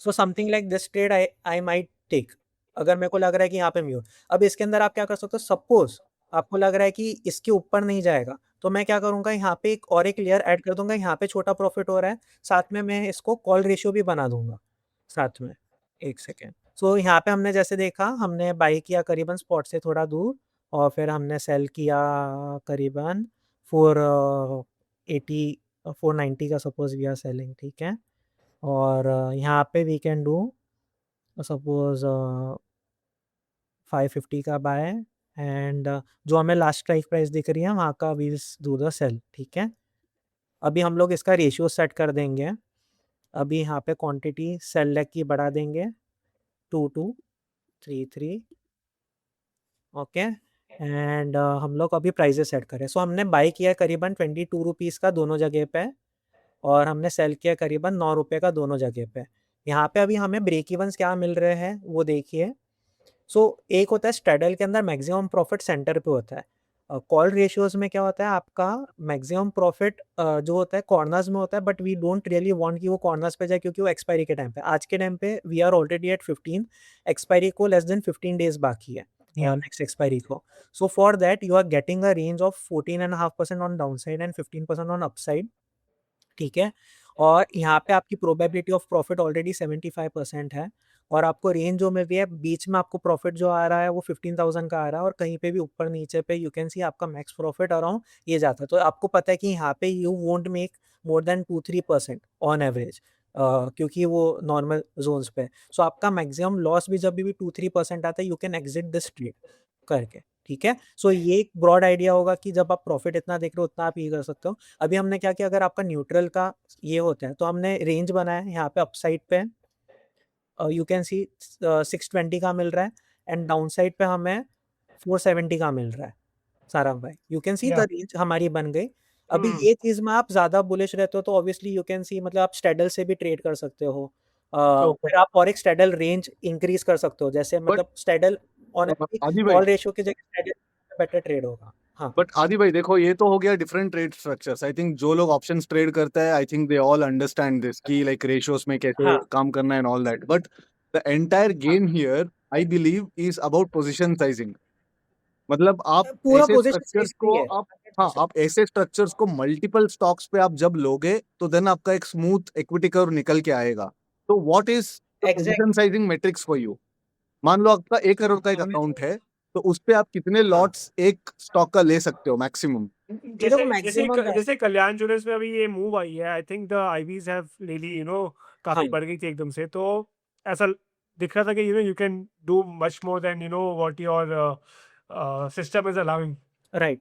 So something like this trade I might take, अगर मेरे को लग रहा है कि यहाँ पे म्यूट। अब इसके अंदर आप क्या कर सकते हो, सपोज आपको लग रहा है कि इसके ऊपर नहीं जाएगा, तो मैं क्या करूंगा, यहाँ पे एक लेयर ऐड कर दूंगा, यहाँ पे छोटा प्रॉफिट हो रहा है, साथ में मैं इसको कॉल रेशियो भी बना दूंगा साथ में। एक सेकेंड, सो यहाँ पे हमने जैसे देखा, हमने बाई किया करीबन स्पॉट से थोड़ा दूर, और फिर हमने सेल किया करीबन 480 490 का, सपोज वी आर सेलिंग, ठीक है। और यहाँ पे वी कैन डू सपोज 550 का बाय, एंड जो हमें लास्ट स्ट्राइक प्राइस दिख रही है वहाँ का वी डू द सेल, ठीक है। अभी हम लोग इसका रेशियो सेट कर देंगे, अभी यहाँ पे क्वांटिटी सेल लेग की बढ़ा देंगे 2233, ओके। एंड हम लोग अभी प्राइजेस सेट करें, सो हमने बाई किया करीबन 22 रुपीज़ का दोनों जगह पे, और हमने सेल किया करीबन 9 रुपये का दोनों जगह पे। यहाँ पे अभी हमें ब्रेक इवंस क्या मिल रहे हैं वो देखिए। सो एक होता है स्ट्रैडल के अंदर मैक्सिमम प्रॉफिट सेंटर पे होता है, कॉल रेशियोज में क्या होता है, आपका मैक्सिमम प्रॉफिट जो होता है कॉर्नर्स में होता है, but we don't really want कि वो कॉर्नर्स पे जाए, क्योंकि वो एक्सपायरी के टाइम पे, आज के टाइम पे we are already at 15, expiry को लेस देन 15 डेज बाकी है नेक्स्ट एक्सपायरी को। So for that you are getting a range of 14.5% on down side and 15% on upside, ठीक है। और यहाँ पे आपकी प्रोबेबिलिटी ऑफ प्रॉफिट ऑलरेडी 75% है, और आपको रेंज जो मिल रही है, बीच में आपको प्रॉफिट जो आ रहा है वो 15,000 का आ रहा है, और कहीं पे भी ऊपर नीचे पे यू कैन सी आपका मैक्स प्रॉफिट अराउंड ये जाता है। तो आपको पता है कि यहाँ पे you won't make more than 2-3% on average, क्योंकि वो नॉर्मल जोन्स पे। सो आपका मैक्सिमम लॉस भी जब भी 2-3% आता है, you can exit this trade करके, ठीक है। सो ये एक ब्रॉड आइडिया होगा कि जब आप प्रॉफिट इतना देख रहे हो उतना आप ये कर सकते हो। अभी हमने क्या किया, अगर आपका न्यूट्रल का ये होता है तो हमने रेंज बनाया यहाँ पे, अपसाइड पे यू कैन सी 620 का मिल रहा है, एंड डाउन साइड पे हमें 470 का मिल रहा है सारा भाई, यू कैन सी द या रेंज हमारी बन गई। अभी ये चीज में आप ज्यादा बुलिश रहते हो तो ऑब्वियसली यू कैन सी, मतलब आप स्टैडल से भी ट्रेड कर सकते हो, ओके फिर आप और एक स्टैडल रेंज इंक्रीज कर सकते हो, जैसे बट मतलब स्टैडल ऑनेस्टली आदि भाई कॉल रेशियो की जगह स्टैडल बेटर ट्रेड होगा। हाँ बट आदि भाई देखो, ये तो हो गया different trade structures. I think जो लोग ऑप्शंस ट्रेड करते हैं, I think they all understand this कि लाइक रेशियोस में कैसे हाँ काम करना है and all that. But the entire हाँ, game here I believe is about position sizing. मतलब आप पूरा ऐसे पोजीशन स्ट्रक्चर्स साइज पे को ही है आप हाँ, 100%। आप ऐसे स्ट्रक्चर्स को मल्टीपल स्टॉक्स पे आप जब लोगे तो देन आपका एक स्मूथ इक्विटी कर्व निकल के आएगा। तो what is the position exactly, sizing matrix for you? मान लो आपका 1 करोड़ का एक हमें अकाउंट है, तो उस पे आप कितने हाँ, लॉट्स एक स्टॉक का ले सकते हो मैक्सिमम? ये देखो जैसे जैसे मैक्सिमम है। जैसे कल्याण ज्वेलर्स में अभी ये मूव आई है, I think the IVs have really हाँ काफी बढ़ गई थी एकदम से, तो ऐसा दिख रहा था कि you can do much more than what your system is allowing. Right.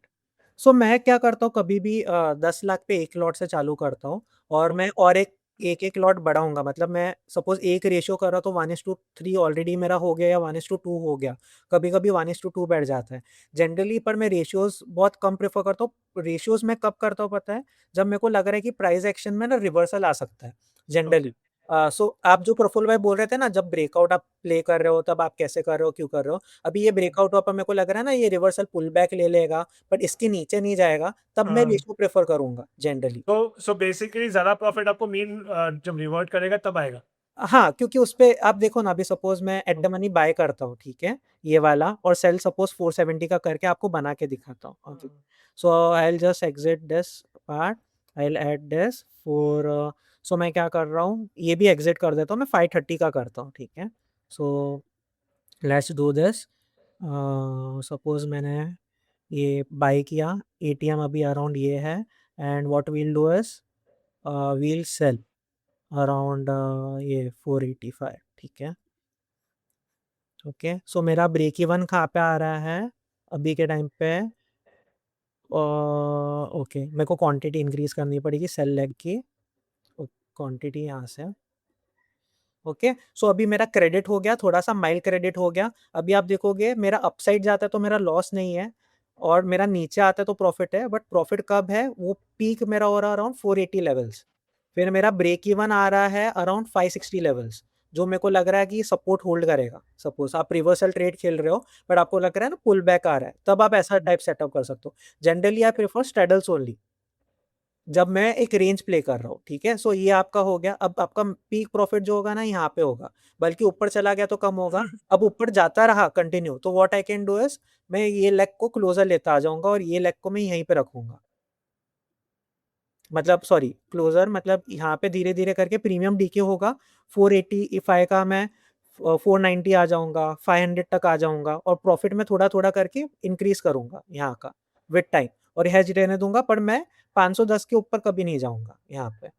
So मैं क्या करता हूँ, कभी भी 10 लाख पे एक लॉट से चालू करता हूँ, और मैं और एक एक लॉट बढ़ाऊंगा, मतलब मैं सपोज एक रेशियो कर रहा तो 1:3 ऑलरेडी मेरा हो गया, या 1:2 हो गया, कभी कभी 1:2 बैठ जाता है जनरली, पर मैं रेशियोज बहुत कम प्रेफर करता हूँ। रेशियोज में कब करता हूँ पता है, जब मेरे को लग रहा है कि प्राइस एक्शन में ना रिवर्सल आ सकता है जनरली। सो आप जो प्रफुल्ल भाई बोल रहे थे ना, जब ब्रेकआउट आप प्ले कर रहे हो तब आप कैसे कर रहे हो, क्यों कर रहे हो, अभी ये ब्रेकआउट हुआ पर मेरे को लग रहा है ना ये रिवर्सल पुल बैक ले लेगा, बट इसके नीचे नहीं जाएगा, तब मैं रेशियो प्रेफर करूंगा जनरली। तो बेसिकली ज्यादा प्रॉफिट आपको मीन जब रिवर्ट करेगा तब आएगा। हाँ, क्योंकि उस पे आप देखो ना, अभी सपोज मैं एट द मनी बाय करता हूँ, ठीक है, ये वाला, और सेल सपोज 470 का करके आपको बना के दिखाता हूँ। So I will just exit this part, I will add this for, so मैं क्या कर रहा हूँ, ये भी एग्जिट कर देता हूँ, मैं 530 का करता हूँ, ठीक है। So let's do this, suppose मैंने ये बाय किया, एटीएम अभी अराउंड ये है, and what we'll do is we'll sell around ये 485, ठीक है। ओके, सो मेरा ब्रेक इवन कहाँ पे आ रहा है अभी के टाइम पे, ओके, मेरे को क्वांटिटी इंक्रीज करनी पड़ेगी सेल लेग की, क्वांटिटी यहाँ से, ओके, सो अभी मेरा क्रेडिट हो गया, थोड़ा सा माइल्ड क्रेडिट हो गया। अभी आप देखोगे मेरा अपसाइड जाता है तो मेरा लॉस नहीं है, और मेरा नीचे आता है तो प्रॉफिट है। बट प्रॉफिट कब है, वो पीक मेरा हो रहा है अराउंड 480 लेवल्स, फिर मेरा ब्रेक इवन आ रहा है अराउंड 560 लेवल्स, जो मेरे को लग रहा है कि सपोर्ट होल्ड करेगा। सपोज आप रिवर्सल ट्रेड खेल रहे हो बट आपको लग रहा है ना पुल बैक आ रहा है, तब आप ऐसा टाइप सेटअप कर सकते हो। जनरली आई प्रेफर स्ट्रेडल्स ओनली जब मैं एक रेंज प्ले कर रहा हूँ, ठीक है। सो ये आपका हो गया। अब आपका पीक प्रॉफिट जो होगा ना यहाँ पे होगा, बल्कि ऊपर चला गया तो कम होगा। अब ऊपर जाता रहा कंटिन्यू, तो what I can do is, मैं ये लेग को क्लोजर लेता आ जाऊंगा और ये लेग को मैं यहीं पे रखूंगा। मतलब सॉरी, क्लोजर मतलब यहाँ पे धीरे धीरे करके प्रीमियम डीके होगा। 485 का मैं 490 आ जाऊंगा, 500 तक आ जाऊंगा, और प्रॉफिट में थोड़ा थोड़ा करके इंक्रीज करूंगा यहाँ का विद टाइम, और हेज रहने दूंगा। पर मैं 510 के ऊपर कभी नहीं जाऊंगा यहाँ पे,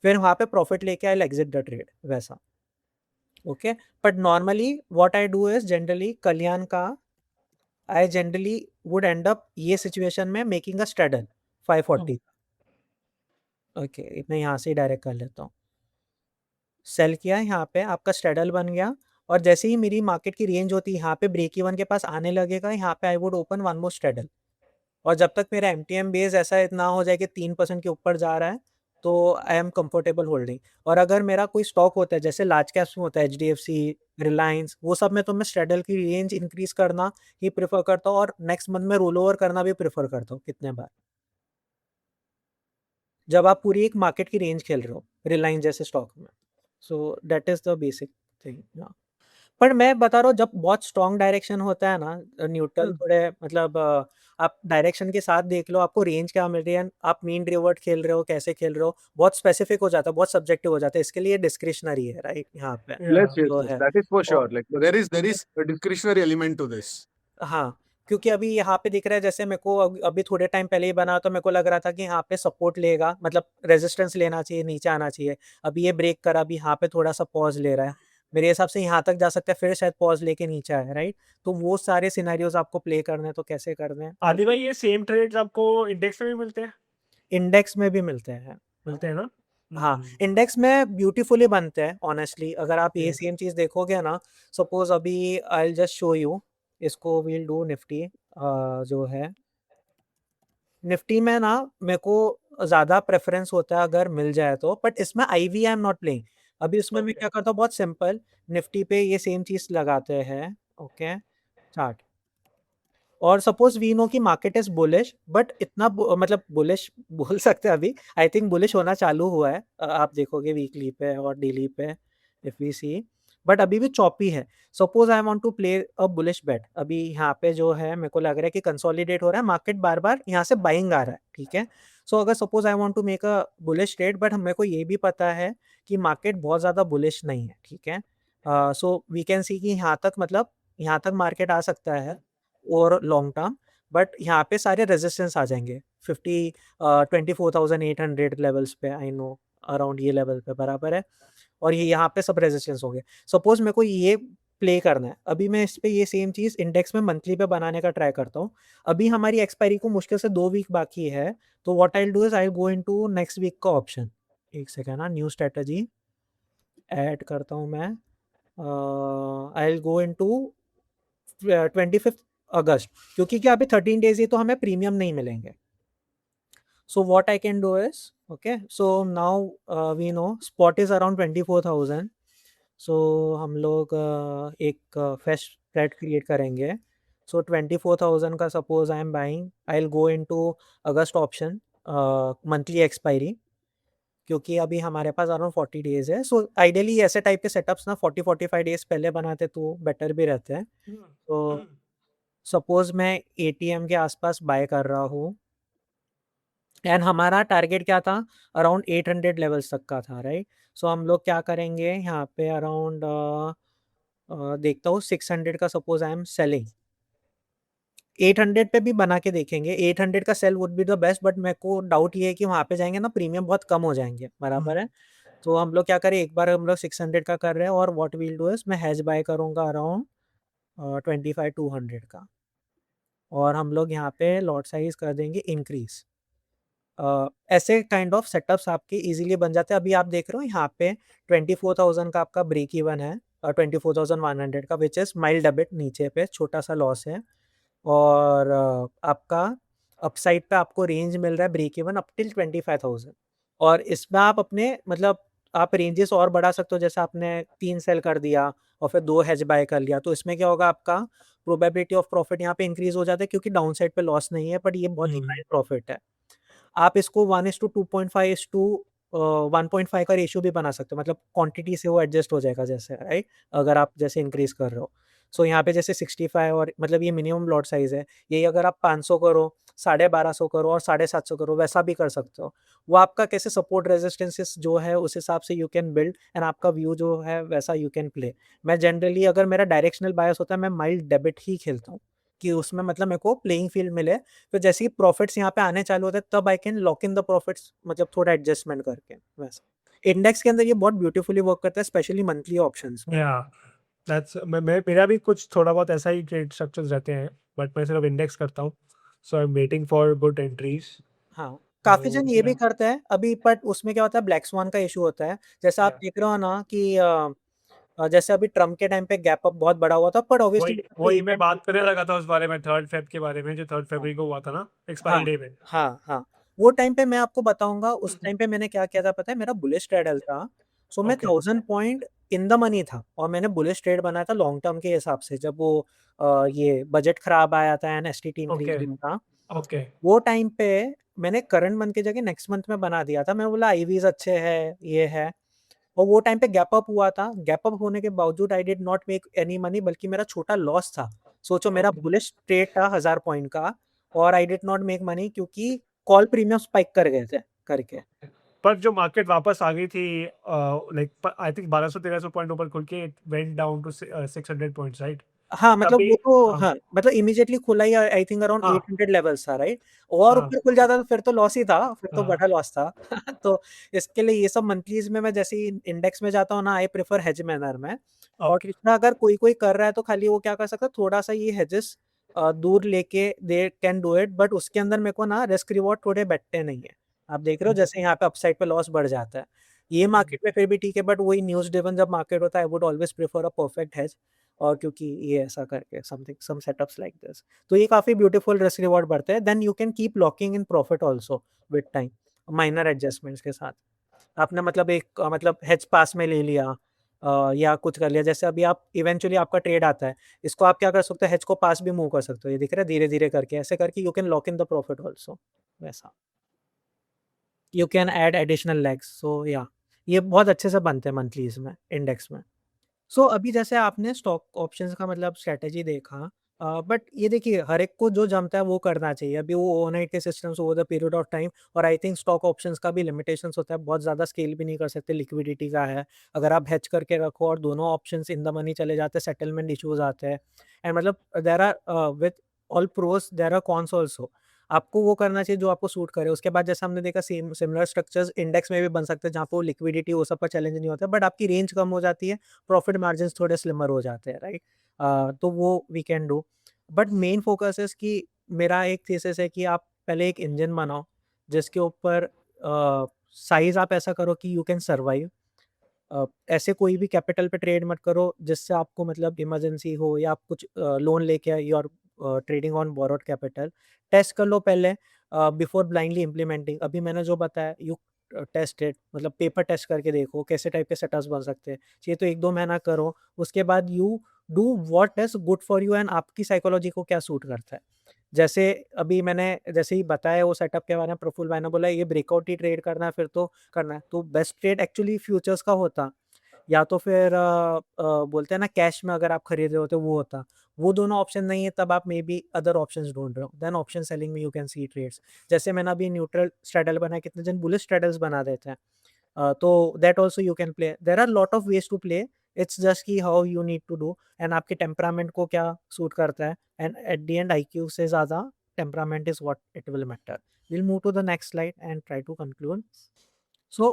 फिर वहाँ पे प्रॉफिट लेके आई एग्जिट द ट्रेड वैसा। Okay, but normally what I do is generally Kalyan का, I generally would end up ये सिचुएशन में मेकिंग अ स्ट्रेडल 540। ओके, मैं यहाँ से ही डायरेक्ट कर लेता हूँ। सेल किया यहाँ पे, आपका स्ट्रेडल बन गया, और जैसे ही मेरी मार्केट की रेंज होती है यहाँ पे ब्रेक इवन के पास आने लगेगा, यहाँ पे I would open one more straddle. और जब तक मेरा एमटीएम बेस ऐसा इतना हो जाए कि 3% के ऊपर जा रहा है, तो आई एम कंफर्टेबल होल्डिंग। और अगर मेरा कोई स्टॉक होता है जैसे लार्ज कैप्स में होता है HDFC, रिलायंस, वो सब में तो मैं स्ट्रेडल की रेंज इंक्रीज करना ही प्रेफर करता हूँ, और नेक्स्ट मंथ में रोल ओवर करना भी प्रेफर करता हूँ कितने बार, जब आप पूरी एक मार्केट की रेंज खेल रहे हो रिलायंस जैसे स्टॉक में। So that is the basic thing. पर मैं बता रहा हूँ, जब बहुत स्ट्रॉन्ग डायरेक्शन होता है ना, न्यूट्रल थोड़े मतलब आप डायरेक्शन के साथ देख लो आपको रेंज क्या मिल रही है, आप मीन रिवर्ट खेल रहे हो, कैसे खेल रहे हो, बहुत स्पेसिफिक हो जाता है, बहुत सब्जेक्टिव हो जाता है। इसके लिए डिस्क्रिशनरी है, राइट, यहाँ पे Yes, yes, जो yes. है। That is for और sure. Like there is a discretionary element to this. हाँ, क्योंकि अभी यहाँ पे दिख रहा है, जैसे मेरे को अभी थोड़े टाइम पहले ही बना, तो मेरे को लग रहा था कि यहाँ पे सपोर्ट लेगा, मतलब रेजिस्टेंस लेना चाहिए, नीचे आना चाहिए। अभी ये ब्रेक करा, अभी यहाँ पे थोड़ा सा पॉज ले रहा है, मेरे हिसाब से यहाँ तक जा सकता है, फिर शायद पॉज लेके नीचे आए, राइट। तो वो सारे सिनेरियोज आपको प्ले करने हैं, तो कैसे करने हैं। आदि भाई ये सेम ट्रेड्स आपको इंडेक्स में भी मिलते हैं? इंडेक्स में भी मिलते हैं। मिलते हैं ना? हाँ, इंडेक्स में ब्यूटीफुली बनते हैं ऑनेस्टली। अगर आप ये सेम चीज़ देखोगे ना, सपोज अभी आई विल जस्ट शो यू, इसको वील डू निफ्टी जो है। निफ्टी में ना मेरे को ज़्यादा प्रेफरेंस होता है अगर मिल जाए तो, बट इसमें IV I am not playing. अभी इसमें मैं क्या करता हूँ, बहुत सिंपल, निफ्टी पे ये सेम चीज़ लगाते हैं। ओके, चार्ट, और सपोज वी नो कि मार्केट इज बुलिश, बट इतना मतलब बुलिश बोल सकते हैं अभी, आई थिंक बुलिश होना चालू हुआ है। आप देखोगे वीकली पे और डेली पे, इफ वी सी, बट अभी भी चॉपी है। Suppose I want to play a bullish bet, अभी यहाँ पे जो है मेरे को लग रहा है कि कंसोलिडेट हो रहा है मार्केट, बार बार यहाँ से बाइंग आ रहा है, ठीक है। सो अगर suppose I want to make a bullish trade, but मेरे को ये भी पता है कि मार्केट बहुत ज़्यादा बुलिश नहीं है, ठीक है। सो वी कैन सी कि यहाँ तक, मतलब यहाँ तक मार्केट आ सकता है और लॉन्ग टर्म, बट यहाँ पे सारे रेजिस्टेंस आ जाएंगे 24,800 लेवल्स पे, आई नो अराउंड ये लेवल पे बराबर है, और ये यहाँ पे सब रेजिस्टेंस होंगे। सपोज मेरे को ये प्ले करना है, अभी मैं इस पे ये सेम चीज़ इंडेक्स में मंथली पे बनाने का ट्राई करता हूँ। अभी हमारी एक्सपायरी को मुश्किल से 2 वीक बाकी है, तो what I will do is I go into next week का ऑप्शन। एक सेकेंड ना, न्यू स्ट्रेटजी ऐड करता हूँ मैं। आई विल गो इनटू 25 अगस्त, क्योंकि क्या अभी 13 डेज ही तो हमें प्रीमियम नहीं मिलेंगे। So what I can do is, okay, so now we know spot is around 24,000। So हम लोग एक फ्रेश ट्रेड क्रिएट करेंगे। सो 24,000 का suppose I am buying, I will go into August option, monthly expiry, क्योंकि अभी हमारे पास अराउंड 40 डेज है। So ideally ऐसे टाइप के सेटअप्स ना 40-45 डेज पहले बनाते तो बेटर भी रहते हैं। तो सपोज मैं ATM के आसपास बाय कर रहा हूँ, एंड हमारा टारगेट क्या था, अराउंड 800 लेवल्स तक का था, राइट। सो हम लोग क्या करेंगे यहाँ पे अराउंड देखता हूँ 600 का, सपोज आई एम सेलिंग 800 पे भी बना के देखेंगे। 800 का sell would be the best, but मेरे को डाउट ये है कि वहाँ पे जाएंगे ना प्रीमियम बहुत कम हो जाएंगे, बराबर है। तो हम लोग क्या करें, एक बार हम लोग 600 का कर रहे हैं, और व्हाट विल डू इज मैं हैज बाय करूँगा अराउंड 25-200 का, और हम लोग यहाँ पे लॉट साइज कर देंगे इंक्रीज। ऐसे काइंड ऑफ सेटअप्स आपके इजीली बन जाते हैं। अभी आप देख रहे हो यहाँ पे 24,000 का आपका ब्रेक इवन है, 24,100 का, विच इज़ माइल्ड डेबिट, नीचे पे छोटा सा लॉस है। और आपका अपसाइड पे आपको रेंज मिल रहा है ब्रेक इवन अप टिल 25,000। और इसमें आप अपने मतलब आप रेंजेस और बढ़ा सकते हो, जैसे आपने 3 सेल कर दिया और फिर 2 हेज बाय कर लिया, तो इसमें क्या होगा, आपका प्रोबेबिलिटी ऑफ प्रॉफिट यहाँ पे इंक्रीज हो जाता है, क्योंकि डाउन साइड पे लॉस नहीं है, बट ये बहुत डिमांड प्रॉफिट है। आप इसको 1:2.5 1.5 का रेशियो भी बना सकते हो, मतलब क्वांटिटी से वो एडजस्ट हो जाएगा, जैसे राइट, अगर आप जैसे इंक्रीज कर रहे हो। सो यहाँ पे जैसे 65, और मतलब ये मिनिमम लॉट साइज है, यही अगर आप 500 करो, 1250 करो और 750 करो, वैसा भी कर सकते हो। वो आपका कैसे सपोर्ट रेजिस्टेंसेस जो है उस हिसाब से यू कैन बिल्ड, एंड आपका व्यू जो है वैसा यू कैन प्ले। मैं जनरली अगर मेरा डायरेक्शनल बायस होता है, मैं माइल्ड डेबिट ही खेलता हूँ, कि उसमें मतलब मेरे को प्लेइंग फील्ड मिले। फिर जैसे ही प्रॉफिट्स यहाँ पे आने चालू होते हैं, तब I can lock in the profits, मतलब थोड़ा एडजस्टमेंट करके वैसा। इंडेक्स के अंदर ये बहुत ब्यूटीफुली वर्क करता है, स्पेशली मंथली ऑप्शंस में। या दैट्स मैं मेरा भी कुछ थोड़ा बहुत ऐसा ही ट्रेड स्ट्रक्चर्स रहते हैं, बट मैं सिर्फ इंडेक्स करता हूँ, so I am waiting for good entries. हाँ, काफी तो जन ये भी करते हैं अभी, बट उसमें क्या होता है, ब्लैक स्वान का इशू होता है। जैसे आप या देख रहे हो ना कि जैसे अभी ट्रम्प के टाइम पे गैप अप बहुत बड़ा हुआ था, बट वही ऑब्वियसली वही मैं बात करने लगा था उस बारे में, 3rd Feb के बारे में, जो 3rd February को हुआ था ना, हाँ, एक्सपायरी डे में। हाँ, हाँ। वो टाइम पे मैं आपको बताऊँगा, उस टाइम पे मैंने क्या किया था पता है? मेरा बुलिश ट्रेडल था। सो मैं okay 1000 point in the money था, और मैंने बुलिश ट्रेड बनाया था लॉन्ग टर्म के हिसाब से, जब वो ये बजट खराब आया था एंड एसटीटी इंक्रीज ओके हुआ था। ओके वो टाइम पे मैंने करंट मंथ की जगह नेक्स्ट मंथ में बना दिया था। मैं बोला आईवीज़ अच्छे हैं, ये है। और वो टाइम पे गैप अप हुआ था। गैप अप होने के बावजूद I did not make any money, बल्कि मेरा छोटा लॉस था। सोचो, मेरा ओके। बुलिश ट्रेड था 1000 पॉइंट का, और I did not make money, क्योंकि कॉल प्रीमियम स्पाइक कर गए थे करके। पर जो मार्केट वापस आ गई थी, लाइक आई थिंक 1200-1300 पॉइंट ऊपर खुल के, it went down to 600 points, right? हाँ, मतलब तभी वो तो हाँ हाँ, मतलब इमीडिएटली खुला ही, आई थिंक अराउंड हाँ 800 लेवल्स था, राइट? और हाँ ऊपर खुल जाता तो फिर तो लॉस ही था, फिर तो हाँ। बड़ा लॉस था। तो इसके लिए ये सब मंथलीज में मैं जैसे ही इंडेक्स में जाता हूँ ना, आई प्रेफर हेज मैनर में। और ओके दूसरा, अगर कोई कर रहा है तो खाली वो क्या कर सकता है, थोड़ा सा ये हेजेस दूर लेके they can do it, but उसके अंदर मेरे को ना रिस्क रिवॉर्ड थोड़े बैठते नहीं है। आप देख रहे हो जैसे यहाँ पे अपसाइड पे लॉस बढ़ जाता है। ये मार्केट में फिर भी ठीक है, बट वही न्यूज ड्रिवन जब मार्केट होता है, I would always prefer a perfect hedge. और क्योंकि ये ऐसा करके something some setups like this, तो ये काफी ब्यूटीफुल रिस्क रिवॉर्ड बढ़ते हैं। Then you can keep locking in profit also with time, minor adjustments के साथ। आपने मतलब एक मतलब हेज पास में ले लिया, या कुछ कर लिया, जैसे अभी आप इवेंचुअली आपका ट्रेड आता है, इसको आप क्या कर सकते हो, हेज को पास भी मूव कर सकते हो, ये दिख रहा है, धीरे धीरे करके ऐसे करके you can lock in the profit also, वैसा। You can add additional legs, so या ये बहुत अच्छे से बनते हैं मंथलीज में, इंडेक्स में। सो अभी जैसे आपने स्टॉक ऑप्शंस का मतलब स्ट्रैटेजी देखा, बट ये देखिए, हर एक को जो जमता है वो करना चाहिए। अभी वो ओवरनाइट के systems over the period of time, और आई थिंक स्टॉक ऑप्शंस का भी लिमिटेशंस होता है, बहुत ज़्यादा स्केल भी नहीं कर सकते, लिक्विडिटी का है। अगर आप हेज करके रखो और दोनों ऑप्शंस इन द मनी चले जाते हैं, सेटलमेंट इश्यूज आते हैं, एंड मतलब there are with all pros there are cons also. आपको वो करना चाहिए जो आपको सूट करे। उसके बाद जैसे हमने देखा, सेम सिमिलर स्ट्रक्चर्स इंडेक्स में भी बन सकते हैं, जहाँ पे वो लिक्विडिटी वो सब का चैलेंज नहीं होता, बट आपकी रेंज कम हो जाती है, प्रॉफिट मार्जिन्स थोड़े स्लिमर हो जाते हैं, राइट? तो वो we can do, but main focus है कि मेरा एक थीसिस है कि आप पहले एक इंजन बनाओ, जिसके ऊपर साइज आप ऐसा करो कि यू कैन सर्वाइव। ऐसे कोई भी कैपिटल पे ट्रेड मत करो जिससे आपको मतलब इमरजेंसी हो, या आप कुछ लोन लेके your trading on borrowed capital. Test कर लो पहले बिफोर ब्लाइंडली इम्प्लीमेंटिंग। अभी मैंने जो बताया, यू टेस्ट इट, मतलब पेपर टेस्ट करके देखो कैसे टाइप के सेटअप्स बन सकते हैं। चाहिए तो 1-2 महीना करो, उसके बाद you do what is good for you, and आपकी साइकोलॉजी को क्या सूट करता है। जैसे अभी मैंने जैसे ही बताया वो सेटअप के बारे में, प्रफुल भाई ने बोला ये ब्रेकआउट ही ट्रेड करना है, फिर तो करना है, तो बेस्ट ट्रेड एक्चुअली फ्यूचर्स का होता, या तो फिर बोलते हैं ना, कैश में अगर आप खरीद रहे होते वो होता। वो दोनों ऑप्शन नहीं है, तब आप मे बी अदर ऑप्शंस ढूंढ रहे हो, देन ऑप्शन सेलिंग में यू कैन सी ट्रेड्स। जैसे मैंने अभी न्यूट्रल स्ट्रेडल बनाया, कितने जन बुलिश स्ट्रेडल्स बना देते हैं, तो that also you can play. There are lot of ways to play, it's just की how you need to do, and आपके टेम्परामेंट को क्या सूट करता है, and at the end IQ से ज़्यादा temperament is what it will matter. Will move to the next slide and try to conclude. So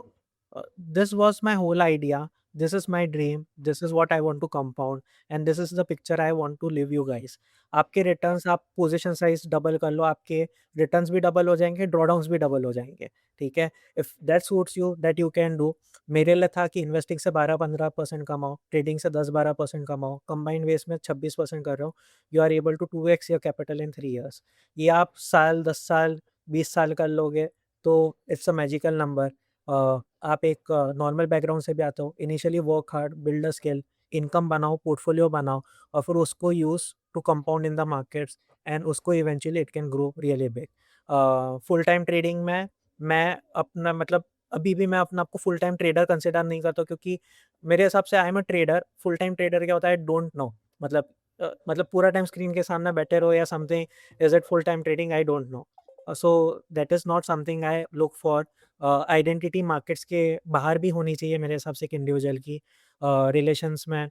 this was my whole idea, this is my dream, this is what I want to compound, and this is the picture I want to live you guys. आपके returns, आप position size double कर लो, आपके returns भी double हो जाएंगे, ड्रॉडाउन्स भी double हो जाएंगे, ठीक है। If that suits you, that you can do. मेरे लिए था कि इन्वेस्टिंग से 12-15% कमाओ, ट्रेडिंग से 10-12% कमाओ, कंबाइंड वेस में 26% कर रहे हो, you are able to 2x your capital in 3 years। ये आप साल 10 साल 20 साल कर लोगे तो इट्स अ मैजिकल नंबर। आप एक नॉर्मल बैकग्राउंड से भी आते हो, initially work hard, build a skill, income बनाओ, पोर्टफोलियो बनाओ, और फिर उसको use to compound in the markets, and उसको eventually it can grow really big. Full time trading में मैं अपना मतलब अभी भी मैं अपना आपको फुल टाइम ट्रेडर कंसिडर नहीं करता, क्योंकि मेरे हिसाब से आई am a trader. Full time trader क्या होता है, डोंट नो। मतलब पूरा टाइम स्क्रीन के सामने बैठे रहो या something, is it full time trading, I don't know. So that is not something I look for. Identity markets के बाहर भी होनी चाहिए मेरे हिसाब से एक इंडिविजुअल की, रिलेशंस में,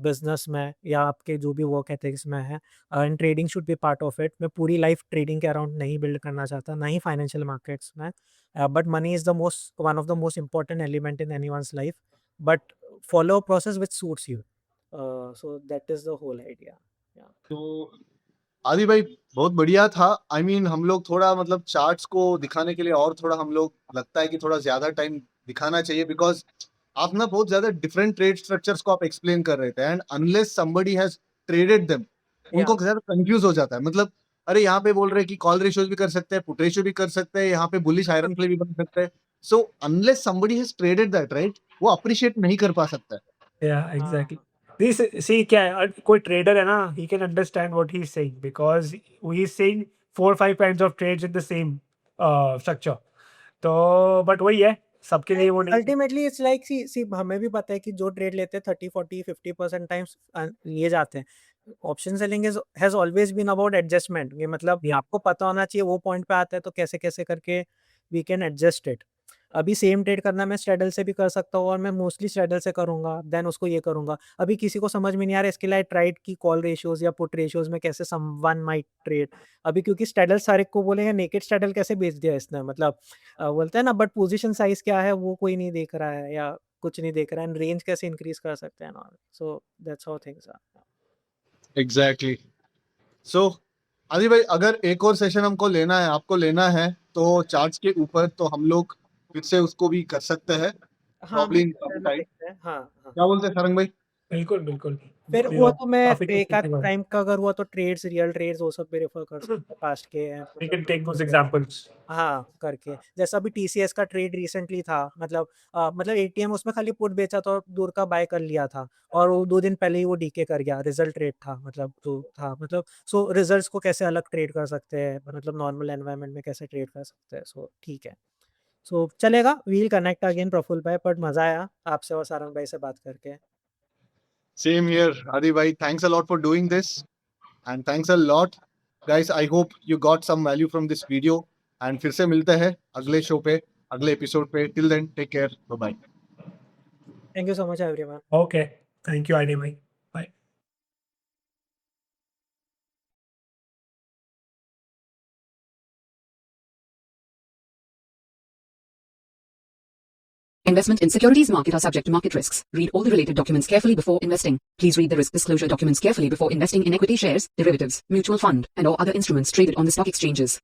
बिजनेस में, या आपके जो भी वर्क एथिक्स में है, and trading should be part of it. मैं पूरी लाइफ ट्रेडिंग के अराउंड नहीं बिल्ड करना चाहता, ना ही फाइनेंशियल मार्केट्स में, but money is the most one of the most important element in anyone's life, but follow a process which suits you. So that is the whole idea. तो आदि भाई बहुत बढ़िया था। आई मीन हम लोग थोड़ा मतलब चार्ट्स को दिखाने के लिए और थोड़ा हम लोग लगता है कि थोड़ा ज्यादा टाइम दिखाना चाहिए, बिकॉज आप ना बहुत ज्यादा डिफरेंट ट्रेड स्ट्रक्चर्स को आप एक्सप्लेन कर रहे थे, and unless somebody has traded them उनको ज्यादा कंफ्यूज हो जाता है। मतलब अरे यहाँ पे बोल रहे हैं कि कॉल रेशियोज भी कर सकते हैं, पुट रेशियो भी कर सकते हैं, यहाँ पे बुलिश आयरन प्ले भी बन सकते हैं। So unless somebody has traded that, right, वो अप्रिशिएट नहीं कर पा सकता है। या एग्जैक्टली। दिस सी क्या है, कोई ट्रेडर है ना, he can understand what he is saying because he is saying 4-5 kinds of trades in the same structure. तो बट वही है, सबके लिए वो नहीं। अल्टीमेटली इट्स लाइक सी हमें भी पता है कि जो ट्रेड लेते हैं 30-40-50% टाइम्स ये जाते हैं। Option selling has always been about adjustment. ये मतलब ये आपको पता होना चाहिए वो पॉइंट पे आता है तो कैसे कैसे करके वी कैन एडजस्ट इट। अभी सेम ट्रेड करना मैं स्ट्रेडल से भी कर सकता हूँ, और मैं मोस्टली स्ट्रेडल से करूंगा, देन उसको ये करूंगा। अभी किसी को समझ में नहीं आ रहा, इसके लिए ट्राइड की कॉल रेशियोज या पुट रेशियोज में कैसे समवन माइट ट्रेड। अभी क्योंकि स्ट्रेडल सारे को बोलेंगे नेकेड स्ट्रेडल कैसे बेच दिया इसने, मतलब बोलते हैं ना, बट पोजीशन साइज क्या है वो कोई नहीं देख रहा है, या कुछ नहीं देख रहा है, रेंज कैसे इंक्रीज कर सकते हैं। So that's how things are. Exactly. So Adi भाई अगर एक और सेशन हमको लेना है, आपको लेना है, तो चार्ट्स के ऊपर तो हम लोग फिर से उसको भी कर सकते हैं। हाँ Probably in some time. हाँ हाँ क्या बोलते हैं सारंग भाई? बिल्कुल बिल्कुल। फिर वो तो मैं काफी एक आध interesting हुआ। टाइम का अगर हुआ तो ट्रेड्स, रियल ट्रेड्स वो सब भी रेफर कर सकते हैं पास्ट के। We can take those examples. हाँ करके, जैसा अभी TCS का ट्रेड रिसेंटली था, मतलब ATM उसमें खाली पुट बेचा था और दूर का बाय कर लिया था, और वो 2 दिन पहले ही वो डीके कर गया। रिजल्ट ट्रेड था, मतलब जो था, मतलब सो रिजल्ट्स को कैसे अलग ट्रेड कर सकते हैं, मतलब नॉर्मल एनवायरनमेंट में कैसे ट्रेड कर सकते हैं। सो ठीक है, सो चलेगा, वील कनेक्ट अगेन प्रफुल भाई, बट मजा आया आपसे और सारंग भाई से बात करके। Same here, Adi bhai. Thanks a lot for doing this, and thanks a lot, guys. I hope you got some value from this video. And फिर से मिलते हैं अगले शो पे, अगले एपिसोड पे. Till then, take care. Bye bye. Thank you so much everyone. Okay. Thank you, Adi bhai. Bye. Investment in securities market are subject to market risks. Read all the related documents carefully before investing. Please read the risk disclosure documents carefully before investing in equity shares, derivatives, mutual fund, and or other instruments traded on the stock exchanges.